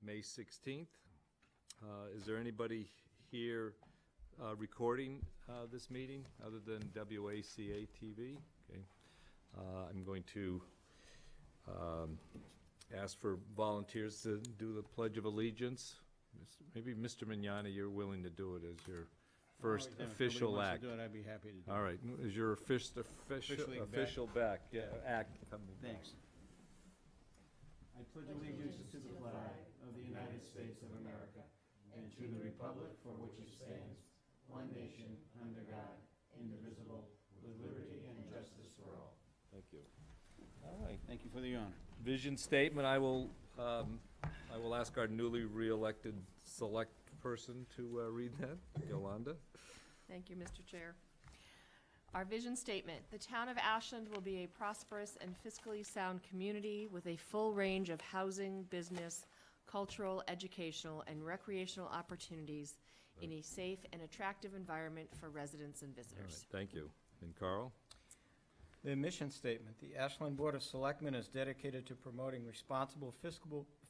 May 16th. Is there anybody here recording this meeting other than WACA-TV? Okay. I'm going to ask for volunteers to do the Pledge of Allegiance. Maybe Mr. Mignani, you're willing to do it as your first official act. Do it, I'd be happy to do All right, is your official back? Yeah, act. Thanks. I pledge allegiance to the flag of the United States of America and to the republic for which it stands, one nation, under God, indivisible, with liberty and justice for all. Thank you. All right. Thank you for the honor. Vision statement, I will ask our newly re-elected select person to read that. Yolanda? Thank you, Mr. Chair. Our vision statement: the town of Ashland will be a prosperous and fiscally sound community with a full range of housing, business, cultural, educational, and recreational opportunities in a safe and attractive environment for residents and visitors. All right, thank you. And Carl? The mission statement: the Ashland Board of Selectmen is dedicated to promoting responsible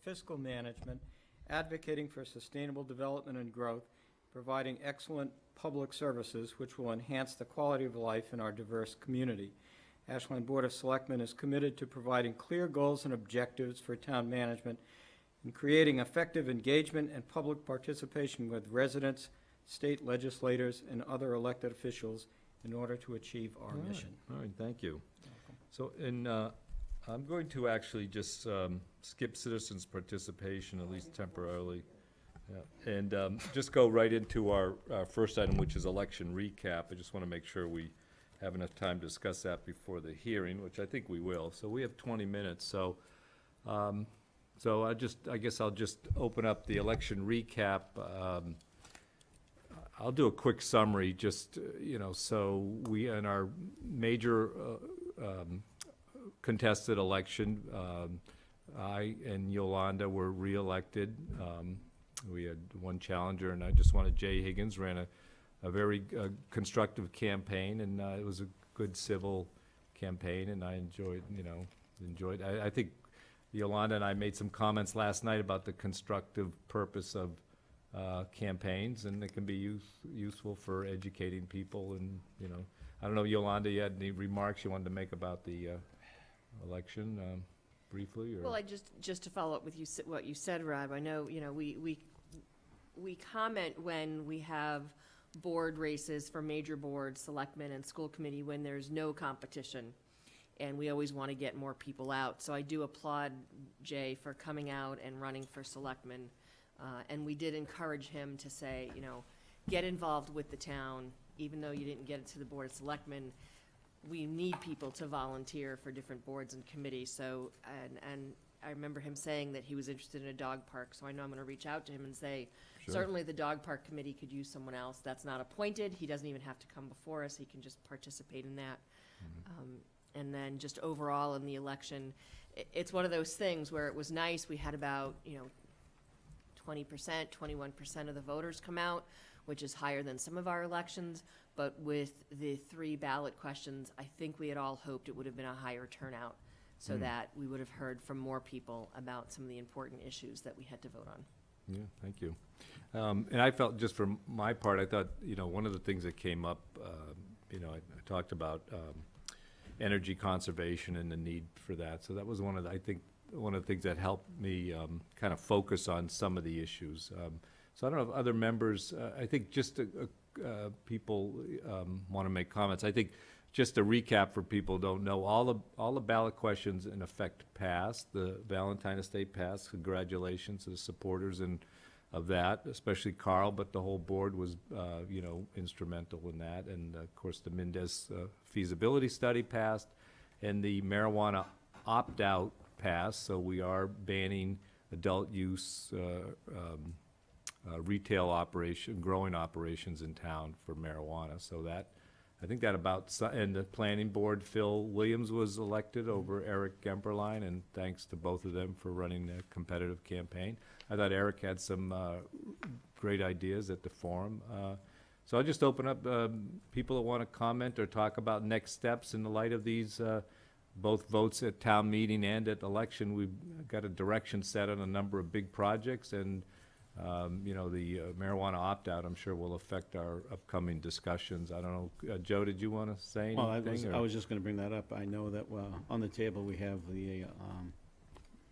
fiscal management, advocating for sustainable development and growth, providing excellent public services which will enhance the quality of life in our diverse community. Ashland Board of Selectmen is committed to providing clear goals and objectives for town management and creating effective engagement and public participation with residents, state legislators, and other elected officials in order to achieve our mission. All right, thank you. So, I'm going to actually just skip citizens' participation, at least temporarily. Yeah. And just go right into our first item, which is election recap. I just want to make sure we have enough time to discuss that before the hearing, which I think we will. So we have 20 minutes. So, I guess I'll just open up the election recap. I'll do a quick summary, just so we in our major contested election, I and Yolanda were re-elected. We had one challenger, and I just wanted Jay Higgins ran a very constructive campaign, and it was a good civil campaign, and I enjoyed. I think Yolanda and I made some comments last night about the constructive purpose of campaigns, and it can be useful for educating people. And I don't know, Yolanda, you had any remarks you wanted to make about the election? Briefly, or? Well, I just to follow up with what you said, Rob. I know we comment when we have board races for major boards, selectmen, and school committee when there's no competition, and we always want to get more people out. So I do applaud Jay for coming out and running for selectman, and we did encourage him to say, get involved with the town, even though you didn't get it to the board of selectmen. We need people to volunteer for different boards and committees. So, and I remember him saying that he was interested in a dog park. So I know I'm going to reach out to him and say, Sure. Certainly the dog park committee could use someone else. That's not appointed. He doesn't even have to come before us. He can just participate in that. Mm-hmm. And then just overall in the election, it's one of those things where it was nice. We had about, 20%, 21% of the voters come out, which is higher than some of our elections. But with the 3 ballot questions, I think we had all hoped it would have been a higher turnout so that we would have heard from more people about some of the important issues that we had to vote on. Yeah, thank you. And I felt, just for my part, I thought, one of the things that came up, I talked about energy conservation and the need for that. So that was one of the things that helped me kind of focus on some of the issues. So I don't know if other members, I think just people want to make comments. I think just a recap for people who don't know, all the ballot questions in effect passed. The Valentine Estate passed. Congratulations to the supporters of that, especially Carl, but the whole board was, instrumental in that. And of course, the Mendez feasibility study passed, and the marijuana opt-out passed. So we are banning adult use retail growing operations in town for marijuana. So that, I think that and the planning board, Phil Williams was elected over Eric Gemperline, and thanks to both of them for running a competitive campaign. I thought Eric had some great ideas at the forum. So I'll just open up people that want to comment or talk about next steps in the light of these both votes at town meeting and at election, we've got a direction set on a number of big projects, and, you know, the marijuana opt-out, I'm sure, will affect our upcoming discussions. I don't know, Joe, did you want to say Well, anything? I or- was just gonna bring that up. I know that, on the table, we have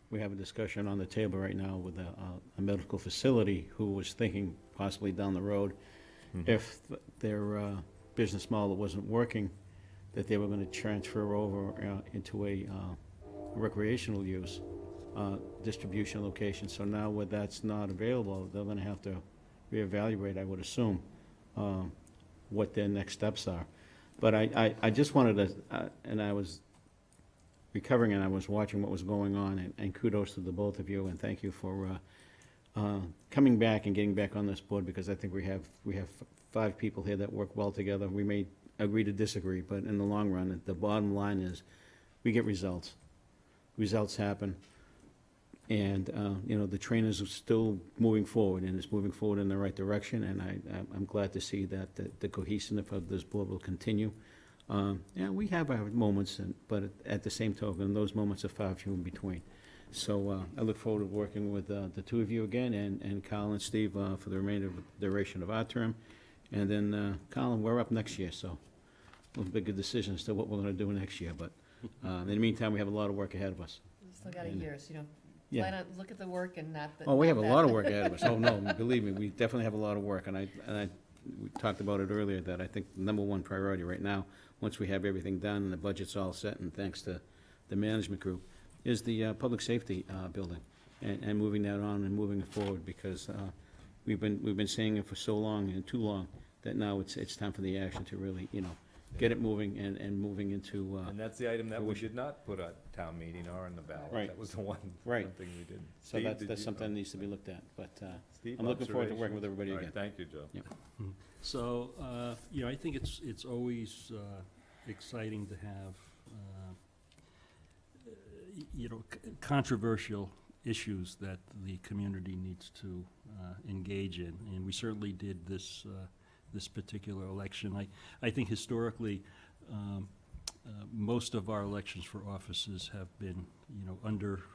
we have a discussion on the table right now with a medical facility who was thinking possibly down the road, if their business model wasn't working, that they were gonna transfer over into a recreational use distribution location. So now where that's not available, they're gonna have to reevaluate, I would assume, what their next steps are. But I just wanted to, and I was recovering and I was watching what was going on, and kudos to the both of you, and thank you for coming back and getting back on this board, because I think we have 5 people here that work well together. We may agree to disagree, but in the long run, the bottom line is, we get results. Results happen. And, you know, the train is still moving forward, and it's moving forward in the right direction, and I'm glad to see that the cohesiveness of this board will continue. Yeah, we have our moments, but at the same token, those moments are far few in between. So I look forward to working with the two of you again, and Kyle and Steve for the remainder of the duration of our term. And then, Colin, we're up next year, so we'll make a decision as to what we're gonna do next year. But in the meantime, we have a lot of work ahead of us. Still got a year, so, you know, Yeah. plan on, look at the work and not the. Oh, we have a not lot of that. work ahead of us. Oh, no, believe me, we definitely have a lot of work. And we talked about it earlier, that I think the number one priority right now, once we have everything done and the budget's all set, and thanks to the management group, is the public safety building, and moving that on and moving it forward, because we've been saying it for so long and too long, that now it's time for the action to really, you know, get it moving and moving into, And that's the item that we did not put at town meeting or on the ballot. Right. That was the one Right. thing we did. so Steve, that's did that's you- something that needs to be looked at. But Steve, I'm looking forward to working observations? with everybody All right, again. thank you, Joe. Yeah. So, you know, I think it's always exciting to have, you know, controversial issues that the community needs to engage in, and we certainly did this particular election. I think historically, most of our elections for offices have been, you know,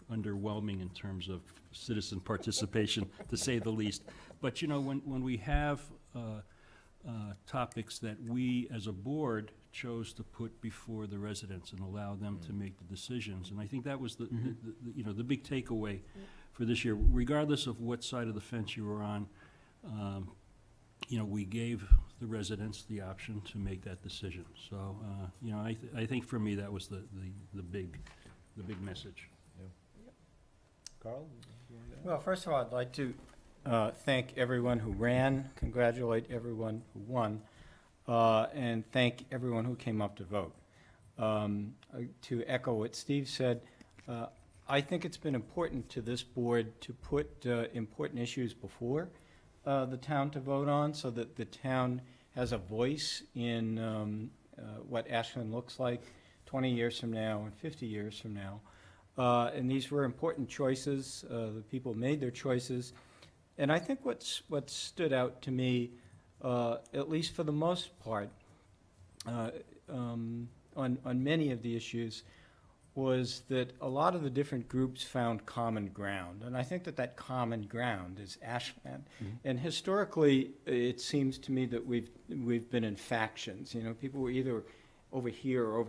underwhelming in terms of citizen participation, to say the least. But, you know, when we have topics that we, as a board, chose to put before the residents and allow them to make the decisions, and I think that was the you know, the big takeaway for this year, regardless of what side of the fence you were on. You know, we gave the residents the option to make that decision. So, you know, I think for me, that was the big message. Carl? Well, first of all, I'd like to thank everyone who ran, congratulate everyone who won, and thank everyone who came up to vote. To echo what Steve said, I think it's been important to this board to put important issues before the town to vote on, so that the town has a voice in what Ashland looks like 20 years from now and 50 years from now. And these were important choices. The people made their choices. And I think what stood out to me, at least for the most part, on many of the issues, was that a lot of the different groups found common ground. And I think that common ground is Ashland. And historically, it seems to me that we've been in factions. You know, people were either over here, or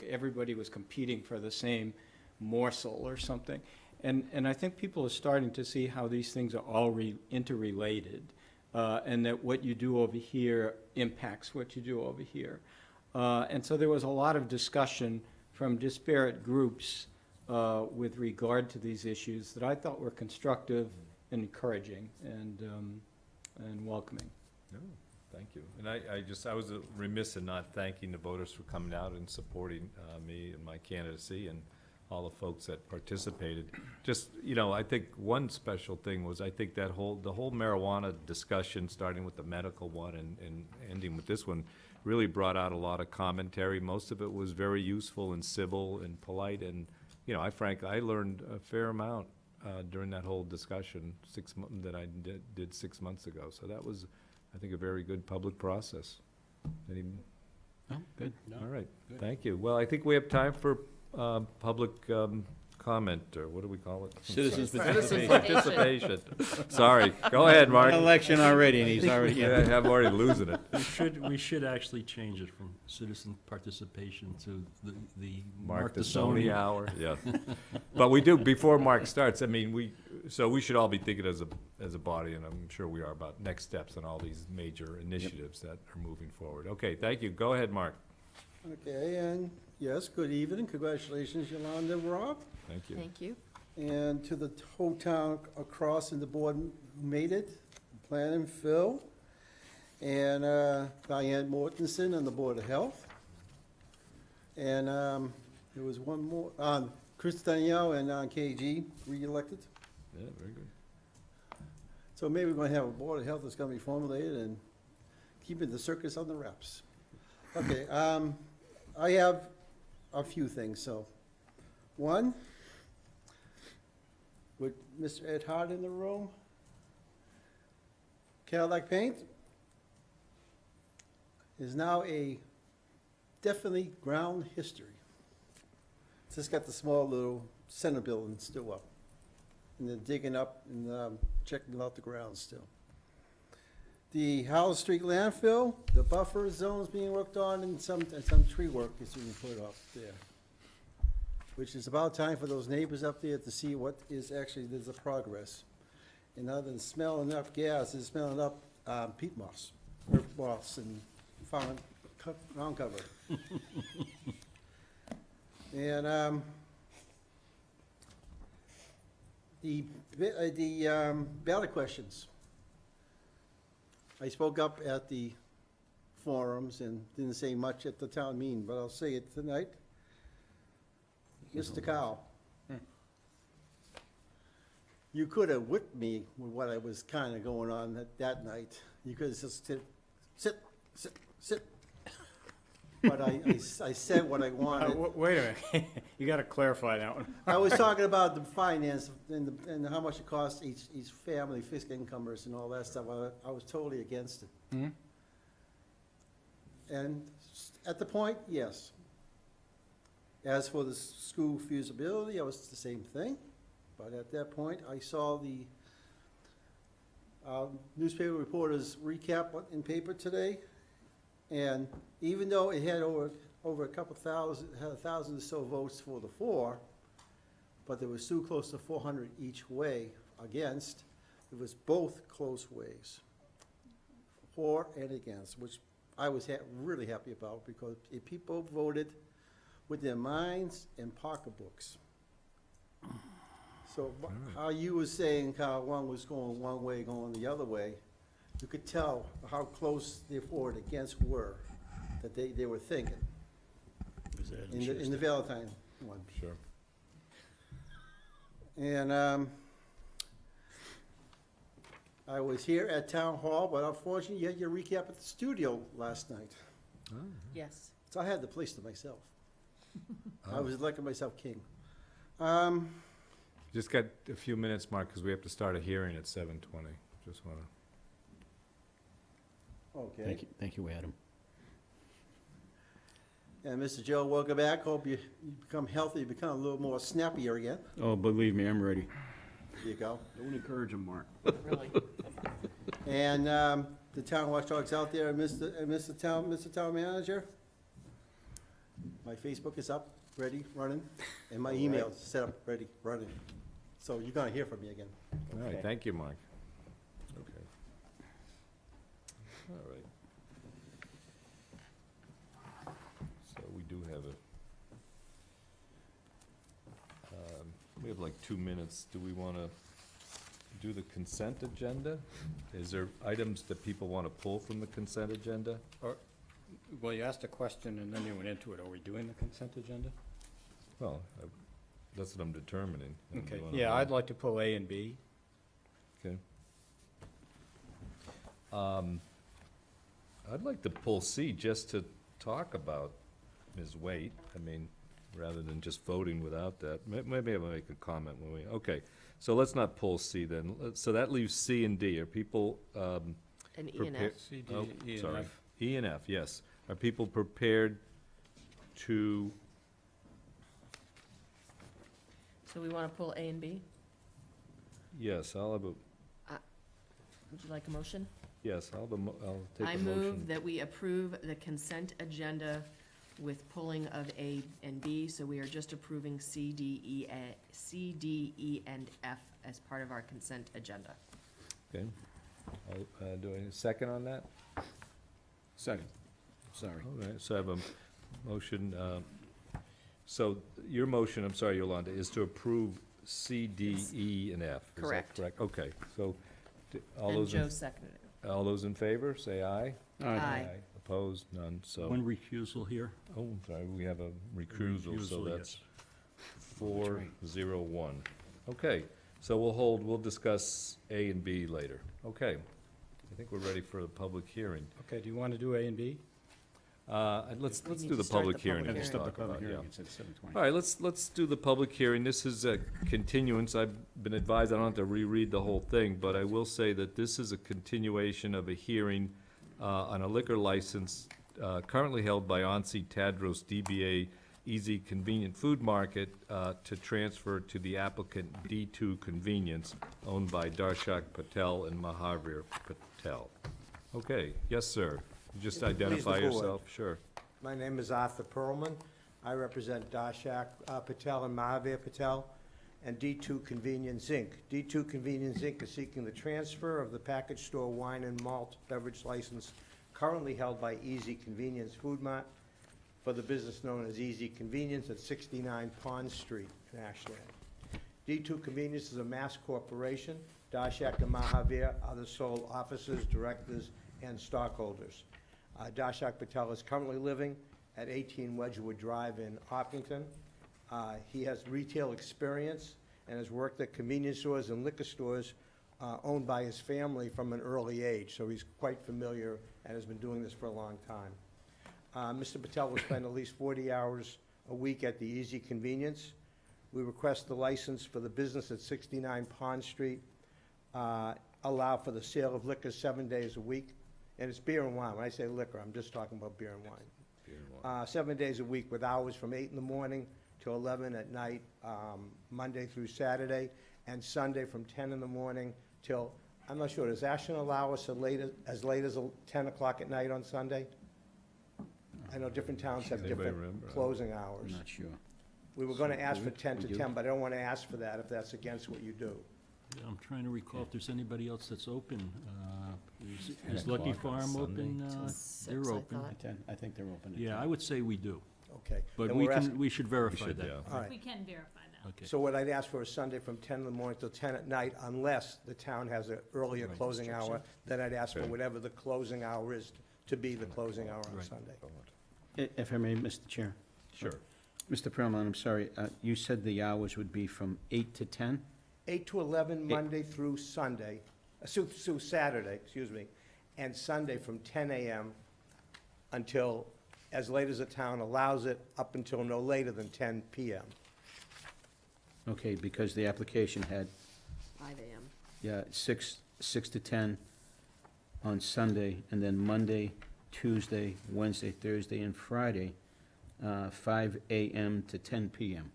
everybody was competing for the same morsel or something. And I think people are starting to see how these things are all interrelated, and that what you do over here impacts what you do over here. And so there was a lot of discussion from disparate groups with regard to these issues that I thought were constructive and encouraging and welcoming. No, thank you. And I was remiss in not thanking the voters for coming out and supporting me and my candidacy, and all the folks that participated. Just, you know, I think one special thing was, I think that the whole marijuana discussion, starting with the medical one and ending with this one, really brought out a lot of commentary. Most of it was very useful and civil and polite, and, you know, I learned a fair amount during that whole discussion that I did 6 months ago. So that was, I think, a very good public process. Oh, good. All right, Good. thank you. Well, I think we have time for public comment, or what do we call it? Citizens Citizen participation. participation. Sorry, go ahead, Mark. One election already, and he's already, Yeah, I'm already losing it. We should actually change it from citizen participation to the Mark the Sony. Sony hour, yeah. But we do, before Mark starts, I mean, we should all be thinking as a body, and I'm sure we are, about next steps on all these major initiatives that are moving forward. Okay, thank you. Go ahead, Mark. Okay, and yes, good evening. Congratulations, Yolanda and Rob. Thank you. Thank you. And to the whole town across and the board who made it, Planning Phil, and Diane Mortensen on the Board of Health. And there was one more, Chris Danielle and KG re-elected. Yeah, very good. So maybe we're gonna have a Board of Health that's gonna be formulated and keeping the circus on the wraps. Okay, I have a few things, so. One, with Mr. Ed Hart in the room, Cadillac Paint is now a definitely ground history. It's just got the small little center building still up. And they're digging up and checking out the ground still. The Howell Street landfill, the buffer zone's being worked on, and some tree work is being put up there. Which is about time for those neighbors up there to see what is actually, there's a progress. And other than smelling up gas, it's smelling up peat moss, earth moss, and ground cover. And the ballot questions. I spoke up at the forums and didn't say much at the town meeting, but I'll say it tonight. Mr. Cow, you could have whipped me with what I was kind of going on that night. You could have just sit. But I said what I wanted. Wait a minute, you gotta clarify that one. I was talking about the finance and how much it costs each family, fiscal incomers and all that stuff. I was totally against it. Mhm. And at the point, yes. As for the school feasibility, I was the same thing. But at that point, I saw the newspaper reporter's recap in paper today. And even though it had over a couple thousand, had 1,000 or so votes for the for, but there was too close to 400 each way against, it was both close ways, for and against, which I was really happy about, because if people voted with their minds and pocketbooks. So how you were saying how one was going one way, going the other way, you could tell how close the for and against were, that they were thinking in the Valentine one. Sure. And I was here at Town Hall, but unfortunately, you had your recap at the studio last night. Yes. So I had the place to myself. I Oh. was electing myself king. Just got a few minutes, Mark, because we have to start a hearing at 7:20. Just want to. Okay. Thank you, Adam. And Mr. Joe, welcome back. Hope you become healthy, you become a little more snappier again. Oh, believe me, I'm ready. There you go. Don't encourage him, Mark. Really. And the town watchdog's out there, and Mr. Town Manager. My Facebook is up, ready, running, and my email's set up, ready, running. So you're gonna hear from me again. All right, Okay. thank you, Mark. Okay. All right. So we do have we have like 2 minutes. Do we want to do the consent agenda? Is there items that people want to pull from the consent agenda? Well, you asked a question and then you went into it. Are we doing the consent agenda? Well, that's what I'm determining. Do Okay, you wanna yeah, vote? I'd like to pull A and B. Okay. I'd like to pull C just to talk about Ms. Waite. I mean, rather than just voting without that. Maybe I'll make a comment when we, okay. So let's not pull C then. So that leaves C and D. Are people, And E and Prepare- F. C, D, oh, E, and sorry. F. E and F, yes. Are people prepared to, So we want to pull A and B? yes, I'll have a, Would you like a motion? yes, I'll take I a move motion. that we approve the consent agenda with pulling of A and B, so we are just approving C, D, E, and F as part of our consent agenda. Okay. Do I need a second on that? Second. Sorry. All right, so I have a motion, so your motion, I'm sorry, Yolanda, is to approve C, D, Yes. E, and F. Is that Correct. correct? Okay, so, all And those, Joe seconded it. all those in favor, say aye. Aye. Opposed, none, so, One recusal here. oh, sorry, we have a recusal, so Recusal, that's yes. 4-0-1. Okay, so we'll discuss A and B later. Okay, I think we're ready for the public hearing. Okay, do you want to do A and B? Let's We need do to the start public the hearing. public and hearing. talk about it, yeah. It's at 7:20. All right, let's do the public hearing. This is a continuance. I've been advised I don't have to reread the whole thing, but I will say that this is a continuation of a hearing on a liquor license currently held by Onsi Tadros DBA Easy Convenient Food Market to transfer to the applicant D2 Convenience, owned by Darshak Patel and Mahavir Patel. Okay, yes, sir. Just Please, the identify board. yourself, sure. My name is Arthur Perlman. I represent Darshak Patel and Mahavir Patel and D2 Convenience Inc. D2 Convenience Inc. is seeking the transfer of the package store wine and malt beverage license currently held by Easy Convenience Food Mart for the business known as Easy Convenience at 69 Pond Street in Ashland. D2 Convenience is a mass corporation. Darshak and Mahavir are the sole officers, directors, and stockholders. Darshak Patel is currently living at 18 Wedgewood Drive in Hopkinton. He has retail experience and has worked at convenience stores and liquor stores owned by his family from an early age, so he's quite familiar and has been doing this for a long time. Mr. Patel will spend at least 40 hours a week at the Easy Convenience. We request the license for the business at 69 Pond Street, allow for the sale of liquor 7 days a week. And it's beer and wine. When I say liquor, I'm just talking about beer and wine. 7 days a week with hours from 8 in the morning to 11 at night, Monday through Saturday, and Sunday from 10 in the morning till, I'm not sure, does Ashland allow us as late as 10 o'clock at night on Sunday? I know different towns have Anybody different remember? closing hours. I'm not sure. We were gonna ask for 10 to We do? 10, but I don't wanna ask for that if that's against what you do. Yeah, I'm trying to recall if there's anybody else that's open. Is 10 Lucky o'clock on Farm open? Till 6, They're I open. thought. I think they're open at 10. Yeah, I would say we do, Okay. but And we we're can, asking- we should We verify should, that. yeah. All right. We can verify that. Okay. So what I'd ask for is Sunday from 10 in the morning till 10 at night, unless the town has an earlier Right. closing hour, then I'd ask for Okay. whatever the closing hour is to be the closing hour on Right. Sunday. If I may, Mr. Chair. Sure. Mr. Perlman, I'm sorry, you said the hours would be from 8 to 10? 8 to 11, Monday through Sunday, through Saturday, excuse me, and Sunday from 10 a.m. until as late as the town allows it, up until no later than 10 p.m. Okay, because the application had, 5 AM. yeah, 6 to 10 on Sunday, and then Monday, Tuesday, Wednesday, Thursday, and Friday, 5 a.m. to 10 p.m.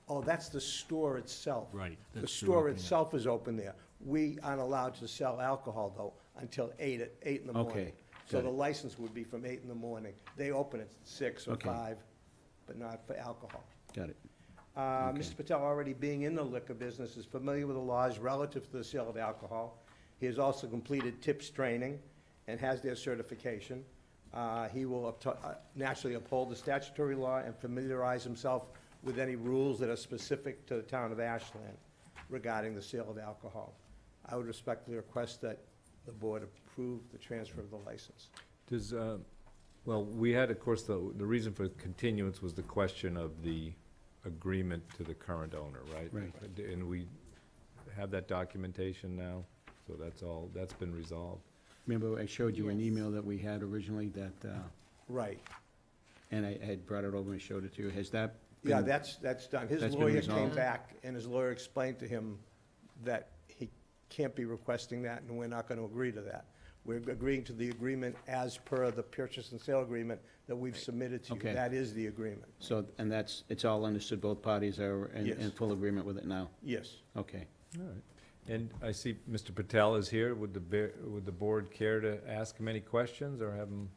Oh, that's the store itself. Right. The that's store open, yeah. itself is open there. We aren't allowed to sell alcohol, though, until 8 in the morning. Okay, So got the it. license would be from 8 in the morning. They open at 6 or Okay. 5, but not for alcohol. Got it. Okay. Mr. Patel, already being in the liquor business, is familiar with the laws relative to the sale of alcohol. He has also completed TIPS training and has their certification. He will naturally uphold the statutory law and familiarize himself with any rules that are specific to the town of Ashland regarding the sale of alcohol. I would respectfully request that the board approve the transfer of the license. Does, well, we had, of course, the reason for continuance was the question of the agreement to the current owner, right? Right. And we have that documentation now, so that's been resolved. Remember, I showed you an Yes. email that we had originally that, Right. and I had brought it over and showed it to you. Has that Yeah, been- that's done. His That's been lawyer came resolved? back, and his lawyer explained to him that he can't be requesting that, and we're not gonna agree to that. We're agreeing to the agreement as per the purchase and sale agreement that we've submitted to you. Okay. That is the agreement. So, and that's, it's all understood, both parties are in Yes. full agreement with it now? Yes. Okay. All right. And I see Mr. Patel is here. Would the board care to ask him any questions or have him,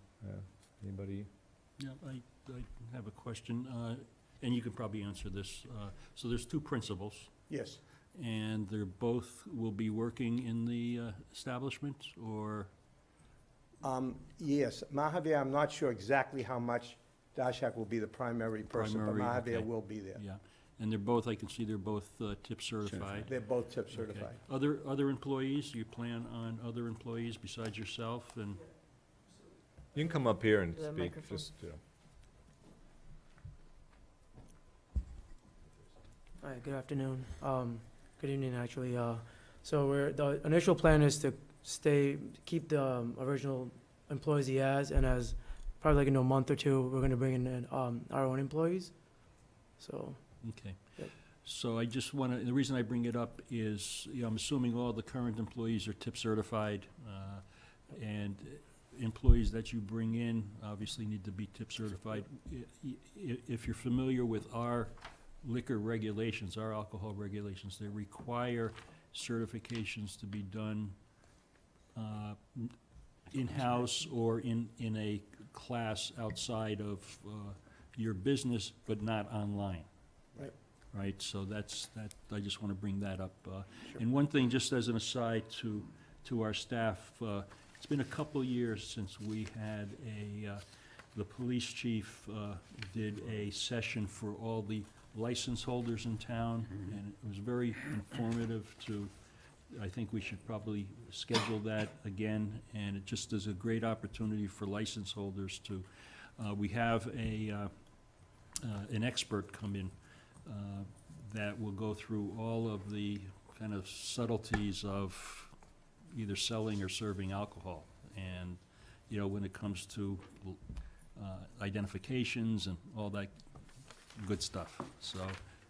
anybody? Yeah, I have a question, and you can probably answer this. So there's two principals, Yes. and they're both will be working in the establishment, or? Yes, Mahavir, I'm not sure exactly how much Dashak will be the primary person, but Primary, Mahavir okay. will be there. Yeah, and they're both, I can see they're both tip certified. They're both tip Okay. certified. Other employees, you plan on other employees besides yourself, and? You can come up here and The speak, microphone. just, Hi, good afternoon. Good evening, actually. So the initial plan is to keep the original employees he has, and as probably like in a month or two, we're gonna bring in our own employees. So, Okay. Yep. So I just want to, the reason I bring it up is, I'm assuming all the current employees are tip certified, and employees that you bring in obviously need to be tip certified. If you're familiar with our liquor regulations, our alcohol regulations, they require certifications to be done in-house or in a class outside of your business, but not online. Right. Right, so that, I just want to bring that up. And one thing, just as an aside to our staff, it's been a couple years since we had the police chief did a session for all the license holders in town, and it was very informative I think we should probably schedule that again, and it just is a great opportunity for license holders to, we have an expert come in that will go through all of the kind of subtleties of either selling or serving alcohol. And, when it comes to identifications and all that good stuff. So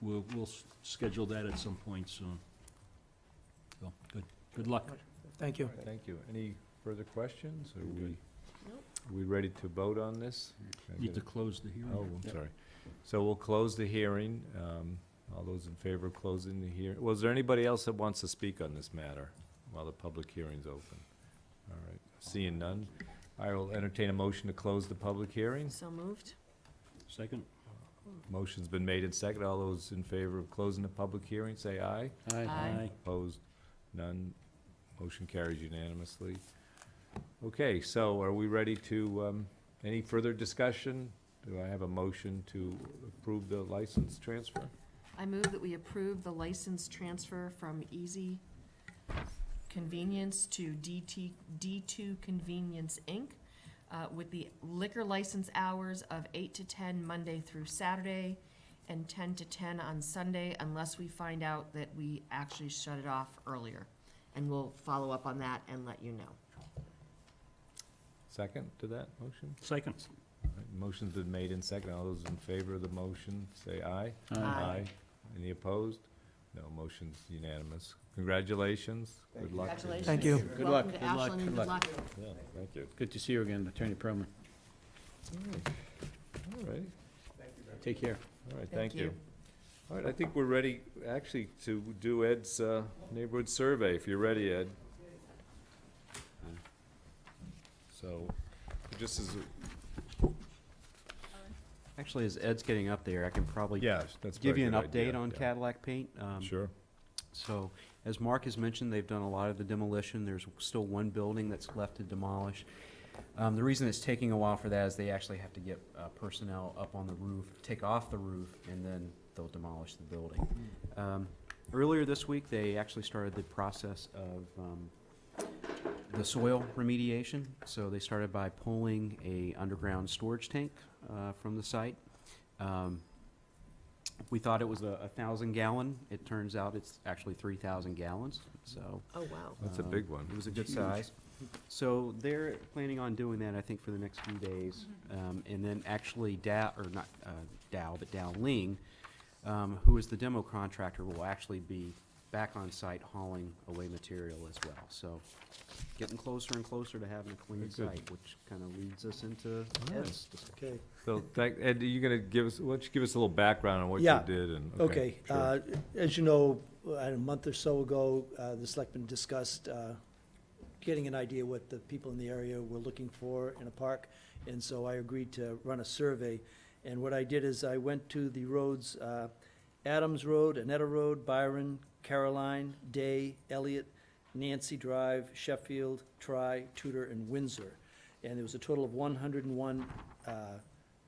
we'll schedule that at some point soon. So, good luck. thank you. Thank you. Any further questions? Are we, Nope. are we ready to vote on this? Can I Need get to a- close the hearing. Oh, I'm sorry. So we'll close the hearing. All those in favor of closing the hearing? Was there anybody else that wants to speak on this matter while the public hearing's open? All right, seeing none, I will entertain a motion to close the public hearing. So moved? Second? Motion's been made and seconded. All those in favor of closing the public hearing, say aye. Aye. Opposed? None. Motion carries unanimously. Okay, so are we ready to, any further discussion? Do I have a motion to approve the license transfer? I move that we approve the license transfer from Easy Convenience to D2 Convenience, Inc., with the liquor license hours of 8 to 10 Monday through Saturday and 10 to 10 on Sunday, unless we find out that we actually shut it off earlier. And we'll follow up on that and let you know. Second to that motion? Second. All right, motion's been made and seconded. All those in favor of the motion, say aye. Aye. Any opposed? No, motion's unanimous. Congratulations. Thank Good you. luck. Congratulations. Thank you. Good Welcome luck. to Good luck. Ashland, and Good good luck. luck. Yeah, thank you. Good to see you again, Attorney Perlman. All right, Take care. all right, Thank thank you. you. All right, I think we're ready, actually, to do Ed's neighborhood survey, if you're ready, Ed. So, just as, Actually, as Ed's getting up there, I can probably yeah, that's give probably you a an good idea, update on yeah. Cadillac Paint. Sure. So, as Mark has mentioned, they've done a lot of the demolition. There's still one building that's left to demolish. The reason it's taking a while for that is they actually have to get personnel up on the roof, take off the roof, and then they'll demolish the building. Earlier this week, they actually started the process of the soil remediation. So they started by pulling a underground storage tank from the site. We thought it was 1,000 gallon. It turns out it's actually 3,000 gallons, so. Oh, wow. That's a big one. It was a good Huge. size. So they're planning on doing that, I think, for the next few days. And then actually Dow Ling, who is the demo contractor, will actually be back on site hauling away material as well. So getting closer and closer to having a clean Very good. site, which kind of leads us into Ed's discussion. Okay. So, Ed, are you gonna give us, why don't you give us a little background on what you Yeah. did and? Okay, sure. as you know, a month or so ago, the selectmen discussed getting an idea what the people in the area were looking for in a park, and so I agreed to run a survey. And what I did is I went to the roads, Adams Road, Annetta Road, Byron, Caroline, Day, Elliott, Nancy Drive, Sheffield, Tri, Tudor, and Windsor. And there was a total of 101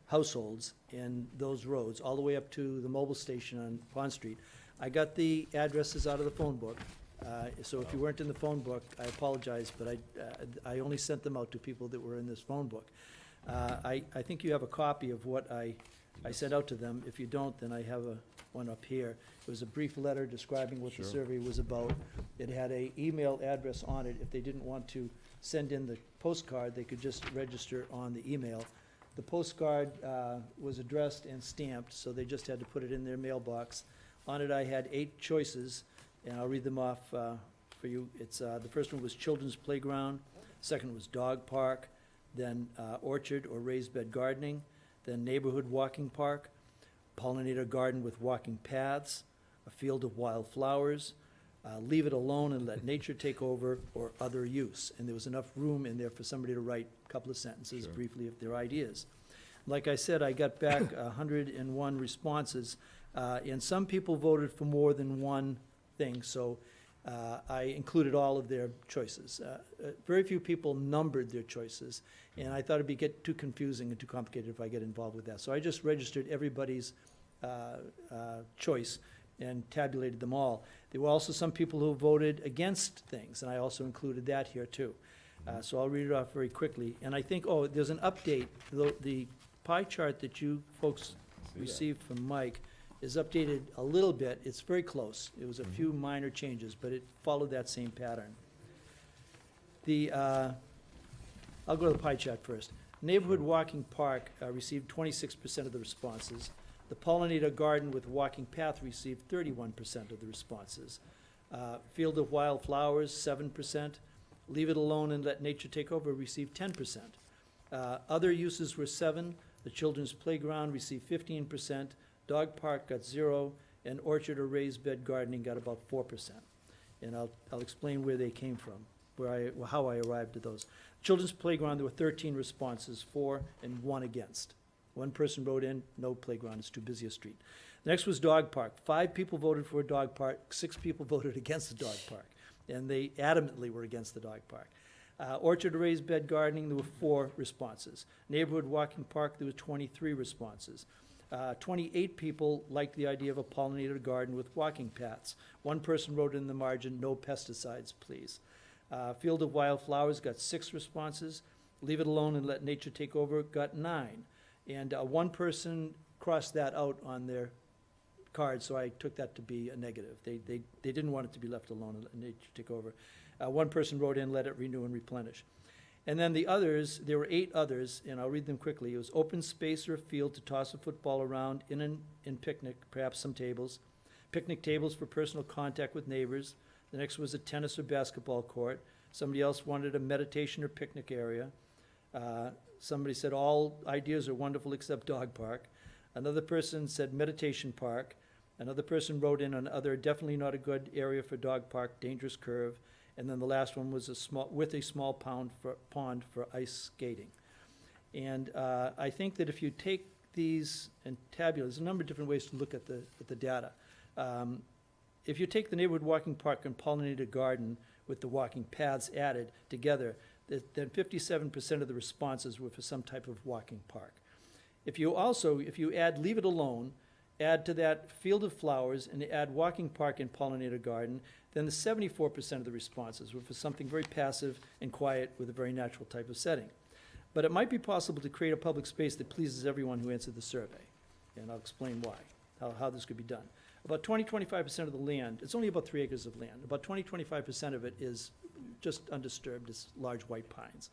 households in those roads, all the way up to the mobile station on Pond Street. I got the addresses out of the phone book, so if you weren't in the phone book, I apologize, but I only sent them out to people that were in this phone book. I think you have a copy of what I sent out to them. If you don't, then I have one up here. It was a brief letter describing what the Sure. survey was about. It had a email address on it. If they didn't want to send in the postcard, they could just register on the email. The postcard was addressed and stamped, so they just had to put it in their mailbox. On it, I had 8 choices, and I'll read them off for you. It's, the first one was children's playground, second was dog park, then orchard or raised bed gardening, then neighborhood walking park, pollinator garden with walking paths, a field of wild flowers, leave it alone and let nature take over, or other use. And there was enough room in there for somebody to write a couple of sentences Sure. briefly of their ideas. Like I said, I got back 101 responses, and some people voted for more than one thing, so I included all of their choices. Very few people numbered their choices, and I thought it'd get too confusing and too complicated if I get involved with that. So I just registered everybody's choice and tabulated them all. There were also some people who voted against things, and I also included that here too. So I'll read it off very quickly. And I think, there's an update. The pie chart that you folks received from Mike is updated a little bit. It's very close. It was a few minor changes, but it followed that same pattern. I'll go to the pie chart first. Neighborhood walking park received 26% of the responses. The pollinator garden with walking path received 31% of the responses. Field of wild flowers, 7%. Leave it alone and let nature take over received 10%. Other uses were 7. The children's playground received 15%. Dog park got 0, and orchard or raised bed gardening got about 4%. And I'll explain where they came from, how I arrived at those. Children's playground, there were 13 responses, 4 and 1 against. One person wrote in, no playground, it's too busy a street. Next was dog park. 5 people voted for a dog park, 6 people voted against the dog park, and they adamantly were against the dog park. Orchard or raised bed gardening, there were 4 responses. Neighborhood walking park, there were 23 responses. 28 people liked the idea of a pollinator garden with walking paths. One person wrote in the margin, no pesticides, please. Field of wild flowers got 6 responses. Leave it alone and let nature take over got 9. And one person crossed that out on their card, so I took that to be a negative. They didn't want it to be left alone and let nature take over. One person wrote in, let it renew and replenish. And then the others, there were 8 others, and I'll read them quickly. It was open space or field to toss a football around, in picnic, perhaps some tables. Picnic tables for personal contact with neighbors. The next was a tennis or basketball court. Somebody else wanted a meditation or picnic area. Somebody said all ideas are wonderful except dog park. Another person said meditation park. Another person wrote in on other, definitely not a good area for dog park, dangerous curve. And then the last one was a small pond for ice skating. And I think that if you take these and tabulate, there's a number of different ways to look at the data. If you take the neighborhood walking park and pollinator garden with the walking paths added together, then 57% of the responses were for some type of walking park. If you add leave it alone, add to that field of flowers, and add walking park and pollinator garden, then the 74% of the responses were for something very passive and quiet with a very natural type of setting. But it might be possible to create a public space that pleases everyone who answered the survey. And I'll explain why, how this could be done. About 20-25% of the land, it's only about 3 acres of land, about 20-25% of it is just undisturbed, it's large white pines.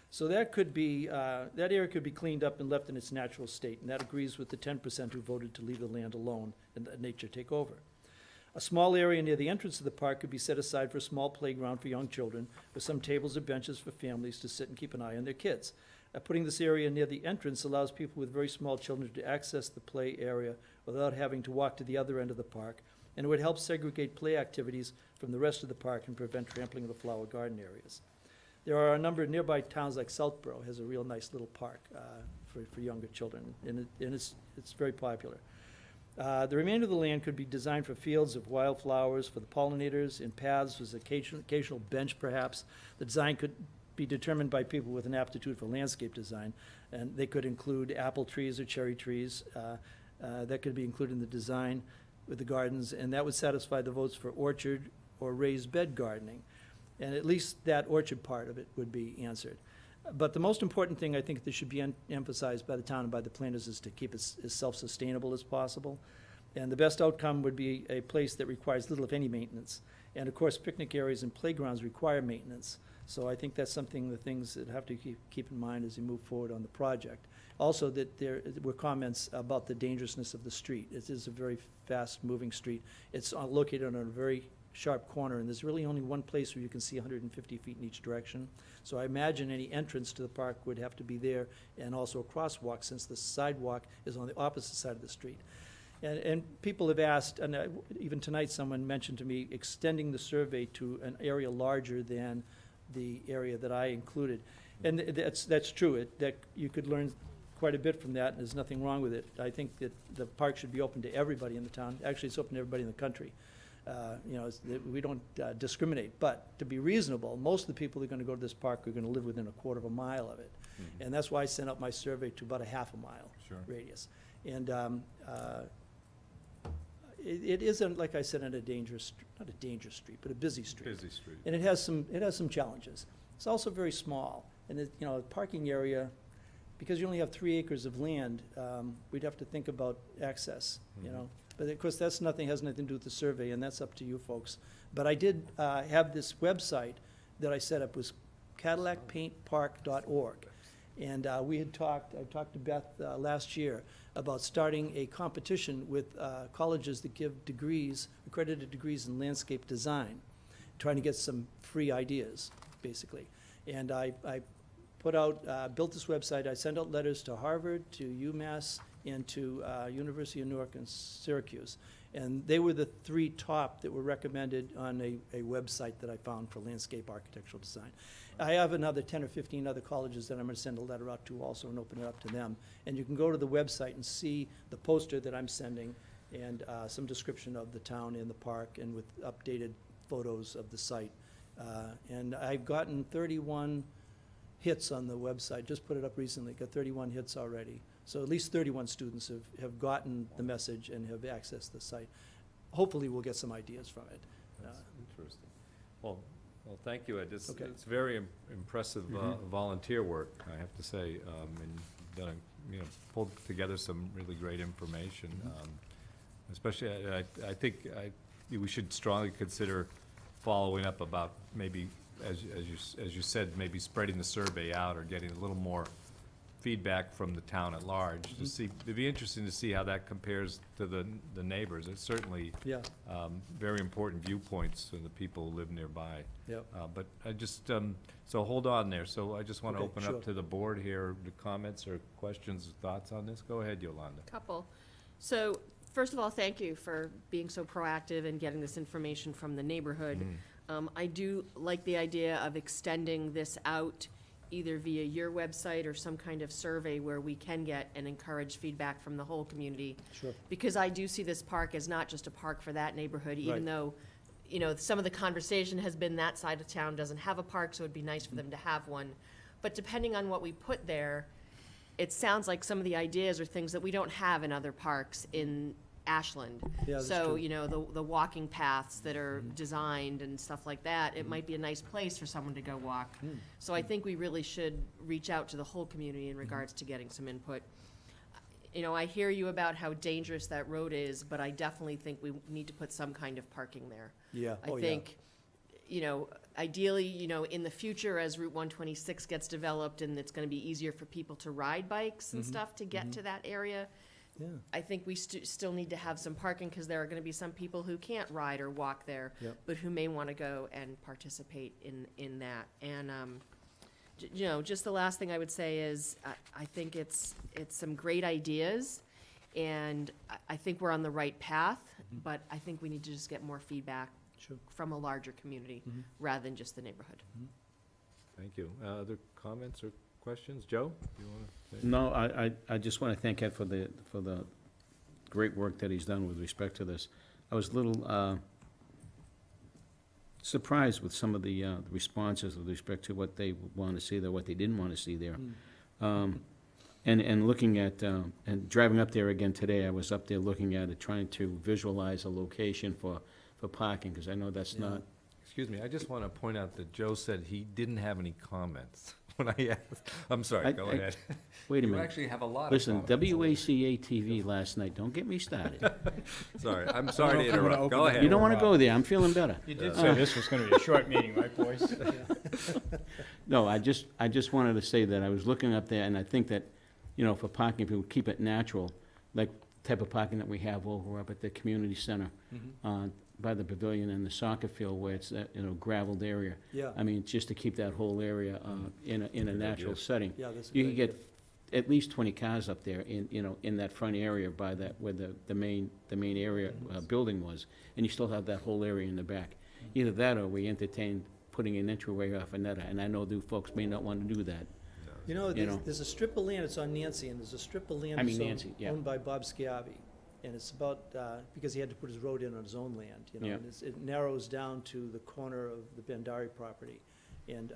So that could be, that area could be cleaned up and left in its natural state, and that agrees with the 10% who voted to leave the land alone and let nature take over. A small area near the entrance of the park could be set aside for a small playground for young children, with some tables or benches for families to sit and keep an eye on their kids. Putting this area near the entrance allows people with very small children to access the play area without having to walk to the other end of the park, and it would help segregate play activities from the rest of the park and prevent trampling of the flower garden areas. There are a number of nearby towns, like Southborough has a real nice little park for younger children, and it's very popular. The remainder of the land could be designed for fields of wildflowers, for the pollinators, in paths with occasional bench perhaps. The design could be determined by people with an aptitude for landscape design, and they could include apple trees or cherry trees. That could be included in the design with the gardens, and that would satisfy the votes for orchard or raised bed gardening. And at least that orchard part of it would be answered. But the most important thing I think that should be emphasized by the town and by the planners is to keep it as self-sustainable as possible. And the best outcome would be a place that requires little, if any, maintenance. And of course, picnic areas and playgrounds require maintenance. So I think that's the things that have to keep in mind as you move forward on the project. Also, that there were comments about the dangerousness of the street. It is a very fast-moving street. It's located on a very sharp corner, and there's really only one place where you can see 150 feet in each direction. So I imagine any entrance to the park would have to be there, and also a crosswalk, since the sidewalk is on the opposite side of the street. And people have asked, and even tonight someone mentioned to me, extending the survey to an area larger than the area that I included. And that's true, that you could learn quite a bit from that, and there's nothing wrong with it. I think that the park should be open to everybody in the town. Actually, it's open to everybody in the country. We don't discriminate, but to be reasonable, most of the people that are going to go to this park are going to live within a quarter of a mile of it. Mhm. And that's why I sent out my survey to about a half a mile Sure. radius. And it isn't, like I said, not a dangerous street, but a busy street. Busy street. And it has some challenges. It's also very small, and the parking area, because you only have 3 acres of land, we'd have to think about access, Mhm. But of course, has nothing to do with the survey, and that's up to you folks. But I did have this website that I set up, was CadillacPaintPark.org. And I talked to Beth last year about starting a competition with colleges that give degrees, accredited degrees in landscape design, trying to get some free ideas, basically. And I built this website. I sent out letters to Harvard, to UMass, and to University of Newark and Syracuse. And they were the 3 top that were recommended on a website that I found for landscape architectural design. I have another 10 or 15 other colleges that I'm going to send a letter out to also and open it up to them. And you can go to the website and see the poster that I'm sending, and some description of the town and the park, and with updated photos of the site. And I've gotten 31 hits on the website, just put it up recently, got 31 hits already. So at least 31 students have gotten the message and have accessed the site. Hopefully, we'll get some ideas from it. That's interesting. Well, thank you, Ed. It's Okay. very impressive Mhm. volunteer work, I have to say, and done, pulled together some really great information. Especially, I think we should strongly consider following up about maybe, as you said, maybe spreading the survey out or getting a little more feedback from the town at large to see. It'd be interesting to see how that compares to the neighbors. It's certainly Yeah, very important viewpoints to the people who live nearby. yeah. But I just, so hold on there. So I just want to Okay, open sure. up to the board here, the comments or questions or thoughts on this. Go ahead, Yolanda. Couple. So, first of all, thank you for being so proactive and getting this information from the neighborhood. I do like the idea of extending this out either via your website or some kind of survey where we can get and encourage feedback from the whole community. Sure. Because I do see this park as not just a park for that neighborhood, even Right. though, some of the conversation has been that side of town doesn't have a park, so it'd be nice for them to have one. But depending on what we put there, it sounds like some of the ideas are things that we don't have in other parks in Ashland. Yeah, that's So, true. the walking paths that are designed and stuff like that, it might be a nice place for someone to go walk. So I think we really should reach out to the whole community in regards to getting some input. I hear you about how dangerous that road is, but I definitely think we need to put some kind of parking there. Yeah. I think, ideally, in the future, as Route 126 gets developed and it's gonna be easier for people to ride bikes and stuff to get to that area, Yeah. I think we still need to have some parking, because there are gonna be some people who can't ride or walk there, Yep. but who may wanna go and participate in that. And, you know, just the last thing I would say is, I think it's some great ideas, and I think we're on the right path, but I think we need to just get more feedback Sure. from a larger community, Mhm. rather than just the neighborhood. Thank you. Other comments or questions? Joe, you want to say? No, I just want to thank Ed for the great work that he's done with respect to this. I was a little surprised with some of the responses with respect to what they want to see there, what they didn't want to see there. And looking at, and driving up there again today, I was up there looking at it, trying to visualize a location for parking, because I know that's Yeah. not, Excuse me, I just want to point out that Joe said he didn't have any comments when I asked. I'm sorry, I- go I- ahead. wait a You minute. actually have a lot of Listen, comments. WACA-TV last night, don't get me started. Sorry, I'm sorry to I'm gonna interrupt. open Go the ahead. You don't want to go there, I'm feeling better. You did say this was gonna be a short meeting, right, boys? No, I just wanted to say that I was looking up there, and I think that, you know, for parking, if we would keep it natural, like type of parking that we have over up at the community center, by the pavilion and the soccer field where it's that, you know, gravelled area. Yeah, I mean, just to keep that whole area, in a natural setting. yeah, that's a You good could idea. get at least 20 cars up there in, you know, in that front area by that, where the main area, building was, and you still have that whole area in the back. Either that, or we entertain putting an entryway off another, and I know the folks may not want to do that. You know, you know. there's a strip of land, it's on Nancy, and there's a strip of land I mean that's Nancy, yeah. owned by Bob Schiavi. And it's about, because he had to put his road in on his own land, you know, Yeah. and it narrows down to the corner of the Bandari property. And,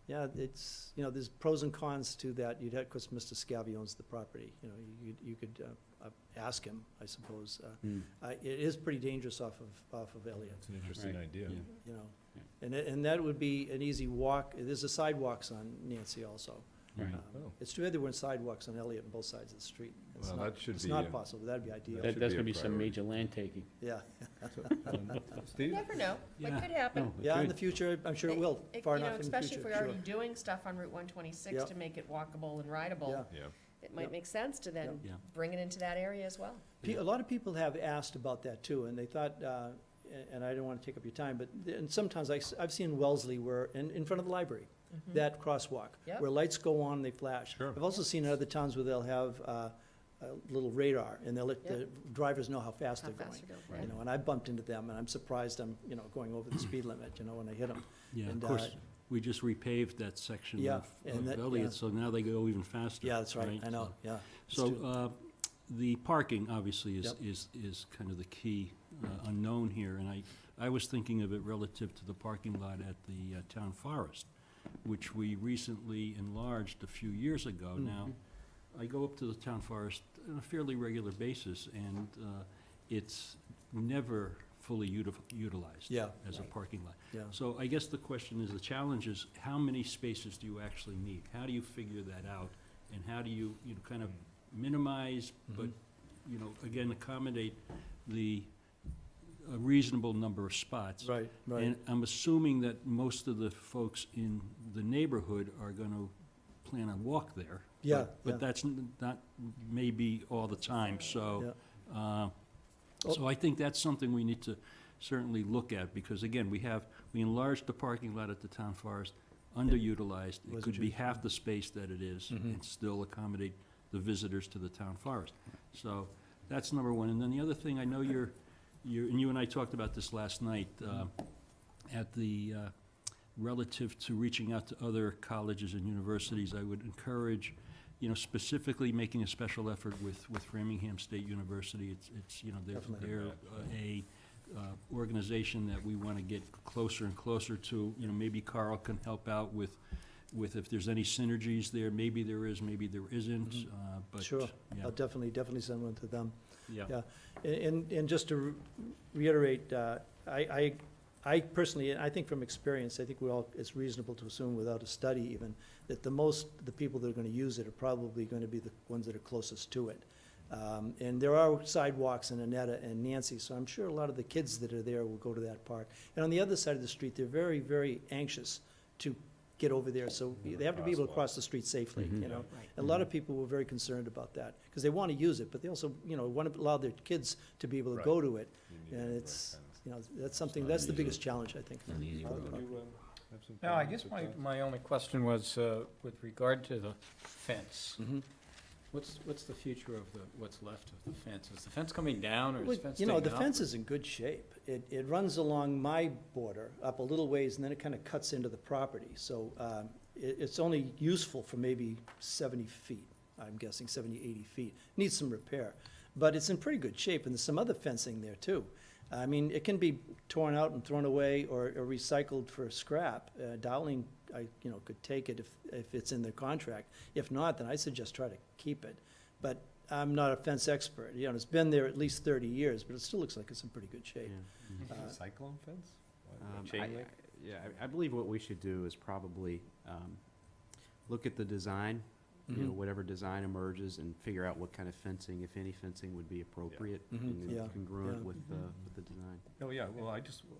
yeah, it's, you know, there's pros and cons to that. You'd have, of course, Mr. Schiavi owns the property, you know, you could ask him, I suppose. It is pretty dangerous off of Elliott, That's an interesting Right, idea. yeah. you know. And that would be an easy walk. There's a sidewalks on Nancy also. Right. Oh. It's too bad there weren't sidewalks on Elliott on both sides of the street. It's Well, not- that should It's be, not possible, that'd be ideal. That should That's be a gonna be some priority. major land taking. Yeah, You Steve? never know, it Yeah. could happen. No, it yeah, in could. the future, I'm sure it will, far You know, enough in the future, especially if we're sure. already doing stuff on Route 126 Yep. to make it walkable and rideable, Yeah. Yeah. it might Yep. make sense to then Yeah. bring it into that area as well. A lot of people have asked about that too, and they thought, and I don't want to take up your time, but, and sometimes I've seen Wellesley where, in front of the library, that crosswalk, Yep. where lights go on, they flash. Sure. I've also seen other towns where they'll have a little radar, and they'll let the drivers know how fast How they're fast going. you're going, You know, and I bumped into them, and I'm surprised I'm, you know, going over the speed limit, you know, when I hit them. Yeah, of And, course, we just repaved that section Yeah, of and that- Elliott, yeah. so now they go even faster. Yeah, that's right, I know, yeah. It's So, true. the parking obviously is, Yep. is kind of the key unknown here, and I was thinking of it relative to the parking lot at the town forest, which we recently enlarged a few years ago. Now, I go up to the town forest on a fairly regular basis, and it's never fully utilized Yeah. as a parking lot. Yeah. So I guess the question is, the challenge is, how many spaces do you actually need? How do you figure that out? And how do you, kind of minimize, but, again, accommodate a reasonable number of spots? Right, right. And I'm assuming that most of the folks in the neighborhood are gonna plan on walk there. Yeah, But yeah. that's not maybe all the time, so, so I think that's something we need to certainly look at, because again, we enlarged the parking lot at the town forest, underutilized. It Wasn't could be used. half the space that it is and still accommodate the visitors to the town forest. So that's number one. And then the other thing, I know and you and I talked about this last night, at the, relative to reaching out to other colleges and universities, I would encourage, specifically making a special effort with Framingham State University. It's Definitely. they're a organization that we want to get closer and closer to. Maybe Carl can help out with if there's any synergies there. Maybe there is, maybe there isn't, but. Sure, yeah, I'll definitely send one to them. yeah. Yeah, and just to reiterate, I personally, I think from experience, I think it's reasonable to assume without a study even, that the people that are gonna use it are probably gonna be the ones that are closest to it. And there are sidewalks in Annetta and Nancy, so I'm sure a lot of the kids that are there will go to that park. And on the other side of the street, they're very, very anxious to get over there, so they have to be able to cross the street safely, Mhm. you know? Right. A lot of people were very concerned about that, because they want to use it, but they also, you know, want to allow their kids to be able to go to it. You need And the right it's, fence. you know, that's something, not that's the easy. biggest challenge, I think. Not easy Mark, road. do you, have some No, I comments guess or my, thoughts? my only question was, with regard to the fence. Mhm. What's the future of what's left of the fence? Is the fence coming down, or is Well, the fence you staying know, up? the fence is in good shape. It runs along my border up a little ways, and then it kind of cuts into the property. So it's only useful for maybe 70 feet, I'm guessing, 70, 80 feet. Needs some repair. But it's in pretty good shape, and there's some other fencing there, too. I mean, it can be torn out and thrown away or recycled for scrap. Dowling, could take it if it's in their contract. If not, then I suggest try to keep it. But I'm not a fence expert. You know, it's been there at least 30 years, but it still looks like it's in pretty good shape. Yeah. Is it a cyclone fence? What, Um, chain I- link? Yeah, I believe what we should do is probably look at the design, you know, Mhm. whatever design emerges, and figure out what kind of fencing, if any fencing would be appropriate Mhm. and Yeah. congruent Yeah. with the design. Oh, yeah, well,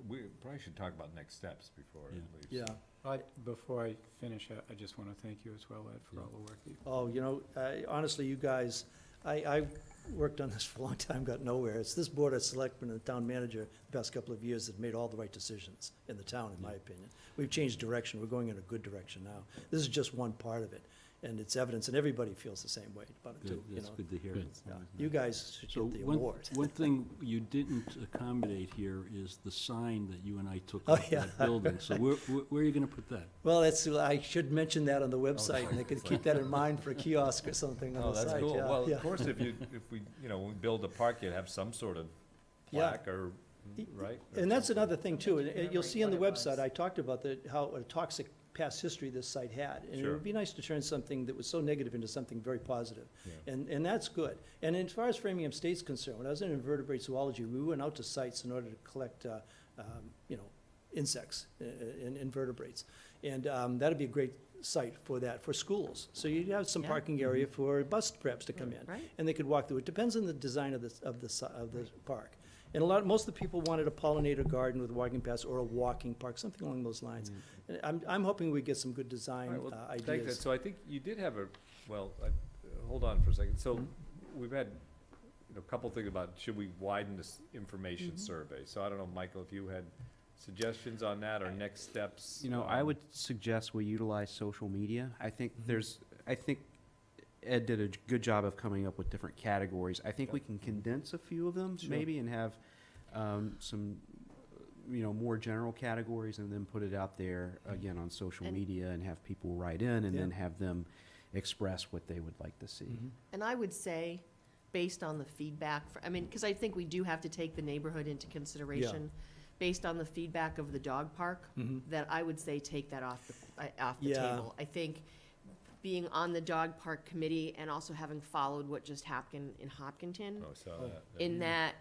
we probably should talk about next steps before Yeah. it leaves. Yeah. Before I finish, I just want to thank you as well, Ed, for all the work that you've Oh, you know, honestly, you guys, I worked on this for a long time, got nowhere. It's this board of selectmen and the town manager the past couple of years that made all the right decisions in the town, in my opinion. We've changed direction. We're going in a good direction now. This is just one part of it, and it's evidence, and everybody feels the same way about it, too, Good, you that's know. good to hear. Good. Yeah. You guys should So get the one, award. one thing you didn't accommodate here is the sign that you and I took Oh, off yeah. that building. So where are you gonna put that? Well, I should mention that on the website, and they could keep that in mind for a kiosk or something on Oh, the that's site, cool. yeah, Well, yeah. of course, if we, when we build a park, you'd have some sort of Yeah. plaque or, right? Or And that's something. another thing too, and you'll see on the website, I talked about how a toxic past history this site had. And it Sure. would be nice to turn something that was so negative into something very positive. Yeah. And that's good. And as far as Framingham State's concerned, when I was in invertebrate zoology, we went out to sites in order to collect, insects and invertebrates. And that'd be a great site for that, for schools. So you'd have some Yeah. parking area for bus preps to come in. Right. And they could walk through. It depends on the design of the park. And most of the people wanted a pollinator garden with walking paths or a walking park, something along those lines. And I'm hoping we get some good All design right, well, thank you. ideas. So I think you did have hold on for a second. So Mm-hmm. we've had, a couple things about, should we widen this information Mm-hmm. survey? So I don't know, Michael, if you had suggestions on that or next steps? You know, I would suggest we utilize social media. I think Ed did a good job of coming up with different categories. I think we can condense a few of them, Sure. maybe, and have some, more general categories, and then put it out there again on social And- media, and have people write in, and then Yeah. have them express what they would like to see. Mhm. And I would say, based on the feedback, because I think we do have to take the neighborhood into consideration. Based on the feedback of the dog park, Mhm. that I would say take that off the Yeah. table. I think being on the dog park committee and also having followed what just happened in Hopkinton, Oh, so that. in that,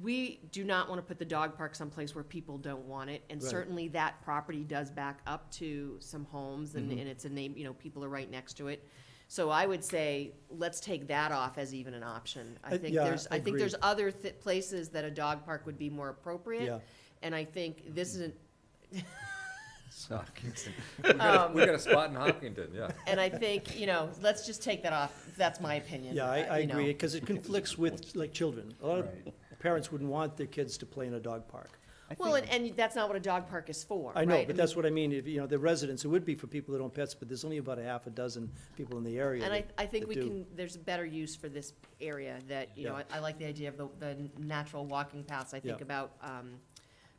we do not want to put the dog park someplace where people don't want it. And Right. certainly that property does back up to some homes and Mhm. it's a name, people are right next to it. So I would say, let's take that off as even an option. I think yeah, there's, I think agreed. there's other places that a dog park would be more appropriate. Yeah. And I think this isn't, So, We got a spot in Hopkinton, yeah. and I think, let's just take that off. That's my opinion. Yeah, I you know. agree, because it conflicts with, like, children. A lot of parents wouldn't want their kids to play in a dog park. Well, and that's not what a dog park is for, I know, right? but that's what I mean, if, the residents, it would be for people that own pets, but there's only about a half a dozen people in the area And that I think that we do. can, there's a better use for this area that, Yeah. I like the idea of the natural walking paths. I think Yeah. about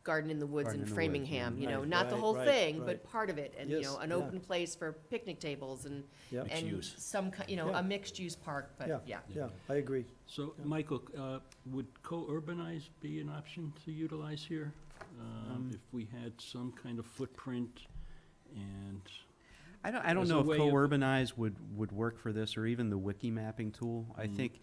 Garden in the Woods Garden in in the Woods, Framingham, yeah. Right, not the right, whole right, thing, right. but part of it. And, Yes, an yeah. open place for picnic tables and, Yeah. Mixed and use. some, Yeah. a mixed-use park, Yeah. but, yeah. Yeah, I agree. So, Michael, would co-urbanize be an option to utilize here? If we had some kind of footprint and, I don't As know a if way of- co-urbanize would work for this, or even the wiki mapping tool. I think,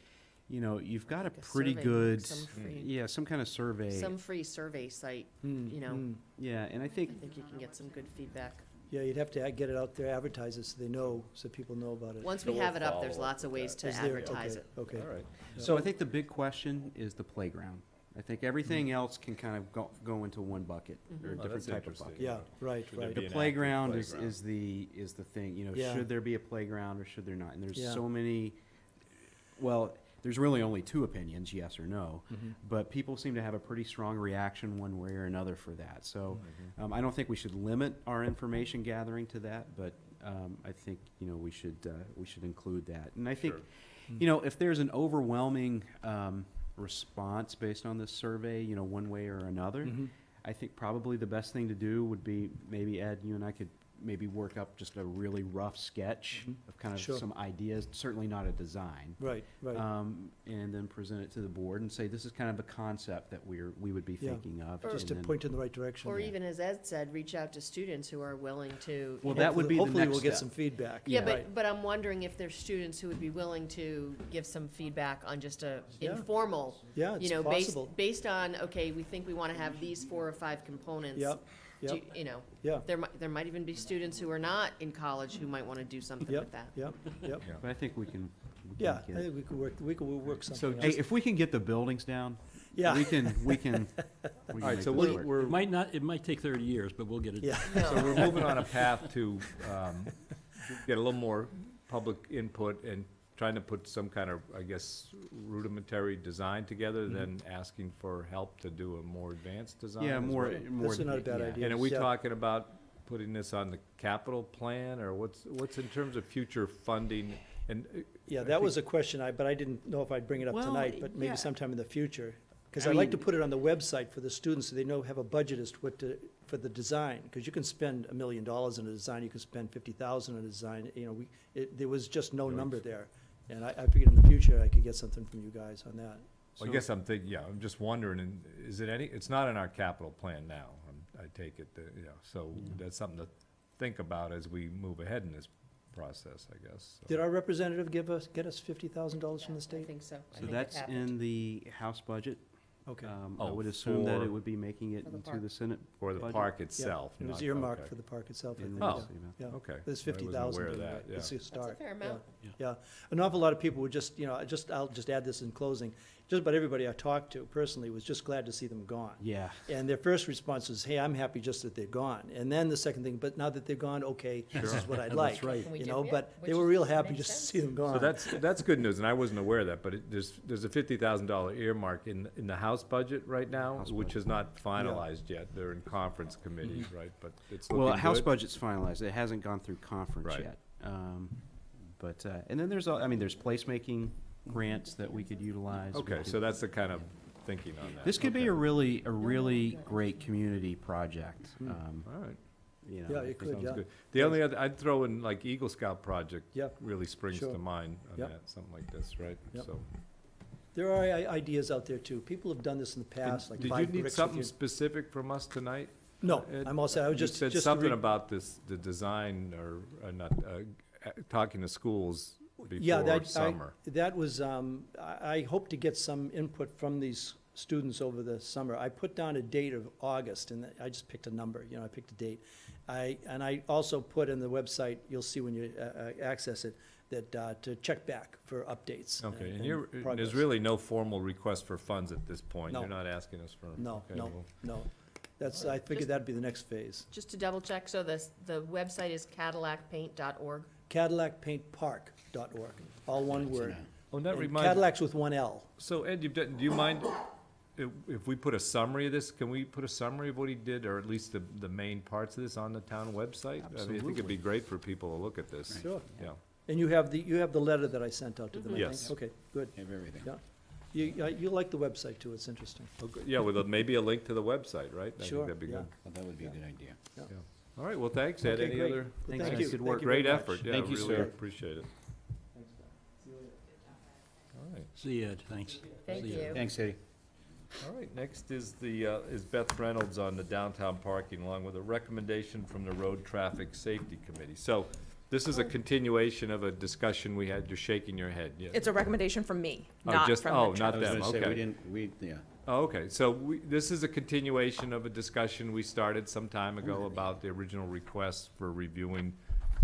you've got a Like a pretty survey, good, some free- yeah, some kind of survey. Some free survey site, Mm, mm. Yeah, and I I think, think you can get some good feedback. Yeah, you'd have to get it out there, advertise it, so they know, so people know about it. Once So we we'll have it up, there's follow up lots of with ways that. to Is there- advertise okay, it. Okay. All right. so I think the big question is the playground. I think everything else can kind of go into one bucket, or a Oh, different that's type of interesting. bucket. Yeah, right, Should there right. be The an playground active is playground? the thing, you know, Yeah. should there be a playground or should there not? And there's Yeah. so many, well, there's really only two opinions, yes or no. Mhm. But people seem to have a pretty strong reaction one way or another for that. So I don't think we should limit our information gathering to that, but I think, you know, we should include that. And I think, Sure. you know, if there's an overwhelming response based on this survey, you know, one way or another, Mhm. I think probably the best thing to do would be, maybe Ed, you and I could maybe work up just a really rough sketch Mhm. of kind of Sure. some ideas, certainly not a design. Right, right. And then present it to the board and say, this is kind of a concept that we would be Yeah. thinking of. Or- Just to and then- point in the right direction. Or Yeah. even, as Ed said, reach out to students who are willing to. Well, that would be the Hopefully, next we'll get step. some feedback. Yeah, Right. but I'm wondering if there's students who would be willing to give some feedback on just a Yeah. informal, Yeah, you it's know, possible. based on, okay, we think we want to have these 4 or 5 components. Yep, Do yep, you know, yeah, there might even be students who are not in college who might want to do something Yep. with that. yep, yep. But I think we can Yeah, I get- think we could work So something Hey, out. if we can get the buildings down, Yeah, we can All right, make so this we're, work. we're, It might take 30 years, but we'll get it. yeah. No. so we're moving on a path to get a little more public input and trying to put some kind of, I guess, rudimentary design together, then asking for help to do a more advanced design. Yeah, as more, well? more. That's not a bad yeah. idea. And are we Yeah. talking about putting this on the capital plan, or what's in terms of future funding? And Yeah, I that think- was a question, but I didn't know if I'd bring it up Well, tonight, but yeah. maybe sometime in the future. Because I I'd like to mean- put it on the website for the students, so they know, have a budget as to what to, for the design. Because you can spend $1 million in a design, you can spend 50,000 in a design, you know, there was just no number there. And I figured in the future, I could get something from you guys on that. I guess I'm thinking, yeah, I'm just wondering, and is it it's not in our capital plan now, I take it, that, you know, so that's something to think about as we move ahead in this process, I guess. so. Did our representative get us $50,000 from the I state? think so. I So think it that's happened. in the House budget. Okay. I Oh, would assume that for- it would be making it For the into park. the Senate. For the budget. park Yeah, itself. It was not- earmarked okay. for the park itself. I in think, the Oh. House, you know. Yeah, Okay. there's I wasn't 50,000. aware of in that, there. It's yeah. a start. That's a fair yeah. amount. Yeah, an awful lot of people would just, you know, I'll just add this in closing, just about everybody I talked to personally was just glad to see them gone. Yeah. And their first response was, hey, I'm happy just that they're gone. And then the second thing, but now that they're gone, okay, this is what I'd like. That's right. Can we You do- know, yeah, but they which were real happy makes just to sense. see them gone. So that's good news, and I wasn't aware of that, but there's a $50,000 earmark in the House budget right now, House which budget. is not finalized yet. They're in conference committee, right? But it's Well, looking House good. budget's finalized. It hasn't gone through conference Right. yet. But, and then there's, there's placemaking grants that we could utilize. We Okay, could- so that's the kind of thinking on that. This could be Okay. a really great community project. All right. You know, Yeah, I it think- could, Sounds yeah. good. The only other, I'd throw in like Eagle Scout project. Yeah, Really springs sure. to mind on Yep. that, something like this, right? Yep. So. There are ideas out there too. People have done this in the past, like Did you five need bricks with something your. specific from us tonight? No, Ed? I'm all set. I was You just said to something re- about this, the design or not, talking to schools Yeah, before that, summer. that was, I hope to get some input from these students over the summer. I put down a date of August, and I just picked a number, you know, I picked a date. And I also put in the website, you'll see when you access it, that, to check back for updates. Okay, and progress. there's really no formal request for funds at this point? No. You're not asking us for? No, okay, no, well, no. That's, I figured Just- that'd be the next phase. Just to double check, so the website is cadillacpaint.org. CadillacPaintPark.org, all one word. Oh, that And reminds, Cadillac's with one L. so Ed, do you mind if we put a summary of this? Can we put a summary of what he did, or at least the main parts of this on the town website? I mean, I think it'd be great for people to look at this. Sure. Yeah. And you have the letter that I sent out to them, I think? Yes. Okay, good. Have everything. Yeah. You like the website too, it's interesting. Okay, yeah, with maybe a link to the website, right? I think Sure, that'd be yeah. good. Well, that would be a good idea. All right, well, thanks, Ed. Okay, Any great. other? Well, Thanks, thank guys. you. Good Thank work. you very Great much. effort, yeah, Thank you, really sir. appreciate it. All right. See you, Ed, thanks. Thank See ya. you. Thanks, Eddie. All right, next is is Beth Reynolds on the downtown parking, along with a recommendation from the Road Traffic Safety Committee. So this is a continuation of a discussion we had. You're shaking your head, yeah. It's a recommendation from me, Oh, not just- from oh, the not I was them, gonna say, okay. yeah. Oh, okay, so this is a continuation of a discussion we started some time ago about the original request for reviewing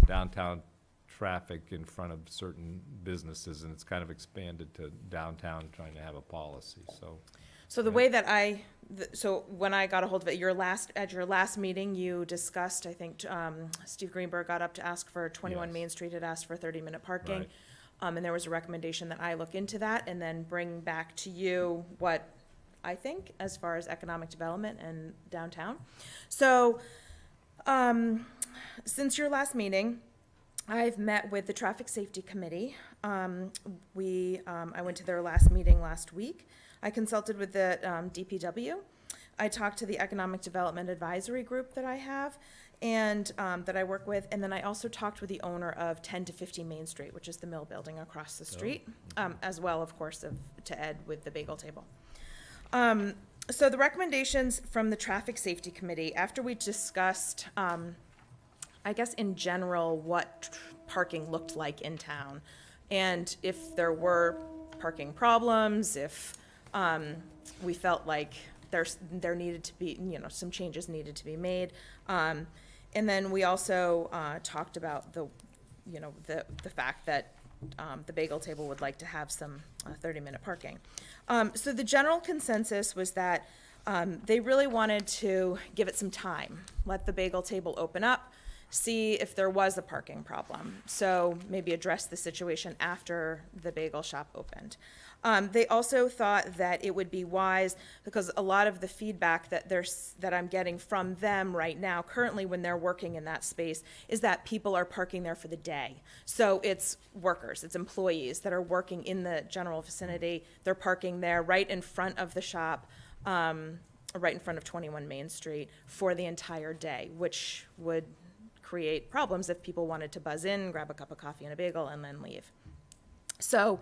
downtown traffic in front of certain businesses, and it's kind of expanded to downtown, trying to have a policy, so. So the Right. way that so when I got a hold of it, at your last meeting, you discussed, I think, Steve Greenberg got up to ask for 21 Yes. Main Street, had asked for 30-minute parking. Right. And there was a recommendation that I look into that and then bring back to you what I think as far as economic development and downtown. So, since your last meeting, I've met with the Traffic Safety Committee. I went to their last meeting last week. I consulted with the DPW. I talked to the Economic Development Advisory Group that I have and that I work with. And then I also talked with the owner of 10 to 50 Main Street, which is the mill building across the street, as well, of course, to Ed with the bagel table. So the recommendations from the Traffic Safety Committee, after we discussed, I guess in general, what parking looked like in town, and if there were parking problems, if we felt like there needed to be, some changes needed to be made. And then we also talked about the fact that the bagel table would like to have some 30-minute parking. So the general consensus was that they really wanted to give it some time, let the bagel table open up, see if there was a parking problem. So maybe address the situation after the bagel shop opened. They also thought that it would be wise, because a lot of the feedback that I'm getting from them right now, currently when they're working in that space, is that people are parking there for the day. So it's workers, it's employees that are working in the general vicinity. They're parking there right in front of the shop, right in front of 21 Main Street for the entire day, which would create problems if people wanted to buzz in, grab a cup of coffee and a bagel, and then leave. So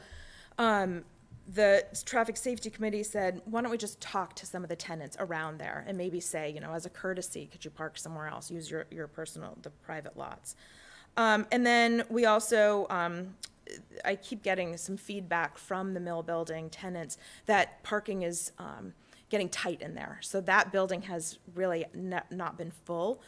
the Traffic Safety Committee said, why don't we just talk to some of the tenants around there and maybe say, as a courtesy, could you park somewhere else, use your personal, the private lots. And then we also, I keep getting some feedback from the mill building tenants that parking is getting tight in there. So that building has really not been full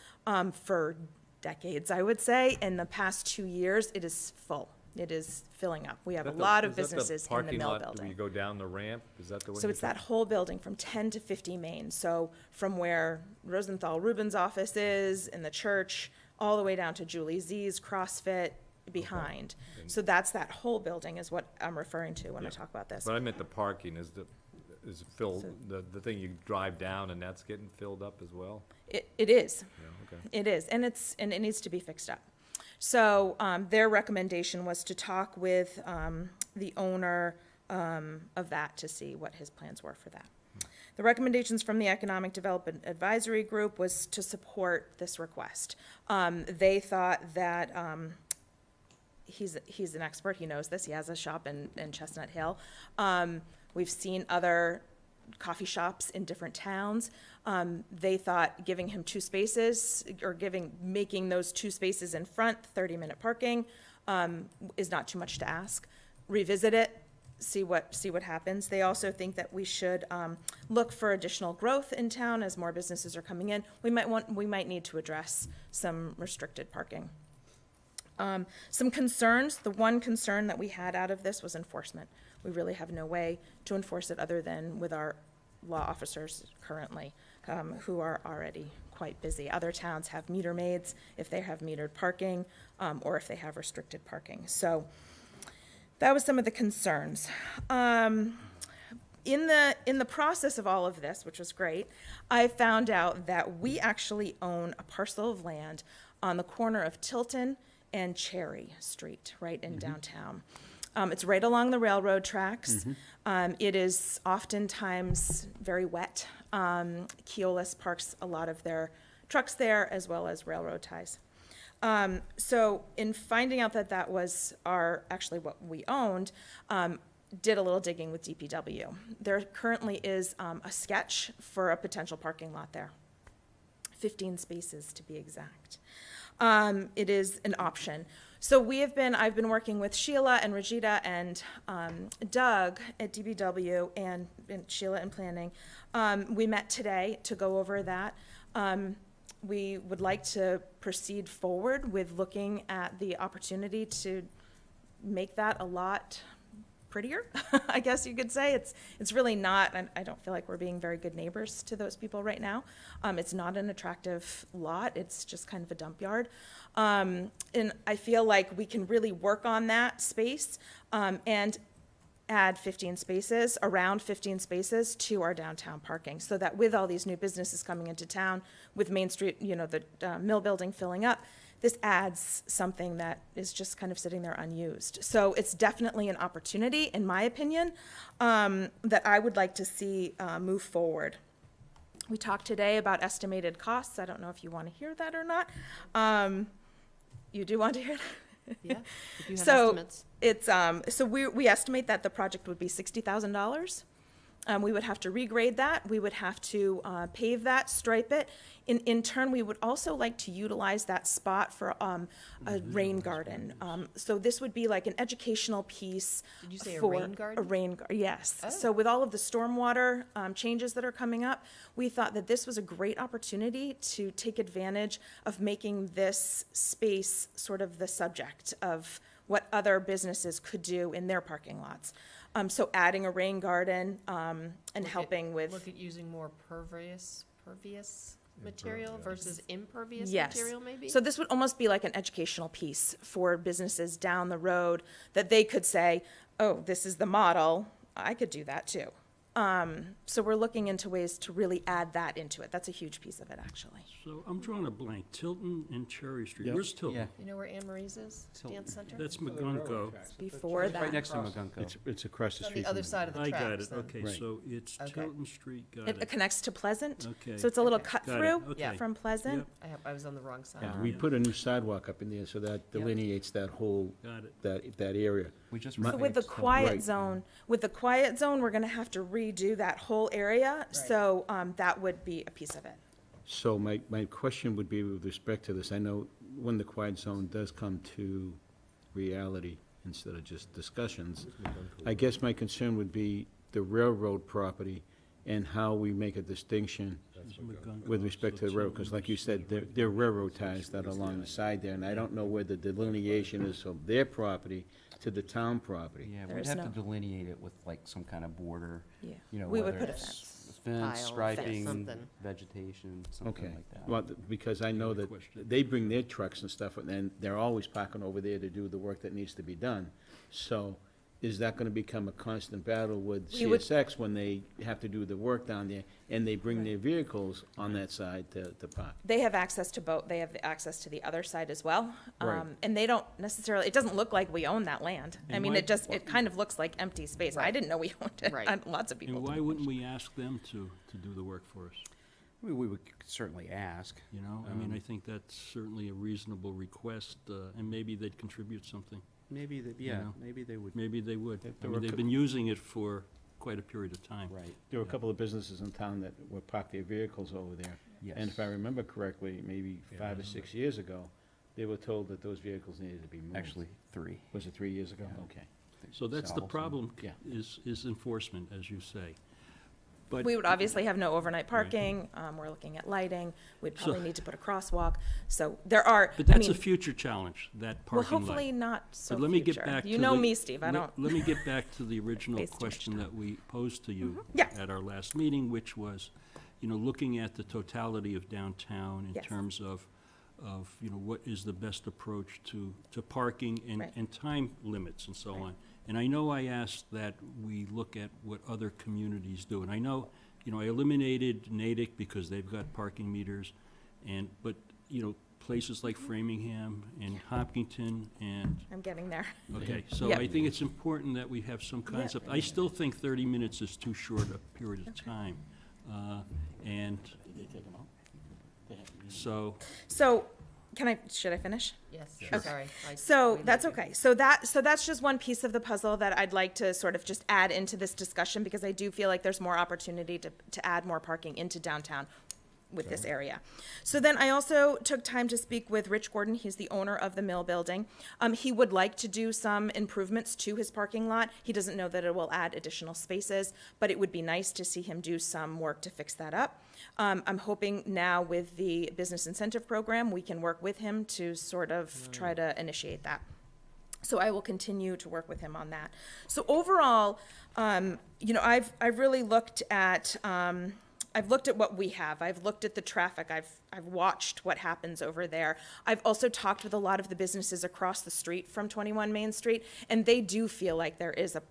for decades, I would say. In the past 2 years, it is full. It is filling up. We have a lot of businesses in the mill building. Do you go down the ramp? Is that the one? So it's that whole building from 10 to 50 Main. So from where Rosenthal Rubin's office is, in the church, all the way down to Julie Z's, CrossFit, behind. Okay. So that's that whole building is what I'm referring to when I talk about this. But I meant the parking is filled, So- the thing you drive down and that's getting filled up as well? It is. Yeah, okay. It is, and it needs to be fixed up. So their recommendation was to talk with the owner of that to see what his plans were for that. The recommendations from the Economic Development Advisory Group was to support this request. They thought that he's an expert, he knows this, he has a shop in Chestnut Hill. We've seen other coffee shops in different towns. They thought giving him 2 spaces, or making those 2 spaces in front, 30-minute parking, is not too much to ask. Revisit it, see what happens. They also think that we should look for additional growth in town as more businesses are coming in. We might need to address some restricted parking. Some concerns, the one concern that we had out of this was enforcement. We really have no way to enforce it other than with our law officers currently, who are already quite busy. Other towns have meter maids if they have metered parking, or if they have restricted parking. So that was some of the concerns. In the process of all of this, which was great, I found out that we actually own a parcel of land on the corner of Tilton and Cherry Street, right in downtown. It's right along the railroad tracks. It is oftentimes very wet. Keolis parks a lot of their trucks there, as well as railroad ties. So in finding out that that was actually what we owned, did a little digging with DPW. There currently is a sketch for a potential parking lot there. 15 spaces to be exact. It is an option. So I've been working with Sheila and Regita and Doug at DBW and Sheila in planning. We met today to go over that. We would like to proceed forward with looking at the opportunity to make that a lot prettier, I guess you could say. It's really not, and I don't feel like we're being very good neighbors to those people right now. It's not an attractive lot, it's just kind of a dump yard. And I feel like we can really work on that space, and add 15 spaces, around 15 spaces to our downtown parking, so that with all these new businesses coming into town, with Main Street, the mill building filling up, this adds something that is just kind of sitting there unused. So it's definitely an opportunity, in my opinion, that I would like to see move forward. We talked today about estimated costs. I don't know if you want to hear that or not. You do want to hear that? Yeah, if you have So estimates. it's, so we estimate that the project would be $60,000. We would have to regrade that. We would have to pave that, stripe it. In turn, we would also like to utilize that spot for a rain garden. So this would be like an educational piece. Did you say a for rain garden? Yes. Oh. So with all of the stormwater changes that are coming up, we thought that this was a great opportunity to take advantage of making this space sort of the subject of what other businesses could do in their parking lots. So adding a rain garden and Look at- helping with. Look at using more pervious material versus impervious Yes. material, maybe? So this would almost be like an educational piece for businesses down the road, that they could say, oh, this is the model, I could do that too. So we're looking into ways to really add that into it. That's a huge piece of it, actually. So I'm drawing a blank. Tilton and Cherry Street. Yep. Where's Tilton? Yeah. You know where Anne Marie's is? Tilton. Dance Center? That's McGunko. Before Right that. next to McGunko. It's across the It's on street. the other from side of the I tracks. got it. then. Okay, Right. so it's Okay. Tilton Street. Got It it. connects to Pleasant. Okay. So it's a little Okay. cut Got it. through Okay. from Pleasant. Yep. I was on the wrong side. Yeah, we put a new sidewalk up in there, so that delineates that whole, Got it. that area. We just. So with the refixed quiet Right. zone, we're gonna have to redo that whole area. So that would be a piece of it. So my question would be with respect to this, I know when the quiet zone does come to reality instead of just discussions, I guess my concern would be the railroad property and how we make a distinction It's McGunko, with respect so to the road, because like you said, they're railroad ties that are along the side there, and I don't know where the delineation is from their property to the town property. Yeah, There we'd is have no- to delineate it with like some kind of border, Yeah. you know, We would whether put a it's fence. fence, Tile, fence, striping, something. vegetation, Okay, something like that. well, because I know that Question. they bring their trucks and stuff, and they're always parking over there to do the work that needs to be done. So is that gonna become a constant battle with We would- CSX when they have to do the work down there, and they bring their vehicles on that side to park? They have access to both, they have the access to the other side as well. Right. And they don't necessarily, it doesn't look like we own that land. I And mean, why- it kind of looks like empty space. I Right. didn't know we owned it. Right. And lots of people And why didn't. wouldn't we ask them to do the work for us? We would certainly ask. You know, I mean, I think that's certainly a reasonable request, and maybe they'd contribute something. Maybe, know. maybe they would. Maybe they would. There I were mean, they've cou- been using it for quite a period of time. Right, There were a couple of businesses in town that would park their vehicles over there. yes. And if I remember correctly, maybe 5 or 6 years ago, they were told that those vehicles needed to be moved. Actually, 3. Was it 3 years ago? Yeah. Okay. So that's the Salvos and- problem, Yeah. is enforcement, as you say. But We would obviously have no overnight parking. We're looking at lighting. We'd So- probably need to put a crosswalk. So there are, But I that's a mean, future challenge, that well, parking lot. hopefully not so But let me get future. back to You know the- me, Steve. I Let- don't. Let me get back to the original Waste too much question time. that we posed to you Yeah. at our last meeting, which was, looking at the totality of downtown in Yes. terms of, what is the best approach to parking Right. and time limits and so Right. on. And I know I asked that we look at what other communities do. And I know, I eliminated Natick because they've got parking meters, but places like Framingham and Hopkinton and I'm getting there. Okay, so Yep. I think it's important that we have some concept. I still think 30 minutes is too short a period of time. And so, So, should I finish? Yes, Okay. sorry. So that's okay. So that's just one piece of the puzzle that I'd like to sort of just add into this discussion, because I do feel like there's more opportunity to add more parking into downtown with this area. So then I also took time to speak with Rich Gordon. He's the owner of the mill building. He would like to do some improvements to his parking lot. He doesn't know that it will add additional spaces, but it would be nice to see him do some work to fix that up. I'm hoping now with the business incentive program, we can work with him to sort of try to initiate that. So I will continue to work with him on that. So overall, you know, I've really looked at, I've looked at what we have. I've looked at the traffic. I've watched what happens over there. I've also talked with a lot of the businesses across the street from 21 Main Street, and they do feel like there is a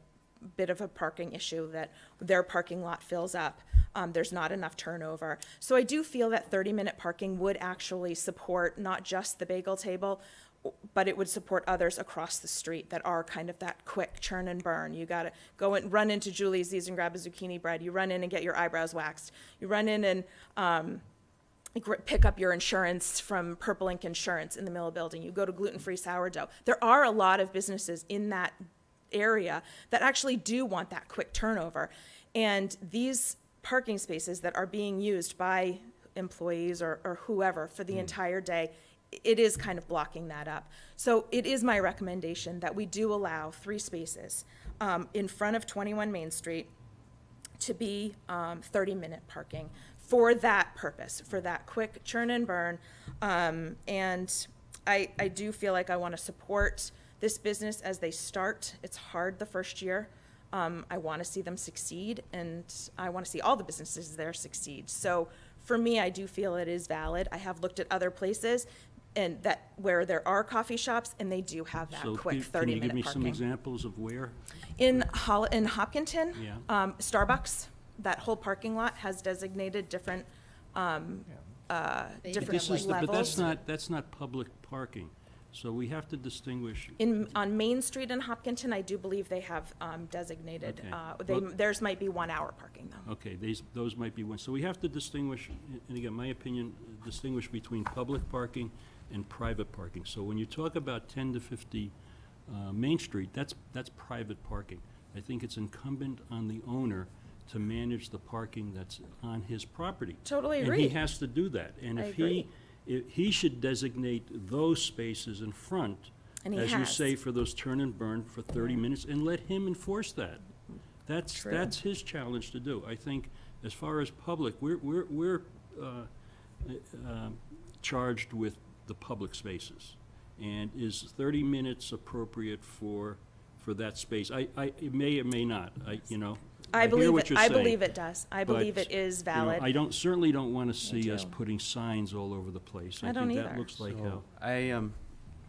bit of a parking issue, that their parking lot fills up. There's not enough turnover. So I do feel that 30-minute parking would actually support not just the bagel table, but it would support others across the street that are kind of that quick churn and burn. You gotta go and run into Julie's and grab a zucchini bread. You run in and get your eyebrows waxed. You run in and pick up your insurance from Purple Ink Insurance in the Mill Building. You go to gluten-free sourdough. There are a lot of businesses in that area that actually do want that quick turnover. And these parking spaces that are being used by employees or whoever for the entire day, it is kind of blocking that up. So it is my recommendation that we do allow 3 spaces in front of 21 Main Street to be 30-minute parking for that purpose, for that quick churn and burn. And I do feel like I want to support this business as they start. It's hard the first year. I want to see them succeed, and I want to see all the businesses there succeed. So for me, I do feel it is valid. I have looked at other places and that where there are coffee shops, and they do have that So quick can you 30-minute give me some parking. examples of where? In Hopkinton, Yeah. Starbucks, that whole parking lot has designated different, different This is the- But levels. that's not public parking, so we have to distinguish. On Main Street in Hopkinton, I do believe they have designated, Okay. Well- theirs might be 1 hour parking though. Okay, those might be one. So we have to distinguish, and again, my opinion, distinguish between public parking and private parking. So when you talk about 10 to 50 Main Street, that's private parking. I think it's incumbent on the owner to manage the parking that's on his property. Totally And agree. he has to do that. And I if agree. he should designate those spaces in front, And he as you has. say, for those turn and burn for 30 minutes, and let him enforce that. That's True. his challenge to do. I think, as far as public, we're charged with the public spaces. And is 30 minutes appropriate for that space? It may or may not, I hear believe what it, you're I saying, believe it does. I believe but, it is you know, valid. I certainly don't want to see us too. putting signs all over the place. I don't think that either. looks like So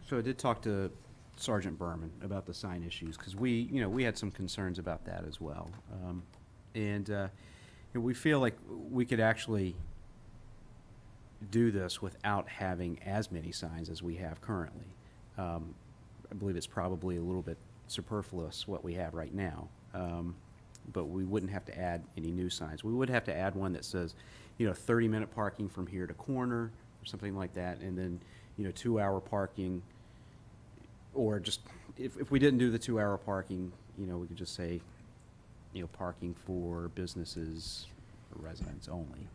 so I did talk to Sergeant Berman about the sign issues, because we had some concerns about that as well. We feel like we could actually do this without having as many signs as we have currently. I believe it's probably a little bit superfluous what we have right now. But we wouldn't have to add any new signs. We would have to add one that says, 30-minute parking from here to corner, or something like that, and then, 2-hour parking, or just, if we didn't do the 2-hour parking, we could just say, parking for businesses, or residents only.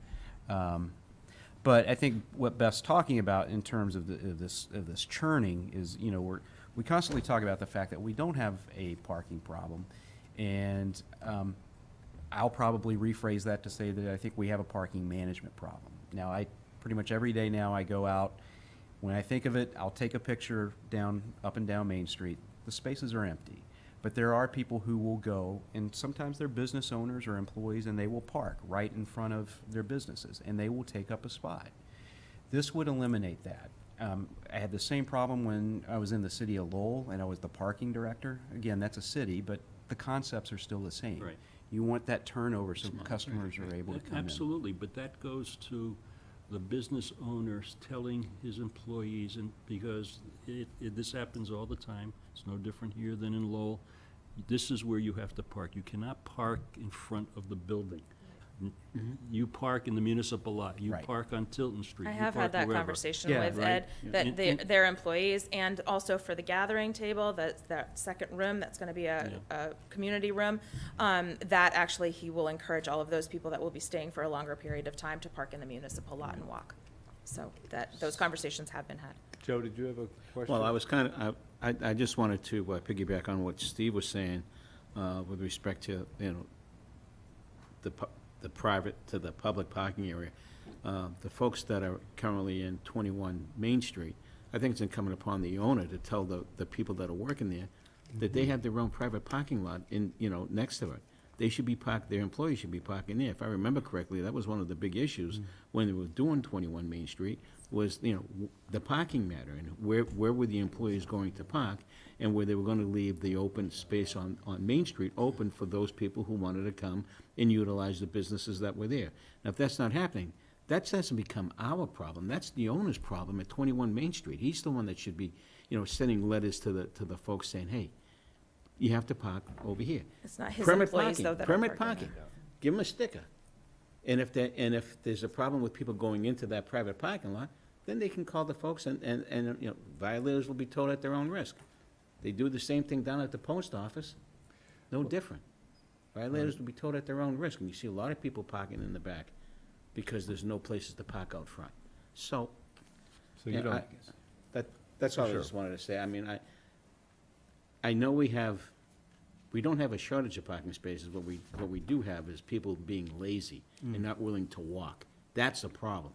But I think what Beth's talking about in terms of this churning is, we constantly talk about the fact that we don't have a parking problem. And I'll probably rephrase that to say that I think we have a parking management problem. Now, pretty much every day now I go out. When I think of it, I'll take a picture up and down Main Street. The spaces are empty. But there are people who will go, and sometimes they're business owners or employees, and they will park right in front of their businesses, and they will take up a spot. This would eliminate that. I had the same problem when I was in the city of Lowell, and I was the parking director. Again, that's a city, but the concepts are still the same. Right. You want that turnover so customers are able to come in. Absolutely, but that goes to the business owners telling his employees, and because this happens all the time, it's no different here than in Lowell, this is where you have to park. You cannot park in front of the building. You park in the municipal lot, you Right. park on Tilton Street, I you have park had that wherever. conversation Yeah, with right. Ed, that And- their employees, and also for the gathering table, that second room, that's gonna be a community room, that actually he will encourage all of those people that will be staying for a longer period of time to park in the municipal lot and walk. So those conversations have been had. Joe, did you have a question? Well, I was I just wanted to piggyback on what Steve was saying with respect to, the private to the public parking area. The folks that are currently in 21 Main Street, I think it's incumbent upon the owner to tell the people that are working there that they have their own private parking lot in, next to it. They should be parked, their employees should be parking there. If I remember correctly, that was one of the big issues when they were doing 21 Main Street, was, the parking matter, and where were the employees going to park, and where they were gonna leave the open space on Main Street open for those people who wanted to come and utilize the businesses that were there. Now, if that's not happening, that doesn't become our problem. That's the owner's problem at 21 Main Street. He's the one that should be, sending letters to the folks saying, hey, you have to park over here. It's not his Permit employees, parking, though, that are permit parking. parking. Give them a sticker. And if there's a problem with people going into that private parking lot, then they can call the folks and violators will be towed at their own risk. They do the same thing down at the post office, no different. Violators will be towed at their own risk, and you see a lot of people parking in the back because there's no places to park out front. So, So you don't, that's all I Sure. just wanted to say. I mean, I know we don't have a shortage of parking spaces. What we do have is people being lazy and not willing to walk. That's the problem.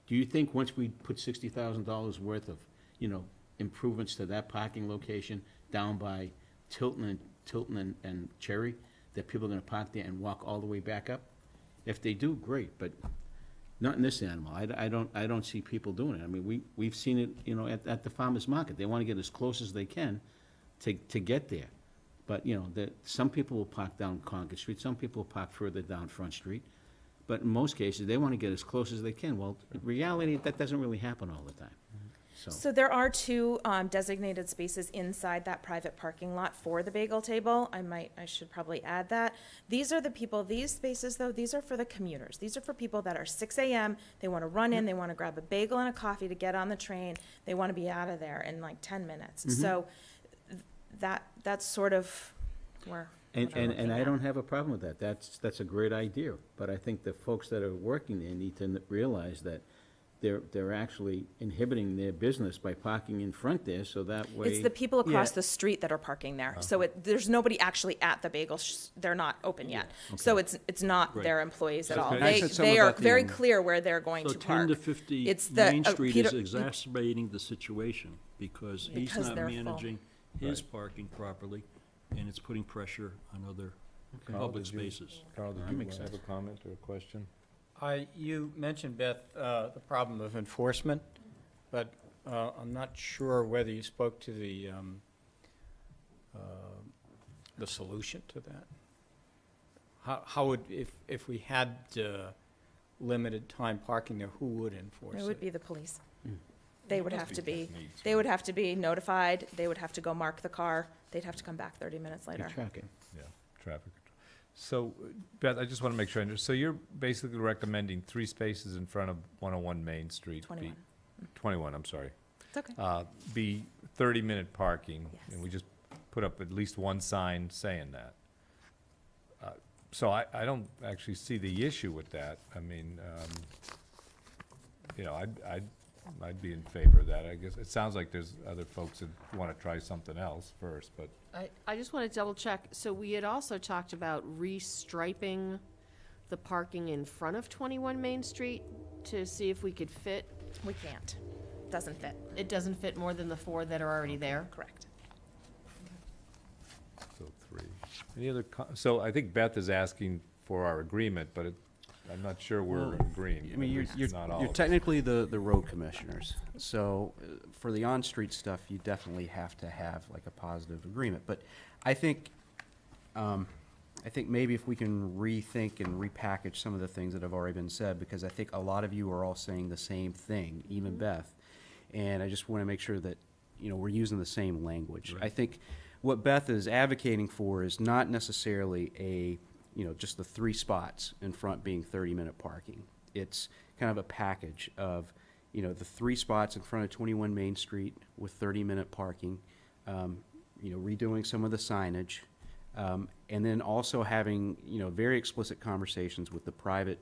Do you think once we put $60,000 worth of, improvements to that parking location down by Tilton and Cherry, that people are gonna park there and walk all the way back up? If they do, great, but not in this animal. I don't see people doing it. I mean, we've seen it, at the farmer's market. They wanna get as close as they can to get there. But, some people will park down Concord Street, some people will park further down Front Street. But in most cases, they want to get as close as they can. Well, in reality, that doesn't really happen all the time. So there are two designated spaces inside that private parking lot for the bagel table. I should probably add that. These are the people, these spaces though, these are for the commuters. These are for people that are 6 a.m., they want to run in, they want to grab a bagel and a coffee to get on the train, they want to be out of there in like 10 minutes. So that's sort of where. And I don't have a problem with that. That's a great idea. But I think the folks that are working there need to realize that they're actually inhibiting their business by parking in front there, so that way. It's the people across the street that are parking there. So there's nobody actually at the bagel, they're not open yet. So it's not Right. their employees at all. Okay. They, I said something they are about the, very clear where they're going So to 10 park. to 50 It's the, Main Street Peter- is exacerbating the situation because he's Because not they're full. managing his parking properly, and it's putting pressure on other public did you- spaces. Carl, did That you makes have a sense. comment or a question? You mentioned, Beth, the problem of enforcement, but I'm not sure whether you spoke to the solution to that. How would, if we had limited time parking there, who would enforce it? It would be the police. Mm. They would have to be, they would have to be notified, they would have to go mark the car, they'd have to come back 30 minutes Be later. tracking. Yeah, traffic control. So, Beth, I just want to make sure, so you're basically recommending 3 spaces in front of 101 Main Street? 21. 21, I'm sorry. It's okay. Be 30-minute parking, and Yes. we just put up at least one sign saying that. So I don't actually see the issue with that. I mean, I'd be in favor of that. I guess, it sounds like there's other folks that want to try something else first, but I just want to double check. So we had also talked about restriping the parking in front of 21 Main Street to see if we could fit. We can't. Doesn't fit. It doesn't fit more than the 4 that are already there. Correct. so 3. Any other, so I think Beth is asking for our agreement, but I'm not sure we're Well, agreeing. I mean, at least not all you're of us. technically the road commissioners. So for the on-street stuff, you definitely have to have like a positive agreement. But I think maybe if we can rethink and repackage some of the things that have already been said, because I think a lot of you are all saying the same thing, even Beth. And I just want to make sure that, we're using the same language. I think what Beth is advocating for is not necessarily just the 3 spots in front being 30-minute parking. It's kind of a package of, the 3 spots in front of 21 Main Street with 30-minute parking, redoing some of the signage, and then also having, very explicit conversations with the private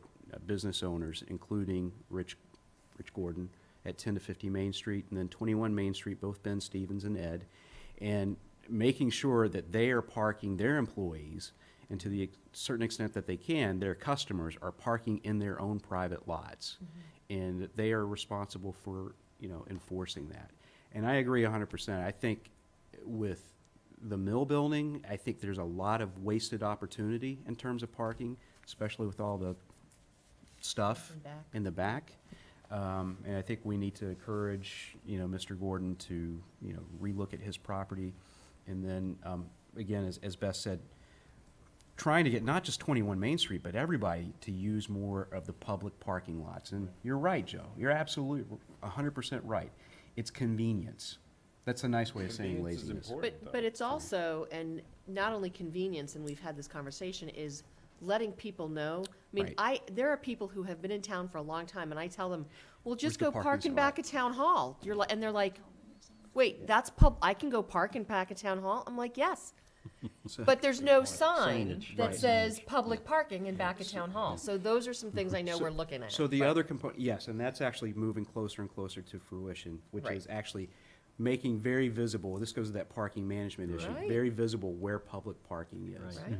business owners, including Rich Gordon at 10 to 50 Main Street, and then 21 Main Street, both Ben Stevens and Ed, and making sure that they are parking their employees, and to the certain extent that they can, their customers are parking in their own private lots. And they are responsible for, enforcing that. And I agree 100%. I think with the mill building, I think there's a lot of wasted opportunity in terms of parking, especially with all the stuff And back. in the back. And I think we need to encourage, Mr. Gordon to, relook at his property. And then, again, as Beth said, trying to get not just 21 Main Street, but everybody to use more of the public parking lots. And you're right, Joe. You're absolutely 100% right. It's convenience. That's a nice way of saying Convenience is laziness. important, But it's also, and not only convenience, and we've had this conversation, is letting people know. I mean, Right. there are people who have been in town for a long time, and I tell them, well, just the go parking park in spot?" back of town hall. And they're like, wait, I can go park in back of town hall? I'm like, yes. So- But there's no sign Signage, that right. says public parking in back of town hall. So those are some things I know So- we're looking at. So the other component, yes, and that's actually moving closer and closer to fruition, which Right. is actually making very visible, this goes to that parking management issue, Right. very visible where public parking is. Right.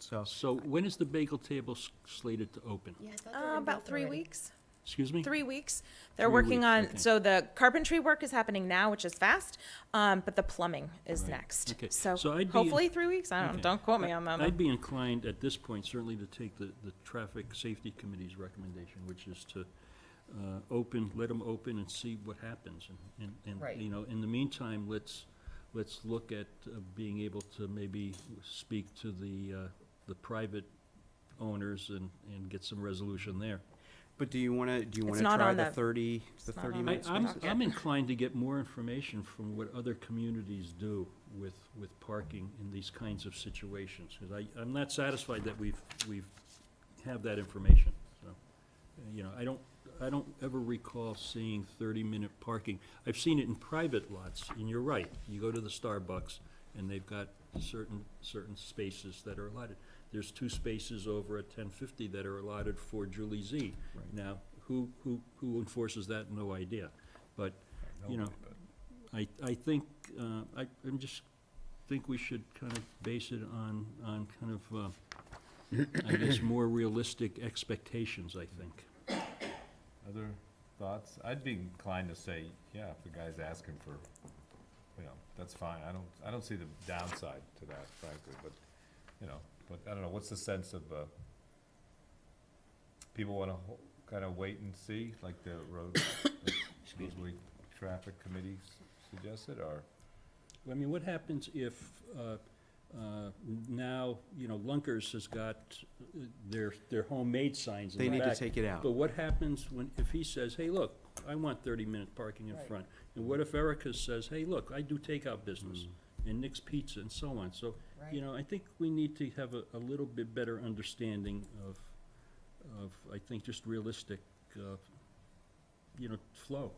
So, So when is the bagel table slated to open? Yeah, I thought they were About both 3 already. weeks. Excuse me? 3 weeks. They're 3 working weeks, on, okay. so the carpentry work is happening now, which is fast, but the plumbing is Right. next. Okay. So So I'd be- hopefully 3 weeks. I don't Okay. know. Don't quote me on that. I'd be inclined at this point certainly to take the Traffic Safety Committee's recommendation, which is to let them open and see what happens. And Right. in the meantime, let's look at being able to maybe speak to the private owners and get some resolution there. but do you want to It's not try on the the- 30 not on the minutes? I'm docket. inclined to get more information from what other communities do with parking in these kinds of situations, because I'm not satisfied that we've have that information, so. I don't ever recall seeing 30-minute parking. I've seen it in private lots, and you're right, you go to the Starbucks, and they've got certain spaces that are allotted. There's 2 spaces over at 1050 that are allotted for Julie Z. Right. Now, who enforces that? No idea. But, I think, I'm just think we should kind of base it on kind of, I guess, more realistic expectations, I think. Other thoughts? I'd be inclined to say, yeah, if the guy's asking for, that's fine. I don't see the downside to that, frankly, but I don't know, what's the sense of, people wanna kind of wait and see, like the roadway traffic committee suggested, or? I mean, what happens if, now, Lunkers has got their homemade signs in They the need to back. take it out. But what happens if he says, hey, look, I want 30-minute parking in Right. front? And what if Erica says, hey, look, I do takeout business, and Nick's Pizza, and so on? So, Right. I think we need to have a little bit better understanding of, I think, just realistic, flow.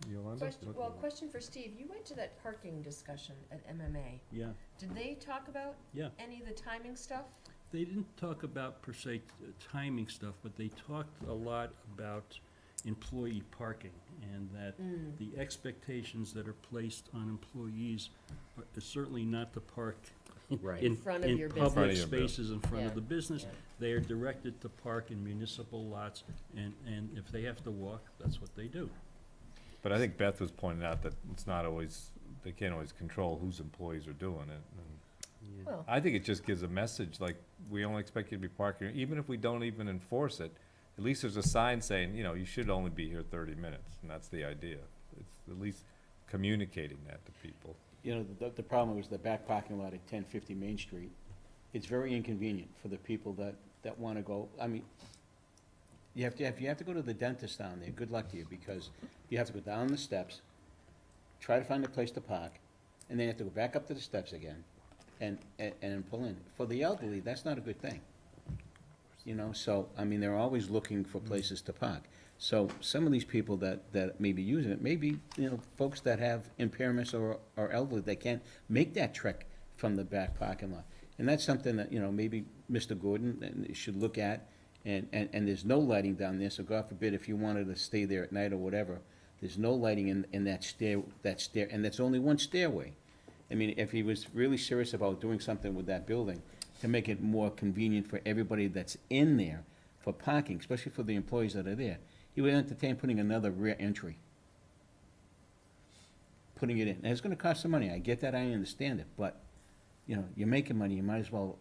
Yolanda? Question for Steve. You went to that parking discussion at MMA. Yeah. Did they talk about Yeah. any of the timing stuff? They didn't talk about, per se, timing stuff, but they talked a lot about employee parking, and that the expectations that are placed on employees are certainly not to park Right. In front of your in business. public In front of your spaces in front Yeah. of the business. Yeah. They are directed to park in municipal lots, and if they have to walk, that's what they do. But I think Beth was pointing out that it's not always, they can't always control whose employees are doing it. And Well, I think it just gives a message, like, we only expect you to be parking, even if we don't even enforce it, at least there's a sign saying, you should only be here 30 minutes, and that's the idea. It's at least communicating that to people. The problem was the back parking lot at 1050 Main Street. It's very inconvenient for the people that want to go, I mean, if you have to go to the dentist down there, good luck to you, because you have to go down the steps, try to find a place to park, and then you have to go back up to the steps again, and pull in. For the elderly, that's not a good thing. So, I mean, they're always looking for places to park. So some of these people that may be using it, maybe, folks that have impairments or are elderly, they can't make that trek from the back parking lot. And that's something that, maybe Mr. Gordon should look at, and there's no lighting down there, so God forbid if you wanted to stay there at night or whatever, there's no lighting in that stair, and that's only one stairway. I mean, if he was really serious about doing something with that building, to make it more convenient for everybody that's in there for parking, especially for the employees that are there, he would entertain putting another rear entry. putting it in. And it's gonna cost some money, I get that, I understand it, but, you know, you're making money, you might as well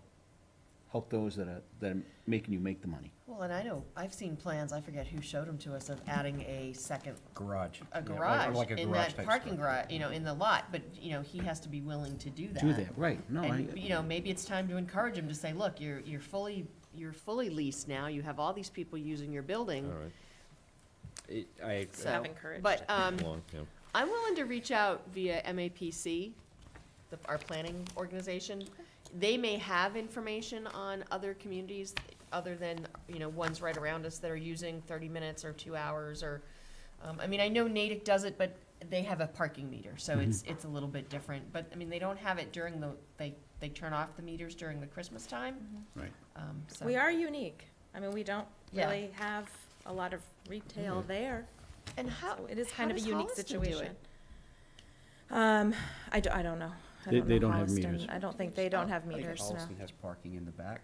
help those that are making you make the money. Well, and I know, I've seen plans, I forget who showed them to us, of adding a second, Garage. a Yeah, or garage like a in garage that type parking structure. garage, you know, in the lot, but, you know, he has to be willing to do that. Do that, right, no, And, you know, maybe it's time to encourage him to say, look, you're fully leased now, you have all these people using your building. All right. So, Have encouraged but, it. Long, yeah. I'm willing to reach out via MAPC, our planning organization. They may have information on other communities other than, you know, ones right around us that are using 30 minutes or 2 hours or, I mean, I know Natick does it, but they have a parking meter, so it's a little bit different. But, I mean, they don't have it during they turn off the meters during the Christmas time. Right. So. We are unique. I mean, we don't Yeah. really have a lot of retail there. And how, So it is how kind of a does unique Holliston do situation. it? I don't know. I They know don't have Holliston. meters. I don't think they don't have I think meters, no. Holliston has parking in the back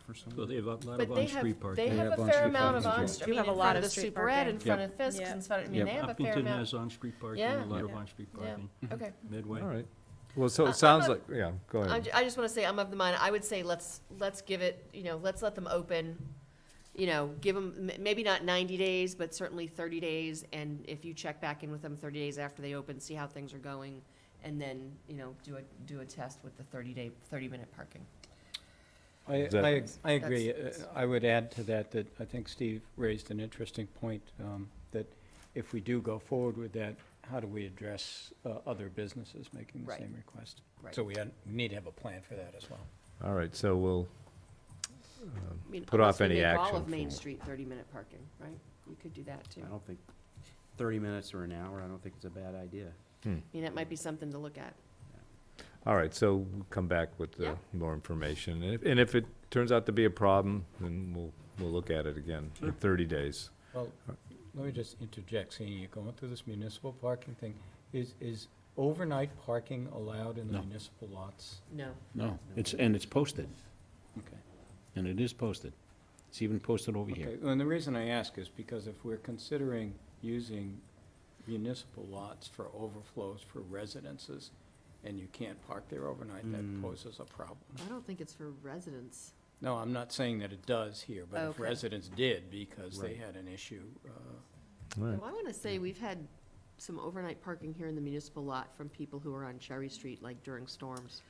for some. Well, they have a lot But of they on-street have, parking. they They have have a on-street fair amount of parking, on, too. I Do mean, have a in lot front of of the street Super Ed, in parking. front of Fisk's, Yeah. in front, I mean, Yep. they have a fair Upington amount. has on-street parking, Yeah. a lot of Yeah. on-street Yeah, parking. okay. Midway. All right. Well, so I'm it sounds a- like, yeah, go ahead. I just want to say, I'm of the mind, I would say let's give it, you know, let's let them open, you know, give them, maybe not 90 days, but certainly 30 days. And if you check back in with them 30 days after they open, see how things are going. And then, you know, do a test with the 30-minute parking. Is that- I agree. I would add to that, that I think Steve raised an interesting point, that if we do go forward with that, how do we address other businesses making the Right. same request? Right. So we need to have a plan for that as well. All right, so we'll I mean, put off unless we any make action. all of Main for- Street 30-minute parking, right? You could do that, too. I don't think 30 minutes or an hour, I don't think it's a bad idea. I mean, that might be something to look at. All right, so we'll come back with Yeah. more information. And if it turns out to be a problem, then we'll look at it again in 30 days. Well, let me just interject, seeing you're going through this municipal parking thing. Is overnight parking allowed in the No. municipal lots? No. No, it's posted, Okay. and it is posted. It's even posted over here. Okay, and the reason I ask is because if we're considering using municipal lots for overflows for residences, and you can't park there overnight, that poses a problem. I don't think it's for residents. No, I'm not saying that it does here, but if Okay. residents did because they Right. had an issue, All right. Well, I want to say we've had some overnight parking here in the municipal lot from people who are on Cherry Street, like during storms.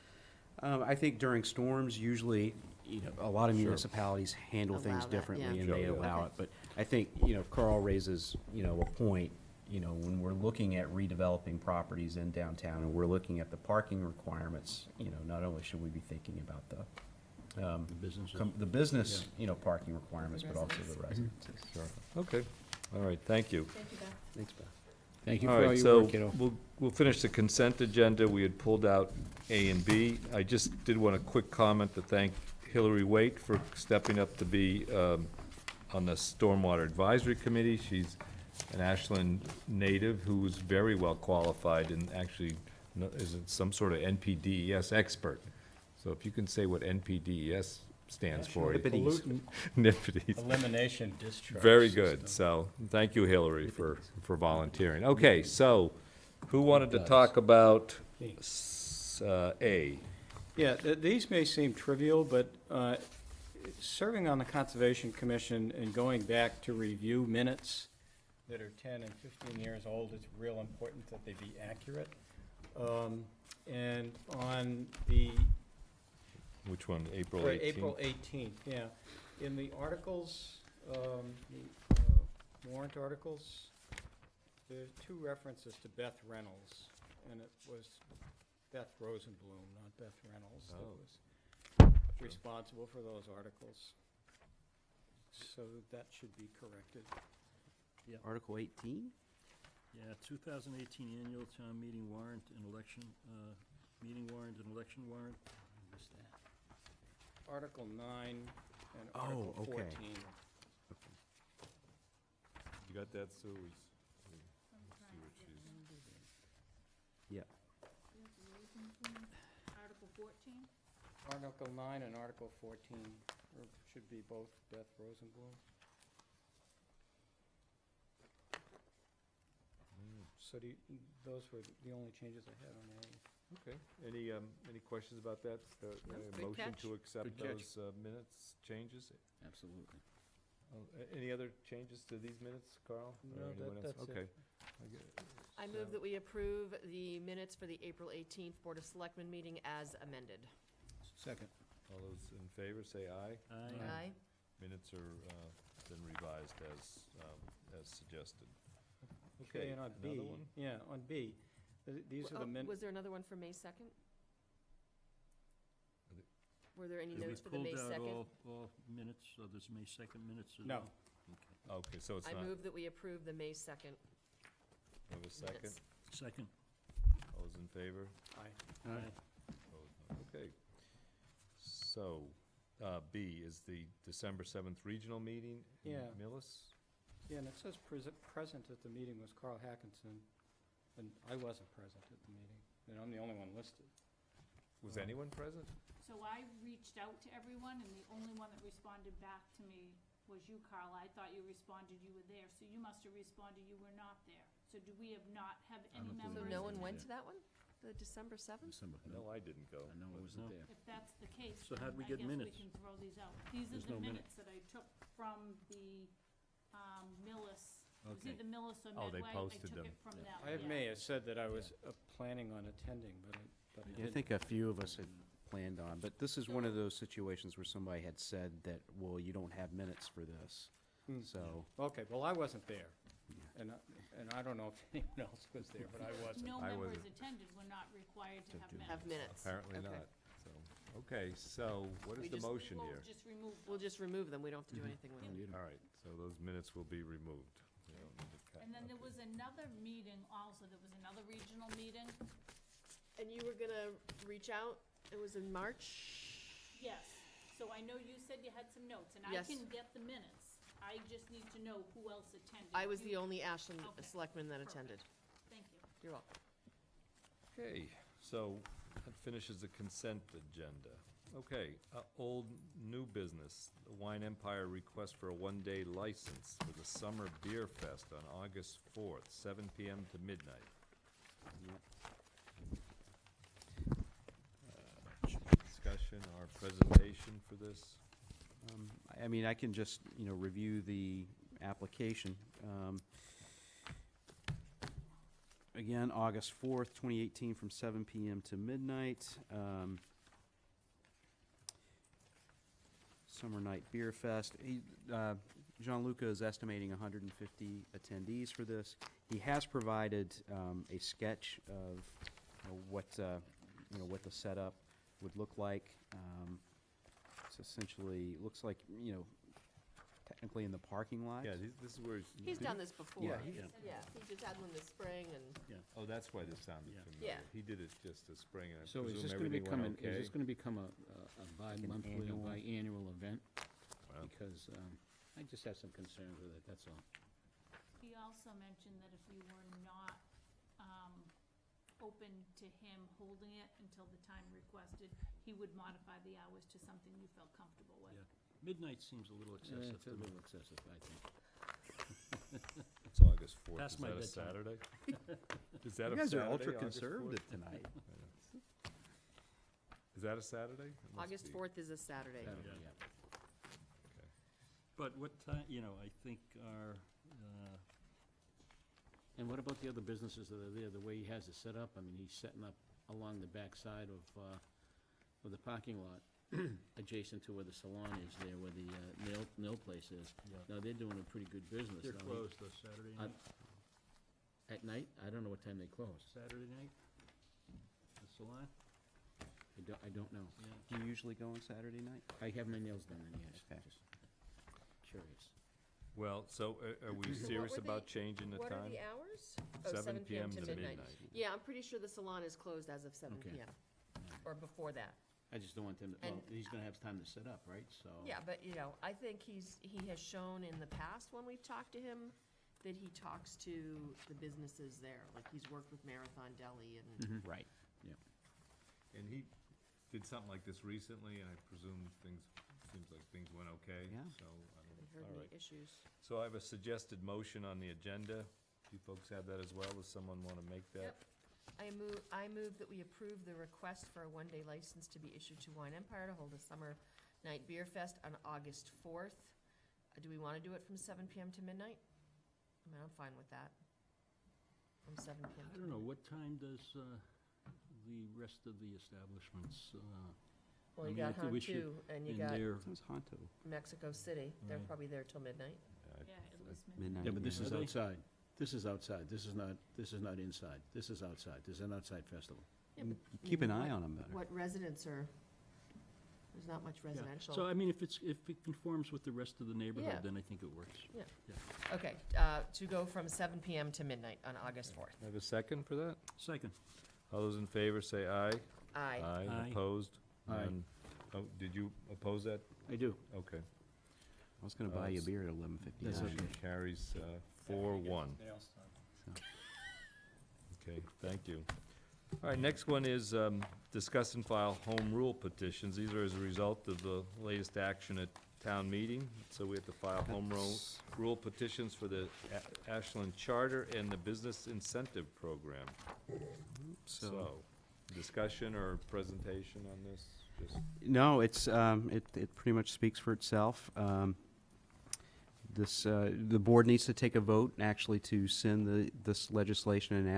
I think during storms, usually, you know, a lot of Sure. municipalities handle Allow things that, differently yeah. and they Sure. allow Okay. it. But I think, you know, Carl raises, you know, a point, you know, when we're looking at redeveloping properties in downtown and we're looking at the parking requirements, you know, not only should we be thinking about The businesses. the business, you know, parking requirements, but also the residents. residences. Okay, all right, thank you. Thank you, Beth. Thanks, Beth. Thank you All for all right, your so work, kiddo. we'll finish the consent agenda. We had pulled out A and B. I just did want a quick comment to thank Hillary Waite for stepping up to be on the Stormwater Advisory Committee. She's an Ashland native who's very well qualified and actually is some sort of NPDES expert. So if you can say what NPDES stands for. pollutant NIPDES. elimination discharge. Very good. system. So, thank you, Hillary, for volunteering. Okay, so, who wanted to talk about A? Yeah, these may seem trivial, but serving on the Conservation Commission and going back to review minutes that are 10 and 15 years old, it's real important that they be accurate. And on the Which one, April For 18th? April 18th, yeah. In the articles, the warrant articles, there's two references to Beth Reynolds, and it was Beth Rosenblum, not Beth Reynolds, that Oh. was responsible for those articles. So that should be corrected. Article 18? Yeah, 2018 annual town meeting warrant and election, meeting warrant and election warrant. I missed that. Article 9 and Oh, Article okay. 14. You got that, Sue? Yeah. Article 9 and Article 14 should be both Beth Rosenblum. So those were the only changes I had on A. Okay. Any questions about that? No, good Motion catch. to accept Good catch. those minutes changes? Absolutely. Any other changes to these minutes, Carl? Or No, anyone else? that's it. Okay. I move that we approve the minutes for the April 18th Board of Selectmen meeting as amended. Second. All those in favor, say aye. Aye. Minutes are been revised as suggested. Okay, and on another B, one? yeah, on B, these are the Was there another one for May 2nd? Are they- Were there any Have we notes for the May pulled out 2nd? all minutes, so there's May 2nd minutes as No. well? Okay. Okay, so it's I not, move that we approve the May 2nd have a second? minutes. Second. All those in favor? Aye. Aye. Opposed? Okay. So, B is the December 7th regional meeting in Yeah. Millis? Yeah, and it says present at the meeting was Carl Hackinson, and I wasn't present at the meeting, and I'm the only one listed. Was Oh. anyone present? So I reached out to everyone, and the only one that responded back to me was you, Carl. I thought you responded you were there, so you must have responded you were not there. So do we have not have any don't members? So no one attend? went to that one? The December 7th? December, No, I didn't go. I know I but- wasn't No. there. If that's the case, So how'd then we I get guess minutes? we can throw these out. These are There's the no minute. minutes that I took from the Millis. It was Okay. either Millis or Oh, they Medway. posted I took them. it from them. I have yeah. May, it said that I was planning on attending, but I I didn't. think a few of us had planned on, but this is one of those situations where somebody had said that, well, you don't have minutes for this, Hmm. so. Okay, well, I wasn't there, Yeah. and I don't know if anyone else was there, but I wasn't. No I members wasn't. attended. We're not required to To have do- minutes. Have minutes. Apparently Okay. not, so, okay, so what We is the just- motion We'll here? just remove We'll those. just remove them, we don't have to do anything with No, them. you don't. All right, so those minutes will be removed. We don't need to cut- And then there okay. was another meeting also. There was another regional meeting. And you were gonna reach out, it was in March? Yes, so I know you said you had some notes, and I Yes. can get the minutes. I just need to know who else attended. I was the You- only Ashland Okay. selectman that Perfect. attended. Thank you. You're welcome. Okay, so that finishes the consent agenda. Okay, old new business, the Wine Empire request for a one-day license for the Summer Beer Fest on August 4th, 7 PM to midnight. Discussion or presentation for this? I mean, I can just, review the application. Again, August 4th, 2018, from 7 PM to midnight. Summer Night Beer Fest. Gianluca is estimating 150 attendees for this. He has provided a sketch of what the setup would look like. It's essentially, looks like, technically in the parking lot. Yeah, this is where He's done this before. Yeah, Yeah, he just had one this spring and, Oh, that's why this sounded Yeah. familiar. Yeah. He did it just this spring, and I So is presume this gonna everything become, went is okay? this gonna become a bi-monthly or annual- biannual event? Well, Because I just have some concerns with it, that's all. He also mentioned that if you were not open to him holding it until the time requested, he would modify the hours to something you felt comfortable with. Yeah. Midnight seems a little excessive It's a to me. little excessive, I think. It's August 4th. Past Is my that a bedtime. Saturday? Is that You a guys are Saturday, ultra August 4th? conservative tonight. Is that a Saturday? It must August be. 4th is a Saturday. Saturday, Yeah. yeah. Okay. But what time, I think our, And what about the other businesses that are there, the way he has it set up? I mean, he's setting up along the backside of the parking lot, adjacent to where the salon is there, where the nail place is. Now, they're doing a pretty good business. they're Now, closed though, Saturday night? At night? I don't know what time they close. Saturday night? The salon? I don't know. Yeah. Do you usually go on Saturday night? I have my nails done, and yes, Okay. just curious. Well, so are we What serious were about the- changing the What are time? the hours? Oh, 7 PM to midnight. Yeah, I'm pretty sure the salon is closed as of 7 Okay. PM, or before that. I just don't want them, well, And- he's gonna have time to set up, right? So. Yeah, but, I think he has shown in the past when we've talked to him that he talks to the businesses there. Like, he's worked with Marathon Deli and, Mhm. Right, yeah. And he did something like this recently, and I presume seems like things went okay. Yeah. So, haven't all heard any right. issues. So I have a suggested motion on the agenda You folks have that as well? Does someone want to make that? Yep. I move that we approve the request for a one-day license to be issued to Wine Empire to hold a summer night beer fest on August 4th. Do we want to do it from 7 PM to midnight? I mean, I'm fine with that. From 7 PM I to don't know, midnight. what time does the rest of the establishments? Well, I you mean, I got think we should- Hantu, and you in got their- Sounds haunted. Mexico City. They're Right. probably there till midnight. Yeah, at least Midnight. Yeah, but this Are is they? outside. This is outside. This is not inside. This is outside. This is an outside festival. Yeah, but, Keep an I mean, eye what- on them better. What residents are, there's not much Yeah. residential. So, I mean, if it conforms with the rest of the Yeah. neighborhood, then I think it works. Okay, to go from 7 PM to midnight on August 4th. Have a second for that? Second. All those in favor say aye. Aye. Aye. Opposed? Aye. None. Oh, did you oppose that? I do. Okay. I was gonna buy you a beer at 11:59. That's Motion carries 4-1. Okay, thank you. All right, next one is discuss and file home rule petitions. These are as a result of the latest action at town meeting. So we have to file home rule petitions for the Ashland Charter and the Business Incentive Program. So, discussion or presentation on this? Just No, it pretty much speaks for itself. The board needs to take a vote, actually, to send this legislation and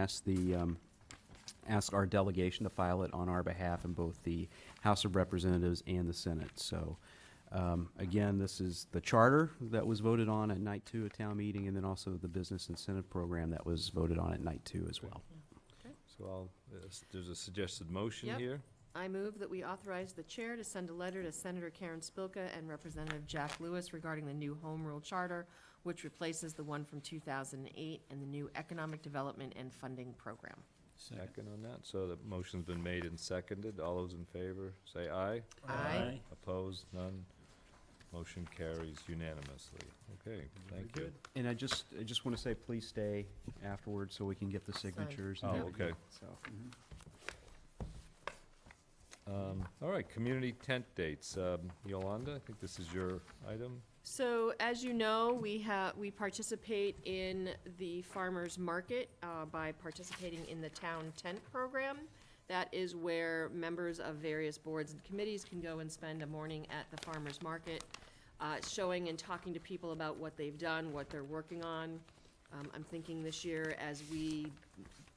ask our delegation to file it on our behalf in both the House of Representatives and the Senate. So, again, this is the charter that was voted on at night 2 of town meeting, and then also the business incentive program that was voted on at night 2 as well. So there's a suggested motion Yep. here. I move that we authorize the chair to send a letter to Senator Karen Spilka and Representative Jack Lewis regarding the new home rule charter, which replaces the one from 2008 and the new economic development and funding program. Second on that. So the motion's been made and seconded. All those in favor, say aye. Aye. Opposed? None. Motion carries unanimously. Okay, thank you. And I just want to say, please stay afterwards so we can get the signatures. and Oh, everything. okay. So, All right, community tent dates. Yolanda, I think this is your item. So, as you know, we participate in the farmer's market by participating in the town tent program. That is where members of various boards and committees can go and spend a morning at the farmer's market, showing and talking to people about what they've done, what they're working on. I'm thinking this year, as we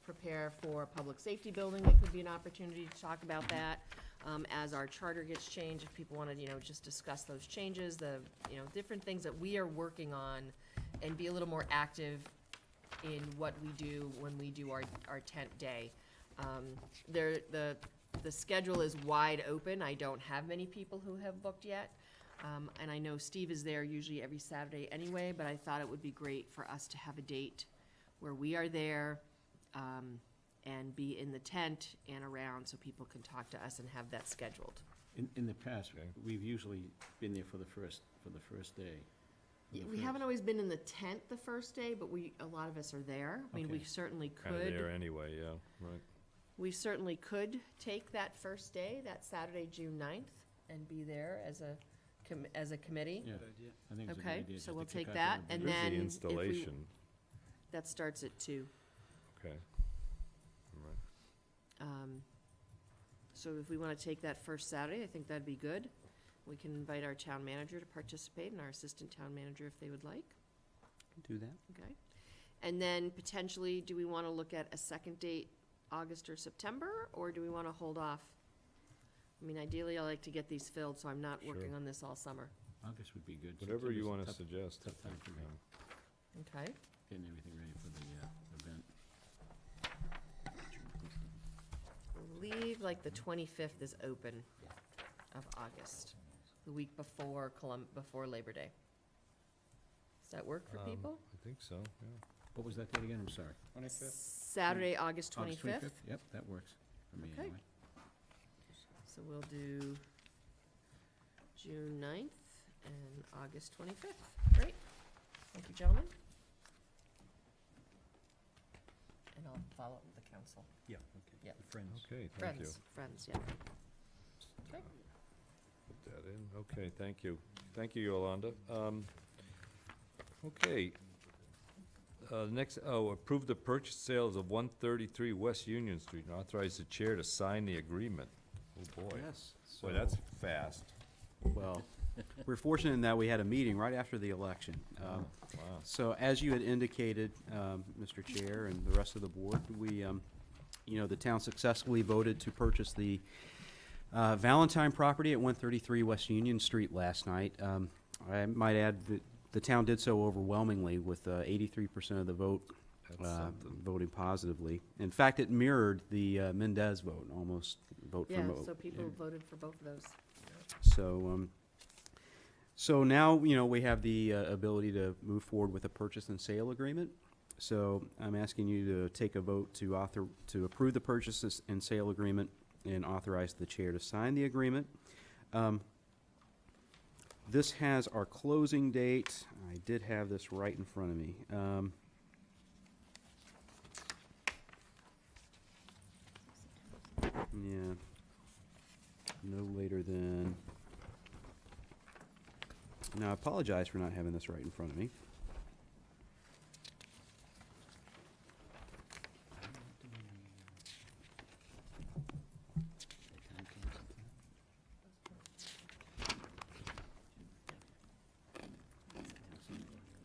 prepare for a public safety building, it could be an opportunity to talk about that. As our charter gets changed, if people want to, just discuss those changes, the, different things that we are working on, and be a little more active in what we do when we do our tent day. The schedule is wide open. I don't have many people who have booked yet. And I know Steve is there usually every Saturday anyway, but I thought it would be great for us to have a date where we are there, and be in the tent and around so people can talk to us and have that scheduled. In the past, Okay. we've usually been there for the first day. We haven't always been in the tent the first day, but a lot of us are there. I mean, we Okay. certainly Kind of there could, anyway, yeah, right. we certainly could take that first day, that Saturday, June 9th, and be there as a committee. Yeah. I think it's a good Okay, idea so just we'll to take kick off that, everybody. and There's then the if we- installation, That starts at 2. okay. All right. So if we want to take that first Saturday, I think that'd be good. We can invite our town manager to participate and our assistant town manager if they would like, do that. okay? And then potentially, do we want to look at a second date, August or September, or do we want to hold off? I mean, ideally, I like to get these filled, so I'm not working Sure. on this all summer, August would be good. Whatever you September's want to tough- suggest. Tough time for me, Yeah. okay? getting everything ready for the event. I believe like the 25th is open of August, the week before before Labor Day. Does that work for people? I think so, yeah. What was that date again? I'm sorry. 25th? Saturday, August August 25th. Yep, that works for me Okay. anyway. So we'll do June 9th and August 25th. Great. Thank you, gentlemen. And I'll follow up with the council. Yeah, okay. Yeah. The Friends. Okay, thank you. Friends, yeah. Okay. Put that in, okay, thank you. Thank you, Yolanda. Okay. Approve the purchase sales of 133 West Union Street and authorize the chair to sign the agreement. Oh, boy. Yes. Boy, that's fast. Well, we're fortunate in that we had a meeting right after the election. Wow. So as you had indicated, Mr. Chair and the rest of the board, we, the town successfully voted to purchase the Valentine property at 133 West Union Street last night. I might add that the town did so overwhelmingly with 83% of the vote That's something. voting positively. In fact, it mirrored the Mendez vote, almost vote for Yeah, vote. so people voted for both of those. So now, we have the ability to move forward with a purchase and sale agreement. So I'm asking you to take a vote to approve the purchase and sale agreement and authorize the chair to sign the agreement. This has our closing date. I did have this right in front of me. Yeah, no later than, now I apologize for not having this right in front of me.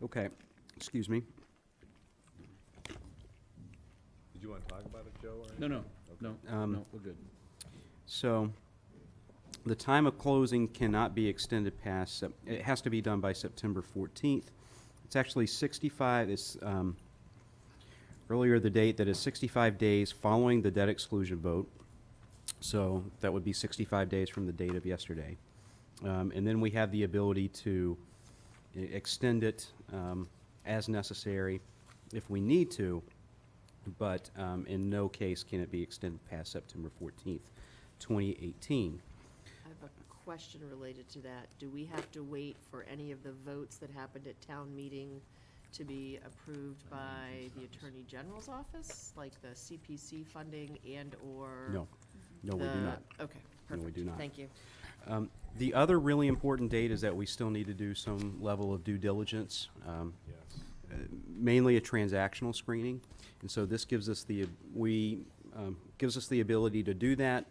Okay, excuse me. Did you want to talk about it, Joe? or No, no, anything? no, no, we're good. So, the time of closing cannot be extended past, it has to be done by September 14th. It's actually 65, earlier the date that is 65 days following the debt exclusion vote. So, that would be 65 days from the date of yesterday. And then we have the ability to extend it as necessary if we need to, but in no case can it be extended past September 14th, 2018. I have a question related to that. Do we have to wait for any of the votes that happened at town meeting to be approved by the Attorney General's office, like the CPC funding and/or? No, no, we do not. Okay, No, we perfect. do not. Thank you. The other really important date is that we still need to do some level of due diligence, Yes. mainly a transactional screening. And so this gives us the, gives us the ability to do that.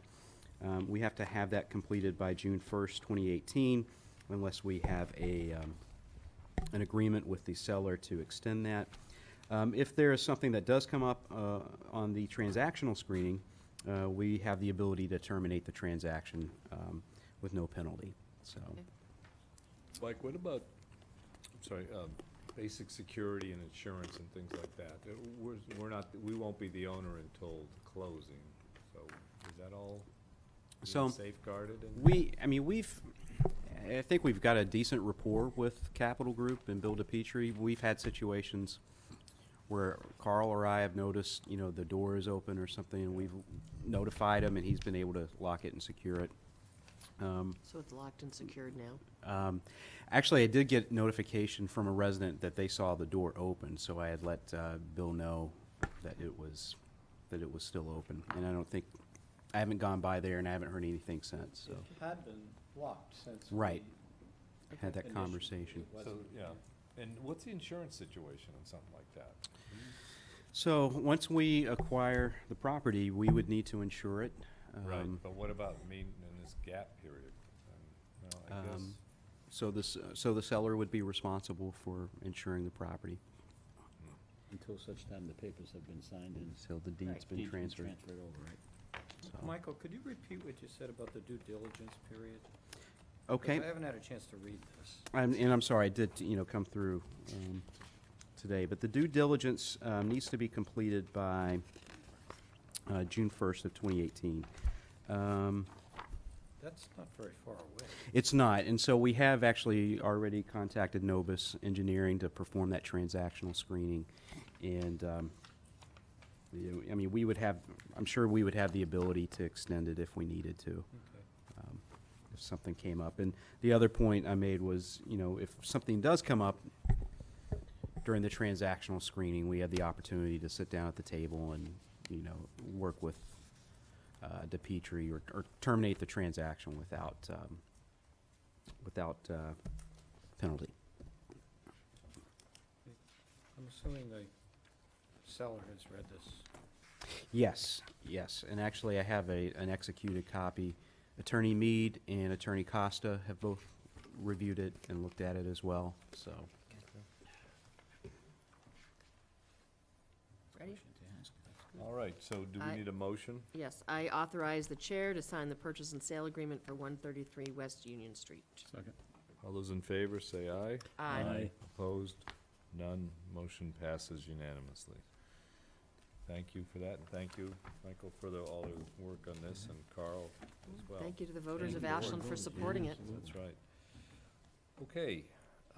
We have to have that completed by June 1st, 2018, unless we have an agreement with the seller to extend that. If there is something that does come up on the transactional screening, we have the ability to terminate the transaction with no penalty, so. Okay. Mike, what about, basic security and insurance and things like that? We won't be the owner until closing, so is that all So, safeguarded? I think we've got a decent rapport with Capital Group and Bill DePietri. We've had situations where Carl or I have noticed, the door is open or something, and we've notified him, and he's been able to lock it and secure it. So it's locked and secured now? Actually, I did get notification from a resident that they saw the door open, so I had let Bill know that it was still open. And I haven't gone by there, and I haven't heard anything since, so. It had been locked since. Right. we Had that initially- conversation. it wasn't- So, yeah, and what's the insurance situation on something like that? So, once we acquire the property, we would need to insure it. Right, but what about in this gap period? I guess, So the seller would be responsible for insuring the property Until such time the papers have been signed and. until the deed's been transferred. Transferred over, right? So- Michael, could you repeat what you said about the due diligence period? 'Cause Okay. I haven't had a chance to read this. I'm sorry, I did, come through today, but the due diligence needs to be completed by June 1st of 2018. That's not very far away. It's not, and so we have actually already contacted Novus Engineering to perform that transactional screening, and, we would have, I'm sure we would have the ability to extend it if we needed to. Okay. If something came up. And the other point I made was, if something does come up during the transactional screening, we have the opportunity to sit down at the table and, work with DePietri or terminate the transaction without penalty. I'm I'm assuming the seller has read this. Yes, yes, and actually I have an executed copy. Attorney Mead and Attorney Costa have both reviewed it and looked at it as well, so. Ready? All right, so do we I- need a motion? Yes, I authorize the chair to sign the purchase and sale agreement for 133 West Union Street. Second. All those in favor, say aye. Aye. Opposed? None. Motion passes unanimously. Thank you for that, and thank you, Michael, for all the work on this, and Carl as well. Thank you to the voters of Thank you. Ashland for supporting it. That's right. Okay,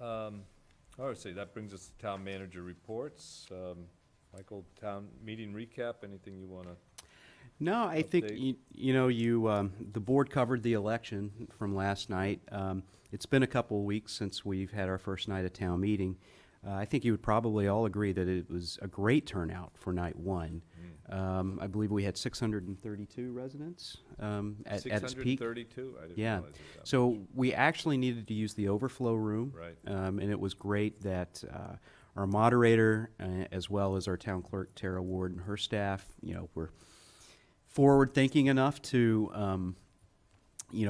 all right, so that brings us to town manager reports. Michael, town meeting recap, anything you wanna? No, I think, Update. the board covered the election from last night. It's been a couple of weeks since we've had our first night of town meeting. I think you would probably all agree that it was a great turnout for night one. I believe we had 632 residents at its peak. 632? I didn't Yeah. realize it was that So much. we actually needed to use the overflow room. Right. And it was great that our moderator, as well as our town clerk, Tara Ward, and her staff, were forward-thinking enough to,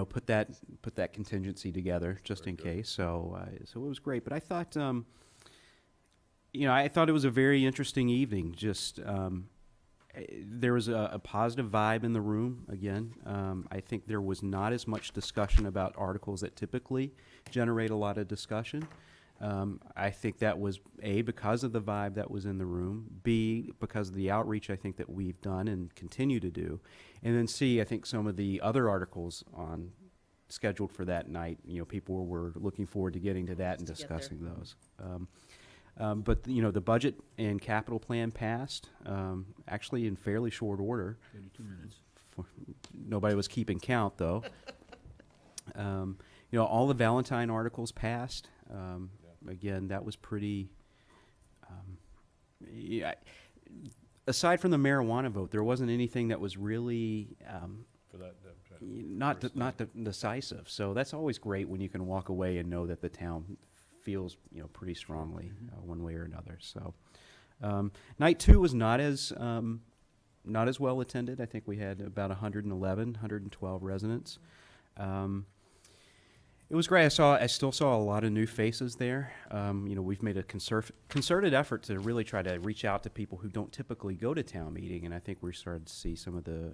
put that contingency together just Very in good. case. So it was great. But I thought, I thought it was a very interesting evening. Just there was a positive vibe in the room. Again, I think there was not as much discussion about articles that typically generate a lot of discussion. I think that was A, because of the vibe that was in the room, B, because of the outreach I think that we've done and continue to do, and then C, I think some of the other articles scheduled for that night, people were looking forward to getting to that and Just to get there. discussing those. But, the budget and capital plan passed, actually in fairly short order. 32 minutes. Nobody was keeping count, though. All the Valentine articles passed. Again, that was pretty, aside from the marijuana vote, there wasn't anything that was really For that, not decisive. So that's always great when you can walk away and know that the town feels, pretty strongly one way or another. So night two was not as well attended. I think we had about 112 residents. It was great. I still saw a lot of new faces there. We've made a concerted effort to really try to reach out to people who don't typically go to town meeting, and I think we're starting to see some of the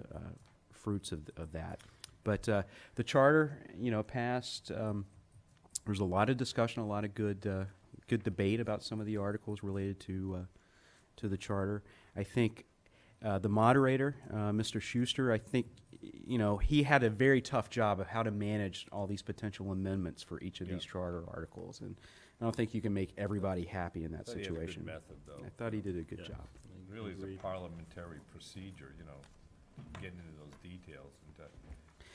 fruits of that. But the charter, passed. There was a lot of discussion, a lot of good debate about some of the articles related to the charter. I think the moderator, Mr. Schuster, I think, he had a very tough job of how to manage all these potential amendments for each of these charter articles, and I don't think you can make everybody happy in that I thought he had a good situation. method, though. I thought he did a good job. Really is a parliamentary procedure, getting into those details, and to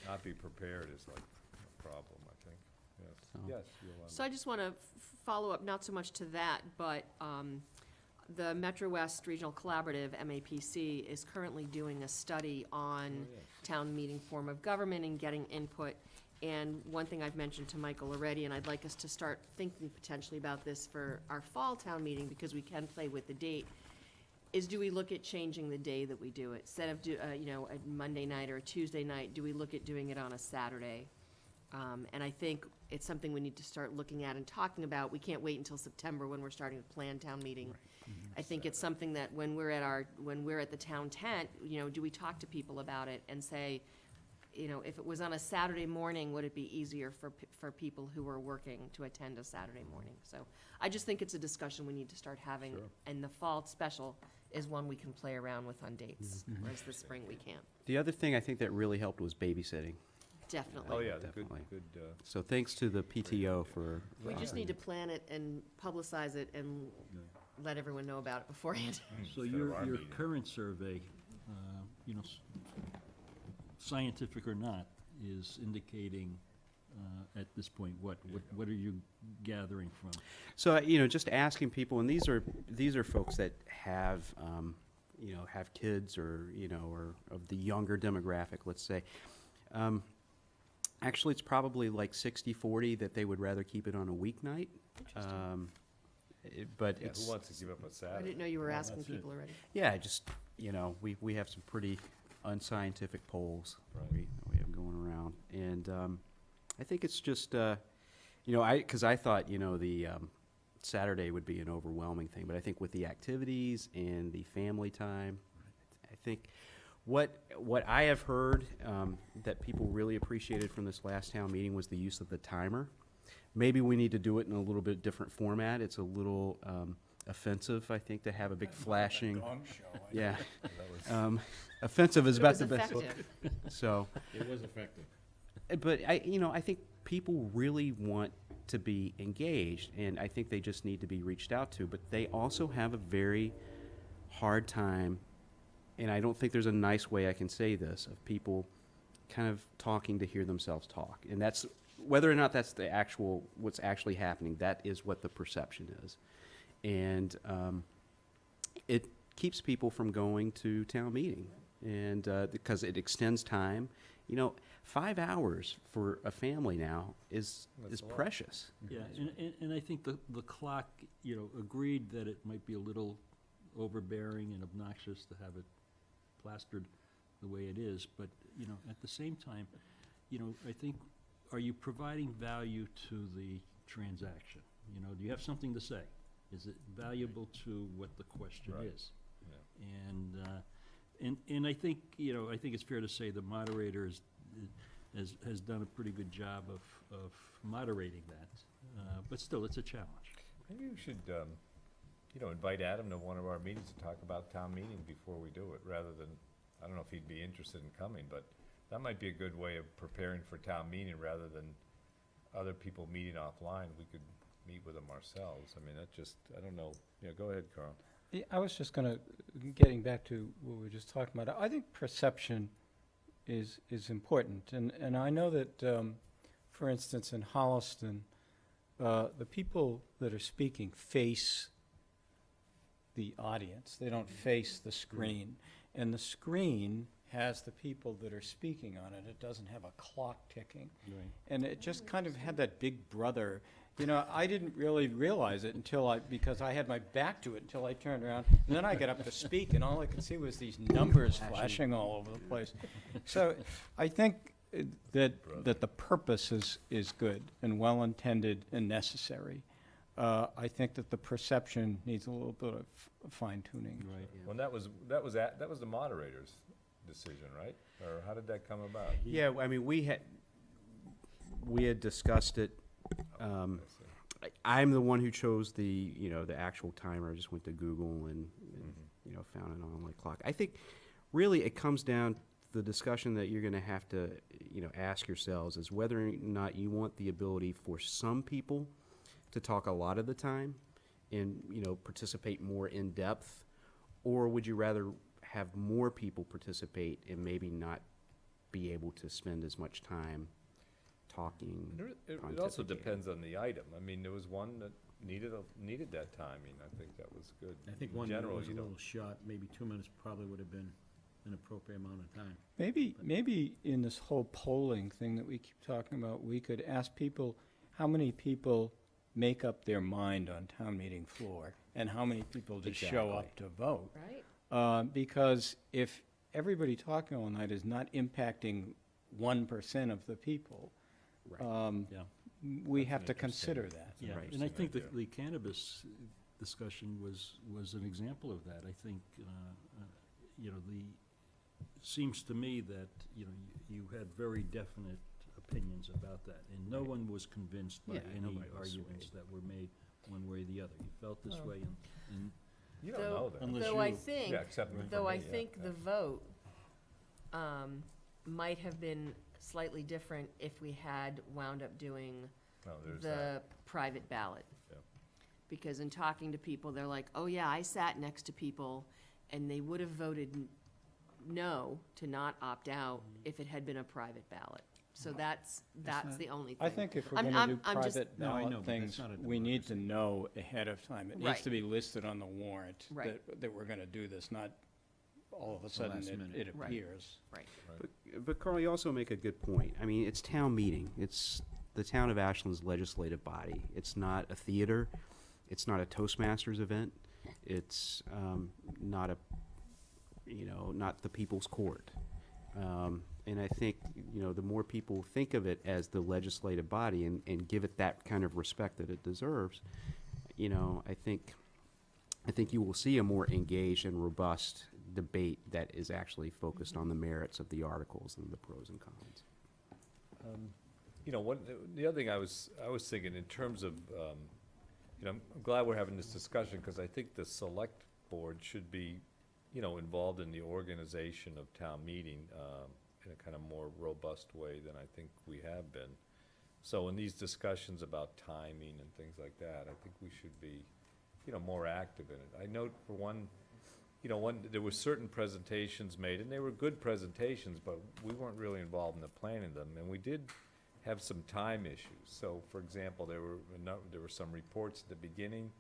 not be prepared is like a problem, I think. Yes, So- yes, Yolanda. So I just want to follow up, not so much to that, but the Metro West Regional Collaborative, MAPC, is currently doing a study on town meeting form of government and getting input. And one thing I've mentioned to Michael already, and I'd like us to start thinking potentially about this for our fall town meeting, because we can play with the date, is do we look at changing the day that we do it? Instead of, a Monday night or a Tuesday night, do we look at doing it on a Saturday? And I think it's something we need to start looking at and talking about. We can't wait until September when we're starting to plan town meeting. I think it's something that when we're at the town tent, do we talk to people about it and say, if it was on a Saturday morning, would it be easier for people who are working to attend a Saturday morning? So I just think it's a discussion we need to start having. Sure. And the fall special is one we can play around with on dates, whereas the spring we can't. The other thing I think that really helped was babysitting. Definitely. Oh, yeah, the Definitely. good, So thanks to the PTO for. We just need to plan it and publicize it and let everyone know about it beforehand. So Instead of your our meeting. current survey, scientific or not, is indicating at this point, what are you gathering from? So, just asking people, and these are folks that have, have kids or of the younger demographic, let's say. Actually, it's probably like 60-40 that they would rather keep it on a weeknight. But Yeah, it's, who wants to give up a I Saturday? didn't know you were Well, asking that's it. people already. yeah, just, we have some pretty unscientific polls Right. we have going around. And I think it's just, because I thought, the Saturday would be an overwhelming thing, but I think with the activities and the family time, I think what I have heard that people really appreciated from this last town meeting was the use of the timer. Maybe we need to do it in a little bit different format. It's a little offensive, I think, to have a big flashing. Gong show. Yeah. That was- Offensive is It about was the best. effective. So, It was effective. but I think people really want to be engaged, and I think they just need to be reached out to. But they also have a very hard time, and I don't think there's a nice way I can say this, of people kind of talking to hear themselves talk. And that's, whether or not that's what's actually happening, that is what the perception is. And it keeps people from going to town meeting, and because it extends time. 5 hours for a family now is That's a lot. precious. Yeah, and I think the clock, agreed that it might be a little overbearing and obnoxious to have it plastered the way it is, but, at the same time, I think, are you providing value to the transaction? Do you have something to say? Is it valuable to what the question Right. is? And I think, I think it's fair to say the moderator has done a pretty good job of moderating that, but still, it's a challenge. Maybe we should, invite Adam to one of our meetings to talk about town meeting before we do it, rather than, I don't know if he'd be interested in coming, but that might be a good way of preparing for town meeting, rather than other people meeting offline. We could meet with them ourselves. I mean, I don't know. Yeah, go ahead, Carl. Yeah, I was just getting back to what we were just talking about. I think perception is important. And I know that, for instance, in Holliston, the people that are speaking face the audience. They don't face the screen. And the screen has the people that are speaking on it. It doesn't have a clock ticking. Right. And it just kind of had that big brother. I didn't really realize it because I had my back to it until I turned around. And then I got up to speak, and all I could see was these numbers flashing all over the place. So I think that the purpose is good and well-intended and necessary. I think that the perception needs a little bit of fine-tuning. Right. Well, that was the moderator's decision, right? Or how did that come about? Yeah, I mean, we had discussed it. I see. I'm the one who chose the actual timer. I just went to Google and found an online clock. I think really it comes down to the discussion that you're going to have to ask yourselves is whether or not you want the ability for some people to talk a lot of the time and participate more in depth, or would you rather have more people participate and maybe not be able to spend as much time talking? It also depends on the item. I mean, there was one that needed that timing. I think that was good. I think In one that general, was a you don't- little short, maybe 2 minutes probably would have been an appropriate amount of time. Maybe in this whole polling thing that we keep talking about, we could ask people, how many people make up their mind on town meeting floor, and how many people just show up to vote? Right? Because if everybody talking all night is not impacting 1% of the people, Yeah. we That's have an to interesting- consider that. Yeah, Right. and I think Interesting the cannabis discussion was an example of that. I think, it seems to me that, you had very definite opinions about that, and no one was convinced by Yeah, any nobody was arguments swayed. that were made one way or the other. You felt this way, and You don't know that. Unless Though I you- think, Yeah, except for though I me, yeah, think yeah. the vote might have been slightly different if we had wound up doing No, there's that. the private ballot. Yeah. Because in talking to people, they're like, oh yeah, I sat next to people and they would have voted no to not opt out if it had been a private ballot. So that's the only thing. I think if we're I'm- going to do I'm just- private No, I know, ballot but that's things, not a we need to democracy. know ahead of time. It needs Right. to be listed on the warrant Right. that we're going to do this, not all of a sudden last it minute. Right. appears. But Carl, you also make a good point. I mean, it's town meeting. It's the town of Ashland's legislative body. It's not a theater. it's not a Toastmasters event. It's not a, not the people's court. And I think, the more people think of it as the legislative body and give it that kind of respect that it deserves, I think you will see a more engaged and robust debate that is actually focused on the merits of the articles and the pros and cons. The other thing I was thinking in terms of, I'm glad we're having this discussion, because I think the select board should be, involved in the organization of town meeting, in a kind of more robust way than I think we have been. So in these discussions about timing and things like that, I think we should be, more active in it. I note for one, there were certain presentations made, and they were good presentations, but we weren't really involved in the planning of them, and we did have some time issues. So, for example, there were some reports at the beginning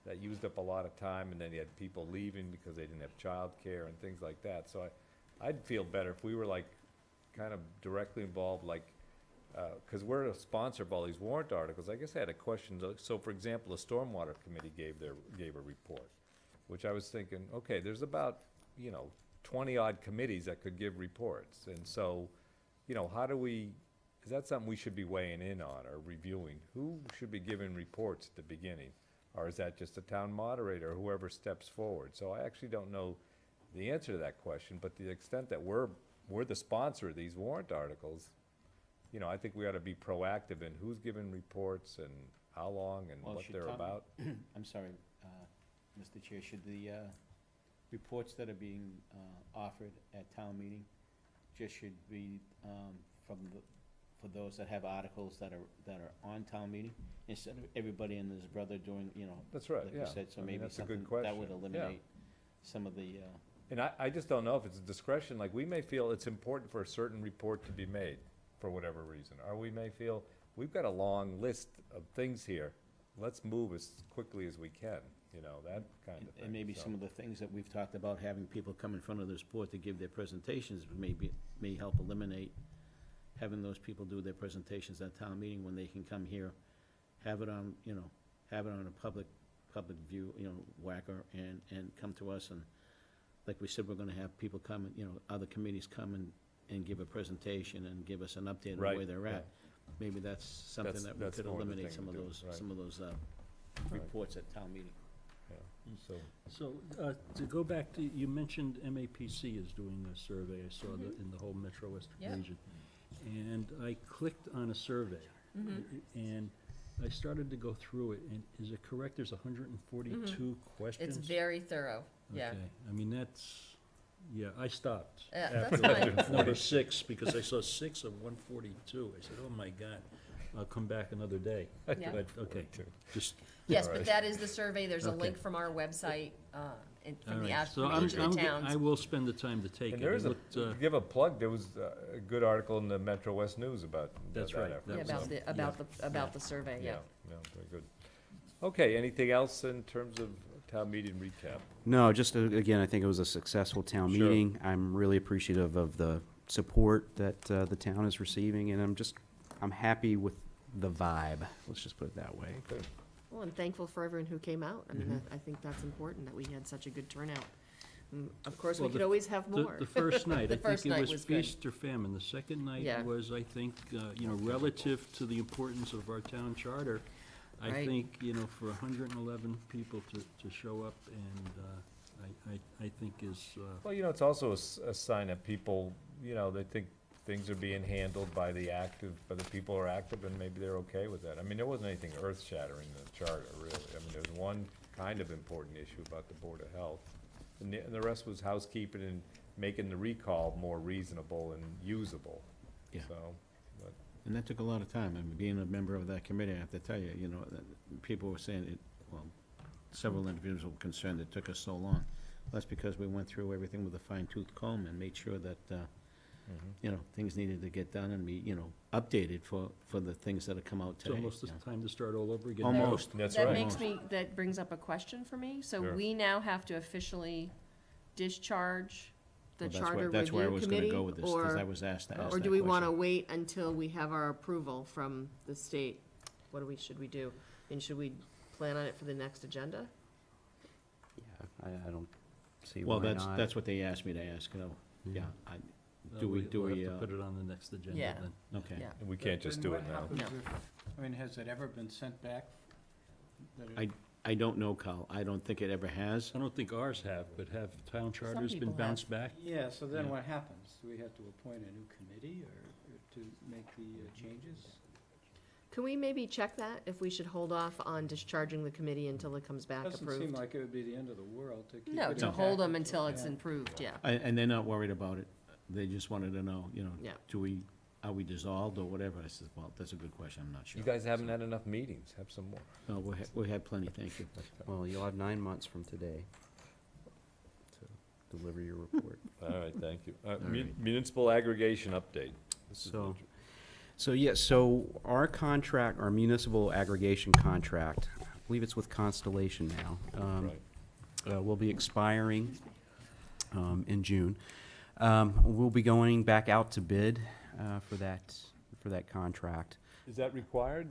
that used up a lot of time, and then you had people leaving because they didn't have childcare and things like that. So I'd feel better if we were like kind of directly involved, like, because we're a sponsor of all these warrant articles. I guess I had a question. So, for example, the Stormwater Committee gave a report, which I was thinking, okay, there's about 20-odd committees that could give reports, and so how do we? Is that something we should be weighing in on or reviewing? Who should be giving reports at the beginning? Or is that just the town moderator or whoever steps forward? So I actually don't know the answer to that question, but to the extent that we're the sponsor of these warrant articles, I think we ought to be proactive in who's giving reports and how long and Well, what should they're Tom- about. I'm sorry, Mr. Chair, should the reports that are being offered at town meeting just should be for those that have articles that are on town meeting, instead of everybody and his brother doing, That's right, like yeah. you said, so I mean, maybe that's a good something that would question. eliminate some of the, And I just don't know if it's a discretion, like, we may feel it's important for a certain report to be made, for whatever reason, or we may feel, we've got a long list of things here, let's move as quickly as we can, that kind of thing. and maybe So, some of the things that we've talked about, having people come in front of this board to give their presentations, may help eliminate having those people do their presentations at town meeting when they can come here, have it on, have it on a public view, WACA, and come to us, and like we said, we're gonna have people come, and other committees come and give a presentation and give us an update on Right, where they're yeah. at. Maybe that's something that we that's could more the eliminate thing some to of do, those, right. some of those reports at town meeting. So, So, to go back to, you mentioned MAPC is doing a survey, I saw that in the whole Metro West Yeah. region. And I clicked on a survey, and I started to go through it, and is it correct, there's 142 questions? It's very thorough, yeah. Okay, I mean, I stopped That's after fine. number 6, because I saw 6 of 142. I said, oh my God, I'll come back another day. Yeah. But, okay, just, Yes, All but right. that is the survey, there's a Okay. link from our website, all from right. So from each of the I towns. will spend the time to take it. and there is It a, looked, to give a plug, there was a good article in the Metro West News about That's that right. effort, That Yeah, was- about the survey, yeah. Yeah, very good. Okay, anything else in terms of town meeting recap? No, just again, I think it was a successful town Sure. meeting. I'm really appreciative of the support that the town is receiving, and I'm happy with the vibe. Let's just put it that way. Okay. Well, and thankful for everyone who came out. I mean, Mm-hmm. I think that's important, that we had such a good turnout. Of course, we Well, could the- always have more. The first night, The I first think it night was was good. feast or famine. The second night Yeah. was, I think, relative to the importance of our town charter, I Right. think, for 111 people to show up, and I think is, Well, it's also a sign that people, they think things are being handled by the people who are active, and maybe they're okay with that. I mean, there wasn't anything earth-shattering in the charter, really. I mean, there was one kind of important issue about the Board of Health, and the rest was housekeeping and making the recall more reasonable and usable. Yeah. So, but, And that took a lot of time, and being a member of that committee, I have to tell you, that people were saying several individuals were concerned it took us so long. That's because we went through everything with a fine-tooth comb and made sure that, things needed to get done and be, updated for the things that have come out it's today. almost the time to start all over again. Almost. That's That right. that brings up a question for me. So Sure. we now have to officially discharge the Well, charter that's where I review was gonna committee? go with this, because I Or, was asked to ask or that do we want to question. wait until we have our approval from the state? What should we do? And should we plan on it for the next agenda? Yeah, I don't see Well, why not. that's what they asked me to ask, yeah, do we, We'll have to uh, put it on the next agenda Yeah. then. okay. Yeah. And we can't just do it now. What happens if, I mean, has it ever been sent back? That it- I don't know, Carl, I don't think it ever has. I don't think ours have, but have town charters people been have. bounced back? Yeah, so then Yeah. what happens? Do we have to appoint a new committee or to make the changes? Can we maybe check that, if we should hold off on discharging the committee until it comes back Doesn't seem approved? like it would be the end of the world to keep it No, to intact hold them until it's yeah. improved, yeah. And they're not worried about it, they just wanted to know, Yeah. are we dissolved or whatever? I said, well, that's a good question, I'm not sure. You guys haven't had enough meetings, have some more. No, we had plenty, thank you. Well, you'll have 9 months from today to deliver your report. All right, thank you. right. Municipal aggregation update. This is So- the- So our contract, our municipal aggregation contract, I believe it's with Constellation now. Right. Will be expiring in June. We'll be going back out to bid for that contract. Is that required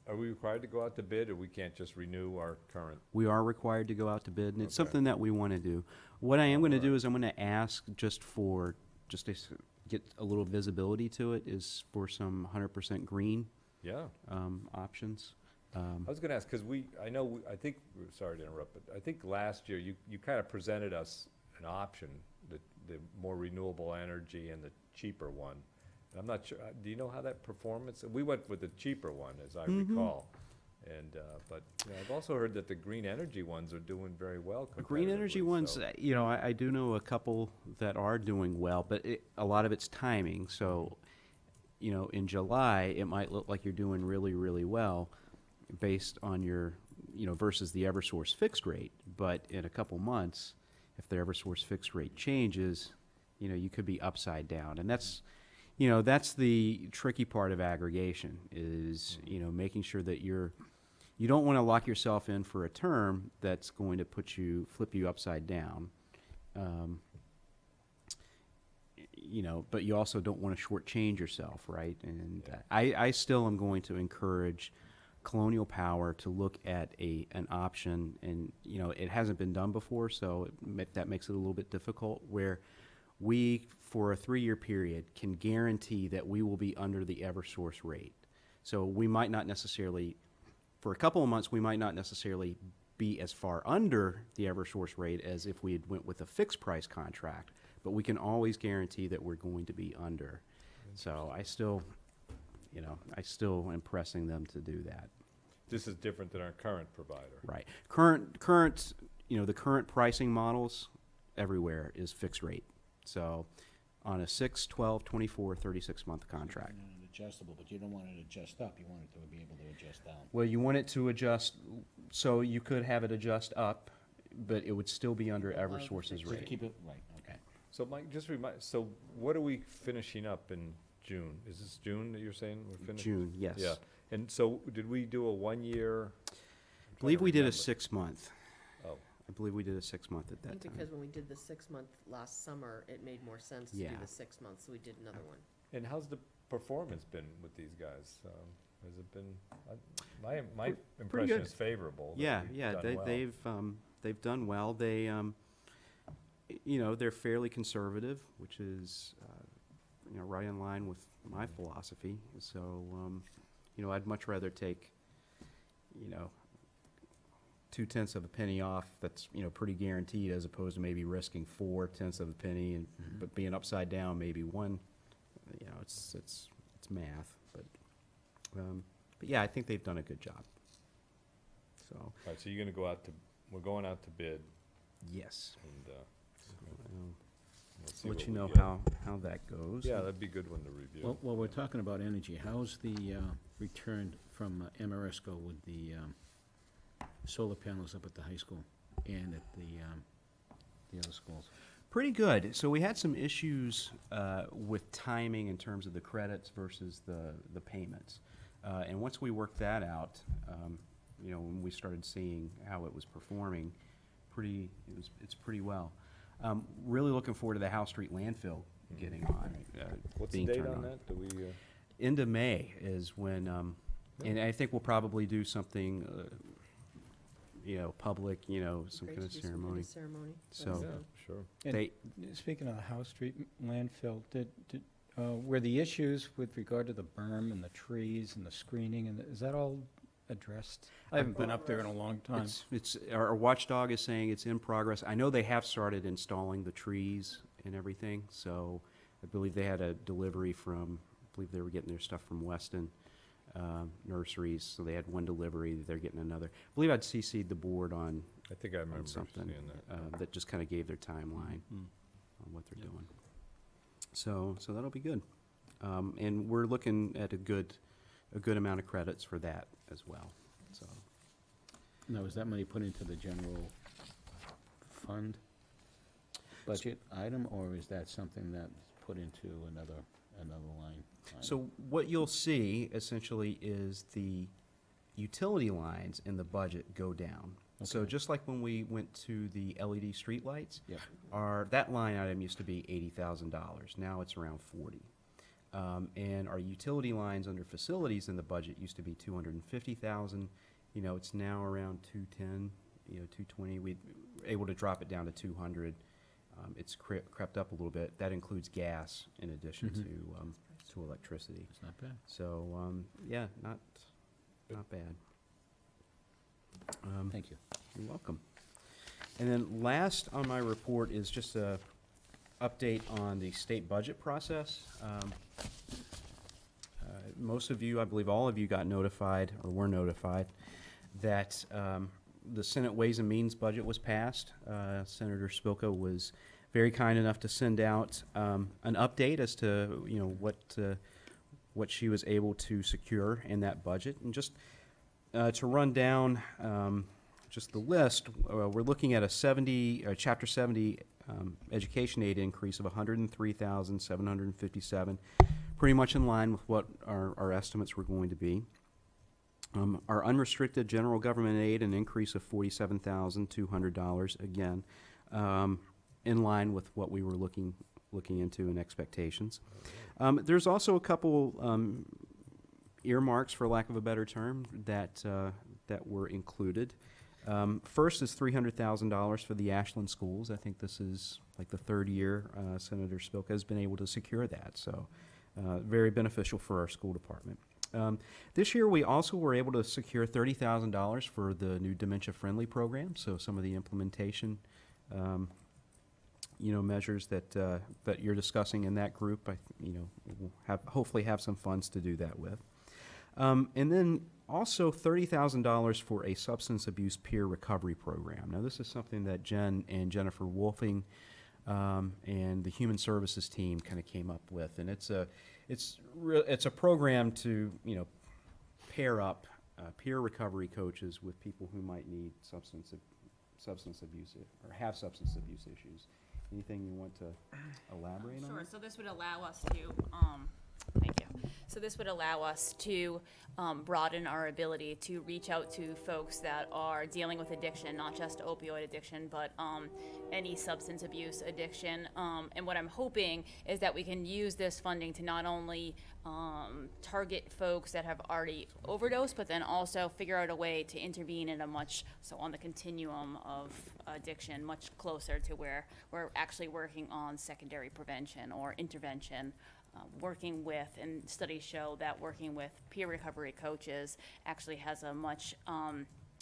are we required to go out to bid, or we can't just renew our current? We are required to go out to bid, and it's Okay. something that we want to do. What I am going to do is I'm going to ask just to get a little visibility to it, is for some 100% green Yeah. options. I was gonna ask, because I think, sorry to interrupt, but I think last year you kind of presented us an option, the more renewable energy and the cheaper one. And I'm not sure, do you know how that performance, we went with the cheaper one, as I recall. And, but, I've also heard that the green energy ones are doing very well Green energy competitively, ones, so- I do know a couple that are doing well, but a lot of it's timing. So, in July, it might look like you're doing really, really well based on your, versus the Eversource fixed rate. But in a couple months, if the Eversource fixed rate changes, you could be upside down. And that's the tricky part of aggregation is, making sure that you don't want to lock yourself in for a term that's going to flip you upside down. But you also don't want to shortchange yourself, right? And I still am going to encourage Colonial Power to look at an option, and it hasn't been done before, so that makes it a little bit difficult, where we, for a 3-year period, can guarantee that we will be under the Eversource rate. So we might not necessarily, for a couple of months, we might not necessarily be as far under the Eversource rate as if we had went with a fixed price contract, but we can always guarantee that we're going to be under. So I still am pressing them to do that. This is different than our current provider. Right. The current pricing models everywhere is fixed rate. So on a 6, 12, 24, 36-month contract. Adjustable, but you don't want it to adjust up, you want it to be able to adjust down. Well, you want it to adjust, so you could have it adjust up, but it would still be under Eversource's So rate. keep it, right, okay. So Mike, so what are we finishing up in June? Is this June that you're saying we're finished? June, yes. Yeah, and so did we do a 1-year? I believe we did a 6-month. Oh. I believe we did a 6-month at I that think time. because when we did the 6-month last summer, it made more sense to do Yeah. the 6 months, so we did another one. And how's the performance been with these guys? Has it been, my impression good. is favorable. that Yeah, we've yeah, done well. they've done well. They, they're fairly conservative, which is, right in line with my philosophy. So, I'd much rather take, 0.2 of a penny off that's, pretty guaranteed, as opposed to maybe risking 0.4 of a penny and, but being upside down maybe one, it's math, but yeah, I think they've done a good job. So, All right, so you're gonna go out we're going out to bid, yes. and, we'll see Let what you we know get. how that goes. Yeah, that'd be a good one to review. Well, while we're talking about energy, how's the return from Amoresco with the solar panels up at the high school and at the other schools? Pretty good. So we had some issues with timing in terms of the credits versus the payments. And once we worked that out, when we started seeing how it was performing, it's pretty well. Really looking forward to the House Street landfill getting on. What's the being date turned on that? Do we, End of May is when, and I think we'll probably do something public, some kind of ceremony. Ceremony. So- Yeah, sure. And They, Speaking of the House Street landfill, were the issues with regard to the berm and the trees and the screening, and is that all addressed? I haven't been up there in a long time. our watchdog is saying it's in progress. I know they have started installing the trees and everything, so I believe they had a delivery from, I believe they were getting their stuff from Weston Nurseries, so they had one delivery, they're getting another. I believe I'd CC'd the board on I think I remember something seeing that. that just kind of gave their timeline on what they're doing. So that'll be good. And we're looking at a good amount of credits for that as well, so. Now, is that money put into the general fund budget item, or is that something that's put into another line? So what you'll see essentially is the utility lines in the budget go down. So Okay. just like when we went to the LED streetlights, Yep. that line item used to be $80,000. Now it's around 40. And our utility lines under facilities in the budget used to be 250,000. It's now around 210, 220. We were able to drop it down to 200. It's crept up a little bit. That includes gas in addition to electricity. It's not bad. So, yeah, not bad. Thank you. You're welcome. And then last on my report is just a update on the state budget process. Most of you, I believe all of you got notified, or were notified, that the Senate Ways and Means budget was passed. Senator Spilka was very kind enough to send out an update as to, what she was able to secure in that budget. And just to run down just the list, we're looking at a Chapter 70 education aid increase of $103,757, pretty much in line with what our estimates were going to be. Our unrestricted general government aid, an increase of $47,200, again, in line with what we were looking into and expectations. There's also a couple earmarks, for lack of a better term, that were included. First is $300,000 for the Ashland schools. I think this is like the third year Senator Spilka has been able to secure that, so very beneficial for our school department. This year, we also were able to secure $30,000 for the new dementia-friendly program, so some of the implementation measures that you're discussing in that group, we'll hopefully have some funds to do that with. And then also $30,000 for a substance abuse peer recovery program. Now, this is something that Jen and Jennifer Wolfing and the Human Services team kind of came up with, and it's a program to pair up peer recovery coaches with people who might need substance abuse or have substance abuse issues. Anything you want to elaborate on? Sure, so this would allow us to, thank you. So this would allow us to broaden our ability to reach out to folks that are dealing with addiction, not just opioid addiction, but any substance abuse addiction. And what I'm hoping is that we can use this funding to not only target folks that have already overdosed, but then also figure out a way to intervene in on the continuum of addiction, much closer to where we're actually working on secondary prevention or intervention. Working with, and studies show that working with peer recovery coaches actually has a much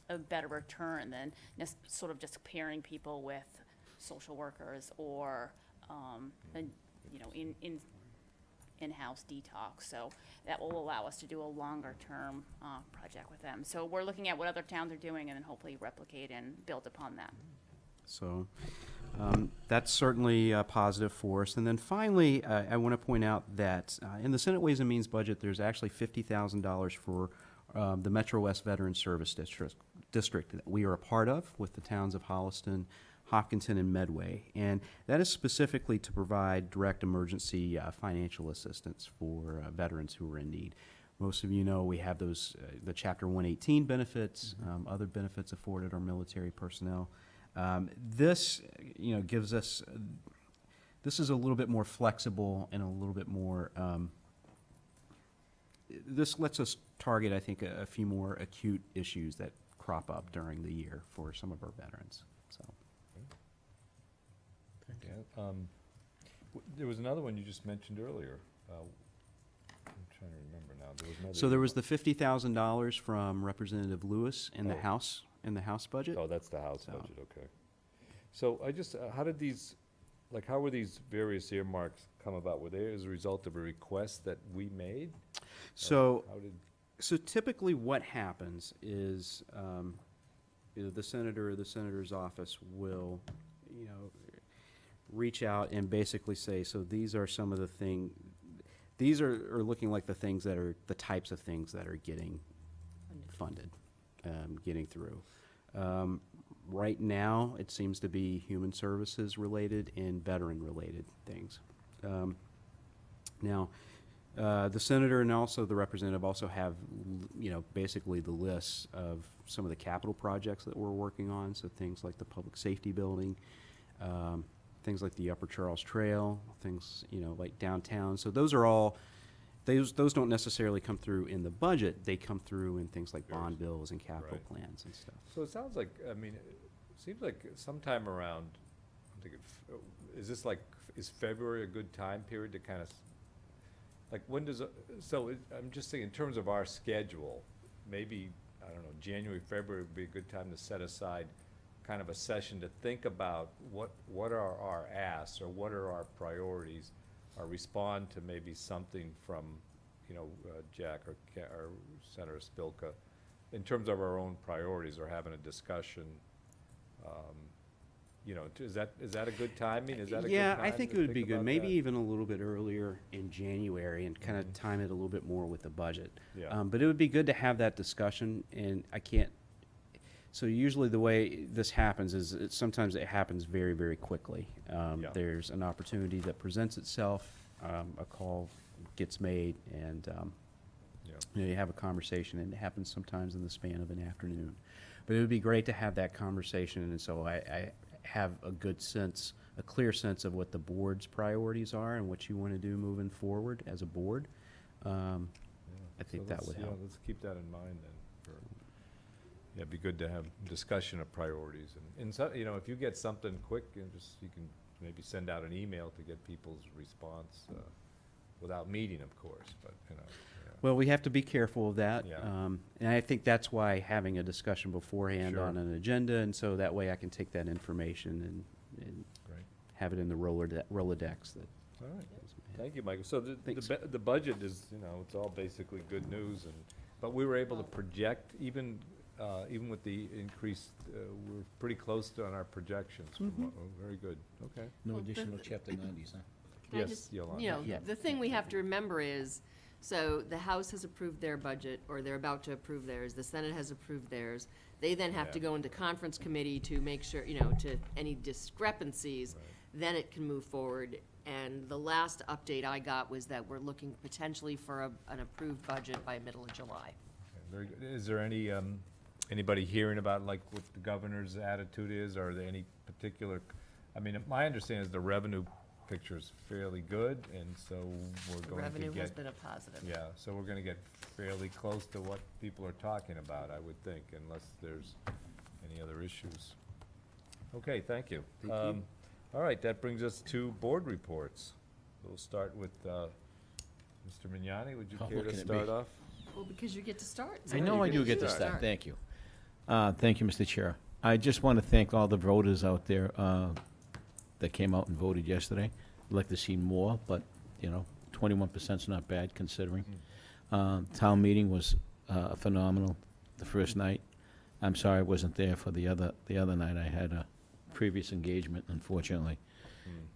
a better return than sort of just pairing people with social workers or in-house detox. So that will allow us to do a longer-term project with them. So we're looking at what other towns are doing and then hopefully replicate and build upon that. So that's certainly positive for us. And then finally, I want to point out that in the Senate Ways and Means budget, there's actually $50,000 for the Metro West Veterans Service District that we are a part of with the towns of Holliston, Hopkinton, and Medway. And that is specifically to provide direct emergency financial assistance for veterans who are in need. Most of you know we have those, the Chapter 118 benefits, other benefits afforded our military personnel. This, gives us, this is a little bit more flexible and a little bit more, this lets us target, I think, a few more acute issues that crop up during the year for some of our veterans, so. Yeah, there was another one you just mentioned earlier. I'm trying to remember now. There was another. So there was the $50,000 from Representative Lewis in the House, budget. Oh, that's the House So- budget, okay. So I just, how did these, like, how were these various earmarks come about? Were they as a result of a request that we made? So, How did, so typically what happens is, either the senator or the senator's office will, reach out and basically say, so these are some of the these are looking like the things that are, the types of things that are getting funded, getting through. Right now, it seems to be human services related and veteran related things. Now, the senator and also the representative also have, basically the lists of some of the capital projects that we're working on. So things like the public safety building, things like the Upper Charles Trail, things, like downtown. So those are all, those don't necessarily come through in the budget. They come through in things like bond bills and capital Right. plans and stuff. so it sounds like, I mean, it seems like sometime around, I'm thinking, is this like, is February a good time period to kind of, like, when does, I'm just thinking in terms of our schedule, maybe, I don't know, January, February would be a good time to set aside kind of a session to think about what are our asks, or what are our priorities, or respond to maybe something from, Jack or Senator Spilka, in terms of our own priorities, or having a discussion. Is that a good timing? Is that a good Yeah, time I think to it would be good, about maybe that? even a little bit earlier in January and kind of time it a little bit more with the budget. Yeah. But it would be good to have that discussion, and so usually the way this happens is sometimes it happens very, very quickly. Yeah. There's an opportunity that presents itself, a call gets made, and, Yeah. you have a conversation, and it happens sometimes in the span of an afternoon. But it would be great to have that conversation, and so I have a clear sense of what the board's priorities are and what you want to do moving forward as a board. I think So that let's- would help. Let's keep that in mind then. It'd be good to have discussion of priorities, and so, if you get something quick, you can maybe send out an email to get people's response, without meeting, of course, but, yeah. Well, we have to be careful of that. Yeah. And I think that's why having a discussion beforehand Sure. on an agenda, and so that way I can take that information and Great. have it in the Rolodex that. All right, thank you, Michael. So Thanks. the budget is, it's all basically good news, but we were able to project, even with the increase, we're pretty close on our projections. Very good, okay. No Well, the- additional chapter 90s, huh? Can I Yes, just- Yolanda. Yeah. The thing we have to remember is, so the House has approved their budget, or they're about to approve theirs, the Senate has approved theirs. They then have to Yeah. go into conference committee to make sure, to any discrepancies, Right. then it can move forward. And the last update I got was that we're looking potentially for an approved budget by middle of July. Okay, very good. Is there anybody hearing about, like, what the governor's attitude is, or are there any particular, I mean, my understanding is the revenue picture is fairly good, and so we're The going to revenue has get, been a positive. yeah, so we're gonna get fairly close to what people are talking about, I would think, unless there's any other issues. Okay, thank you. Thank you. All right, that brings us to board reports. We'll start with, Mr. Mignani, would you Oh, care to looking at start me. off? Well, because you get to start. I so know you I do get to to start, thank you. Thank you, Mr. Chair. I just want to thank all the voters out there that came out and voted yesterday. I'd like to see more, but, 21%'s not bad considering. Town meeting was phenomenal the first night. I'm sorry I wasn't there for the other night. I had a previous engagement, unfortunately,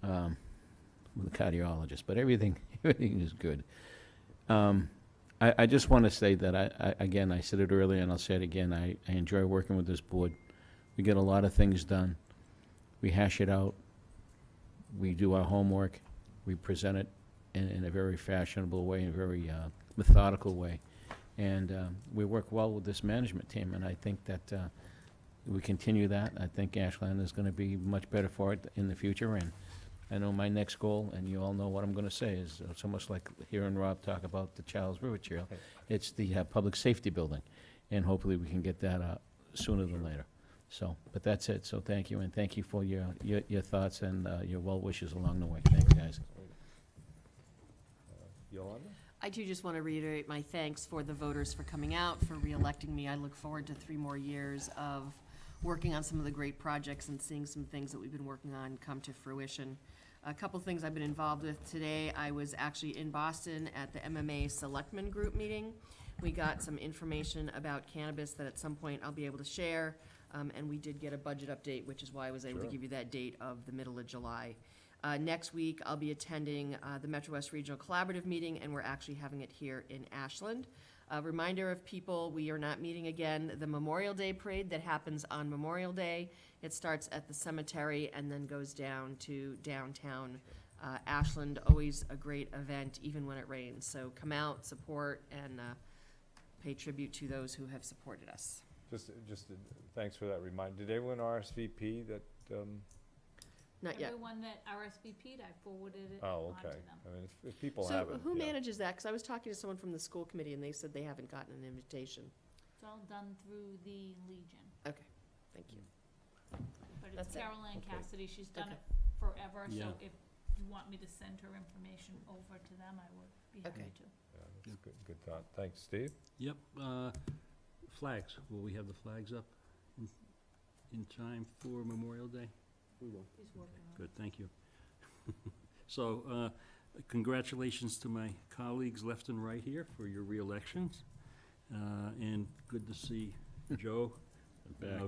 with a cardiologist, but everything is good. I just want to say that again, I said it earlier and I'll say it again, I enjoy working with this board. We get a lot of things done. We hash it out. We do our homework. We present it in a very fashionable way, in a very methodical way. And we work well with this management team, and I think that we continue that. I think Ashland is going to be much better for it in the future, and I know my next goal, and you all know what I'm going to say, is it's almost like hearing Rob talk about the Charles River Trail. It's the public safety building, and hopefully we can get that sooner than later. So, but that's it, so thank you, and thank you for your thoughts and your well wishes along the way. Thanks, guys. Yolanda? I too just want to reiterate my thanks for the voters for coming out, for reelecting me. I look forward to 3 more years of working on some of the great projects and seeing some things that we've been working on come to fruition. A couple things I've been involved with today. I was actually in Boston at the MMA Selectmen Group meeting. We got some information about cannabis that at some point I'll be able to share. And we did get a budget update, which is why I was able to give you that date of the middle of July. Next week, I'll be attending the Metro West Regional Collaborative meeting, and we're actually having it here in Ashland. A reminder of people, we are not meeting again. The Memorial Day Parade that happens on Memorial Day, it starts at the cemetery and then goes down to downtown Ashland. Always a great event, even when it rains. So come out, support, and pay tribute to those who have supported us. Thanks for that reminder. Did everyone RSVP that, Not yet. Everyone that RSVP'd, I forwarded it oh, on to okay. them. I mean, if people So haven't. who yeah. manages that? Because I was talking to someone from the school committee, and they said they haven't gotten an invitation. It's all done through the Legion. Okay, thank you. But it's That's it. Carol Ann Okay. Cassidy, she's done Okay. it forever, so Yeah. if you want me to send her information over to them, I would be happy Okay. to. Yeah, that's good thought. Thanks, Steve. Yep, flags, will we have the flags up in time for Memorial Day? He's working on it. Good, thank you. So, congratulations to my colleagues left and right here for your re-elections. And good to see Joe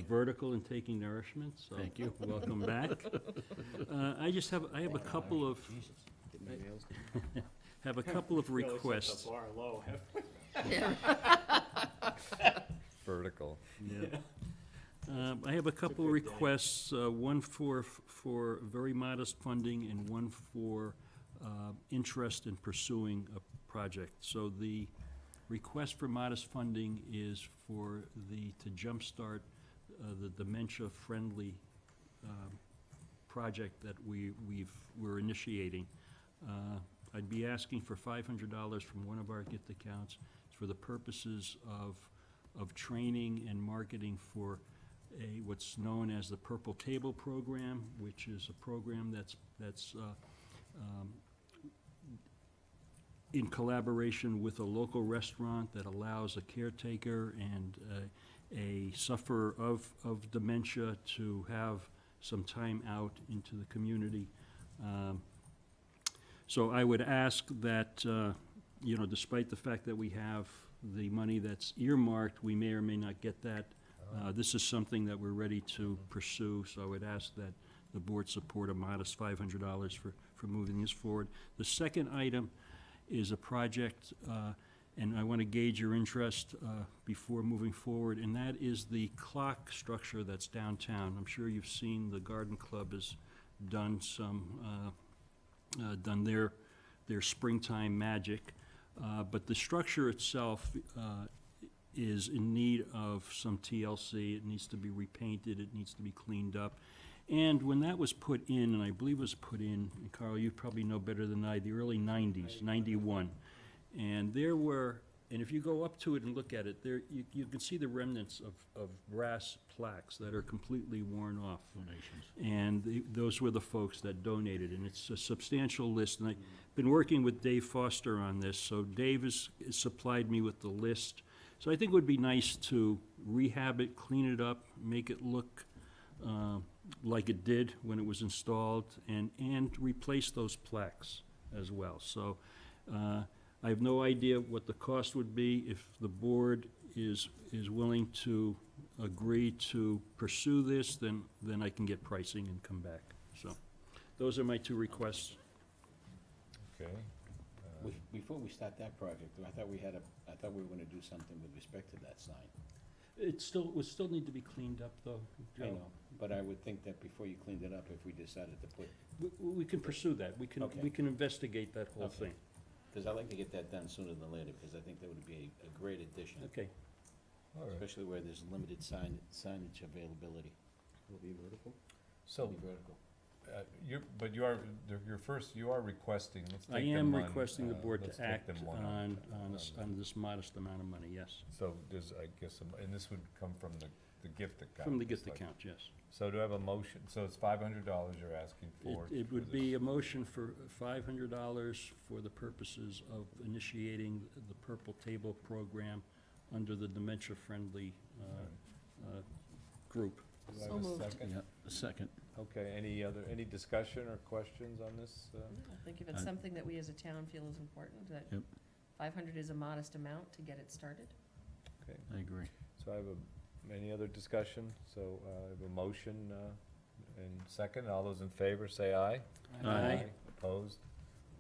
vertical and taking nourishment, so. Thank you. Welcome back. I have a couple of, have a couple of requests. Vertical. Yeah. I have a couple of requests, one for very modest funding and one for interest in pursuing a project. So the request for modest funding is to jumpstart the dementia-friendly project that we're initiating. I'd be asking for $500 from one of our gift accounts. It's for the purposes of training and marketing for what's known as the Purple Table Program, which is a program that's in collaboration with a local restaurant that allows a caretaker and a sufferer of dementia to have some time out into the community. So I would ask that, despite the fact that we have the money that's earmarked, we may or may not get that. This is something that we're ready to pursue, so I would ask that the board support a modest $500 for moving this forward. The second item is a project, and I want to gauge your interest before moving forward, and that is the clock structure that's downtown. I'm sure you've seen the Garden Club has done done their springtime magic, but the structure itself is in need of some TLC. It needs to be repainted, it needs to be cleaned up. And when that was put in, and I believe it was put in, and Carl, you probably know better than I, the early 90s, 91. And there were, and if you go up to it and look at it, there you can see the remnants of brass plaques that are completely worn off. Donations. And those were the folks that donated, and it's a substantial list. And I've been working with Dave Foster on this, so Dave has supplied me with the list. So I think it would be nice to rehab it, clean it up, make it look like it did when it was installed, and replace those plaques as well. So I have no idea what the cost would be. If the board is willing to agree to pursue this, then I can get pricing and come back. So those are my two requests. Okay. Before we start that project, I thought we were gonna do something with respect to that sign. It would still need to be cleaned up, though, Joe. I know, but I would think that before you cleaned it up, if we decided to put, We can pursue that. We Okay. can investigate that whole Okay. thing. because I'd like to get that done sooner than later, because I think that would be a great addition, Okay. All right. especially where there's limited signage availability. Will it be vertical? So. Be vertical. But you are, you are requesting, let's I take am them on, requesting the board let's to take act them one on at a this modest amount of money, yes. So there's, I guess, and this would come from the gift account. From the gift it's like- account, yes. So do I have a motion? So it's $500 you're asking for? It for would this. be a motion for $500 for the purposes of initiating the Purple Table Program under the dementia-friendly group. Do I So have a moved. second? A second. Okay, any discussion or questions on this? I think if it's something that we as a town feel is important, that Yep. 500 is a modest amount to get it started. Okay, I agree. so I have any other discussion? So I have a motion and second. All those in favor, say aye. Aye. Opposed?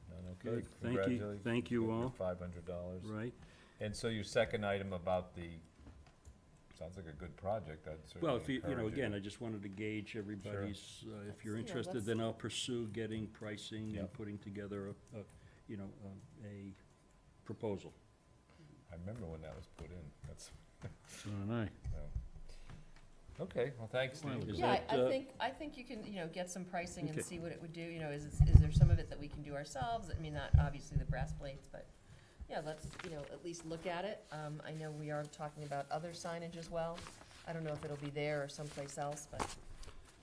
None, okay. Good. Thank you. Congratulations. Thank you all. $500. Right? And so your second item about sounds like a good project, I'd certainly Well, if you, encourage again, I just wanted to gauge everybody's, if you're Yeah, interested, let's- then I'll pursue getting pricing and Yep. putting together a proposal. I remember when that was put in, that's, So did I. okay, well, thanks, Steve. Is Yeah, that, I think you can, get some pricing and Okay. see what it would do, is there some of it that we can do ourselves? I mean, not obviously the brass plates, but, yeah, let's, at least look at it. I know we are talking about other signage as well. I don't know if it'll be there or someplace else, but,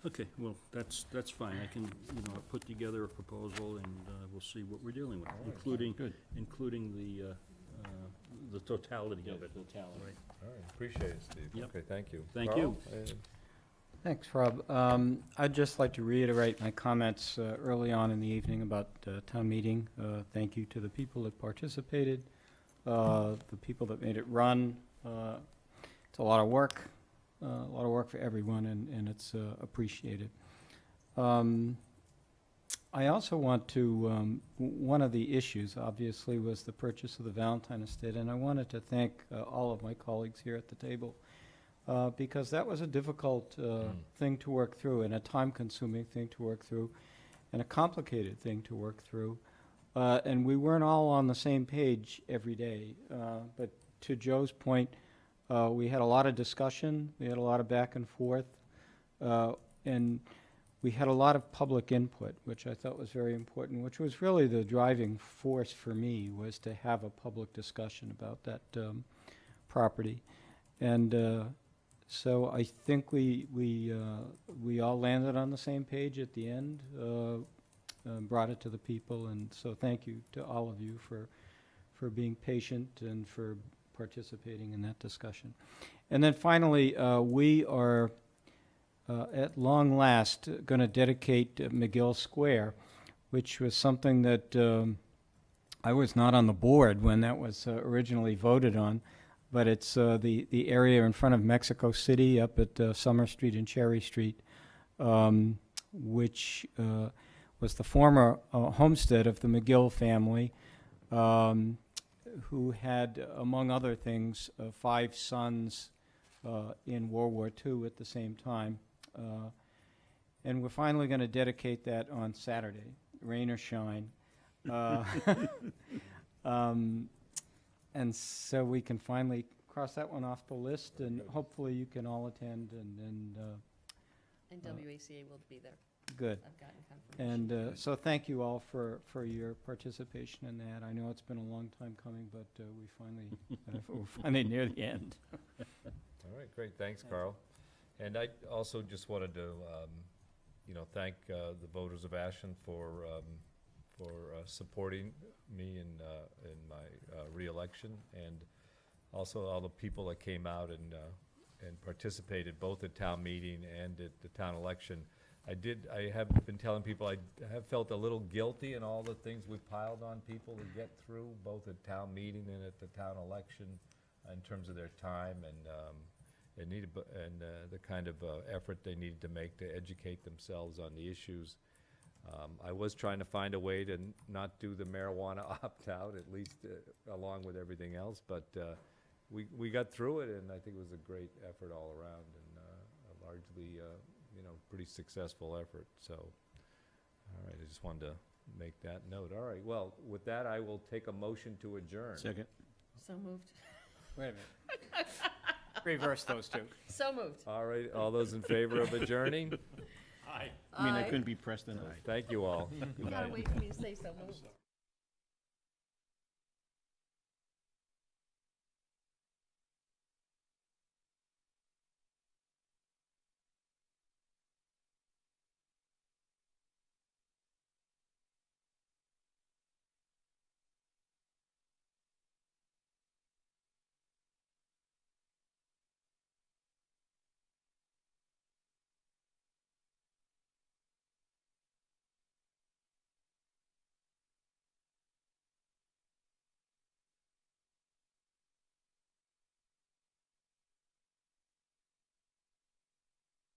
Okay, well, that's fine. I can, put together a proposal and we'll see what we're dealing with, including the totality of it. Right. All right, appreciate it, Steve. Yep. Okay, thank you. Thank Carl? you. Thanks, Rob. I'd just like to reiterate my comments early on in the evening about town meeting. Thank you to the people that participated, the people that made it run. It's a lot of work for everyone, and it's appreciated. I also want to, one of the issues, obviously, was the purchase of the Valentine Estate, and I wanted to thank all of my colleagues here at the table, because that was a difficult thing to work through, and a time-consuming thing to work through, and a complicated thing to work through. And we weren't all on the same page every day. But to Joe's point, we had a lot of discussion, we had a lot of back and forth, and we had a lot of public input, which I thought was very important, which was really the driving force for me, was to have a public discussion about that property. And so I think we all landed on the same page at the end, brought it to the people, and so thank you to all of you for being patient and for participating in that discussion. And then finally, we are at long last going to dedicate McGill Square, which was something that I was not on the board when that was originally voted on, but it's the area in front of Mexico City up at Summer Street and Cherry Street, which was the former homestead of the McGill family, who had, among other things, 5 sons in World War II at the same time. And we're finally going to dedicate that on Saturday, rain or shine. And so we can finally cross that one off the list, and hopefully you can all attend, and and WACA will be there. good. I've gotten confirmation. And so thank you all for your participation in that. I know it's been a long time coming, but we're finally near the end. All right, great, thanks, Carl. And I also just wanted to, thank the voters of Ashland for supporting me in my reelection, and also all the people that came out and participated both at town meeting and at the town election. I have been telling people I have felt a little guilty in all the things we piled on people to get through, both at town meeting and at the town election, in terms of their time and the kind of effort they needed to make to educate themselves on the issues. I was trying to find a way to not do the marijuana opt-out, at least along with everything else, but we got through it, and I think it was a great effort all around, and a largely pretty successful effort. So, all right, I just wanted to make that note. All right, well, with that, I will take a motion to adjourn. Second. So moved. Wait a minute. Reverse those two. So moved. All right, all those in favor of adjourning? I mean, I Aye. couldn't be Preston, aye. Thank you all. You gotta wait for me to say so moved.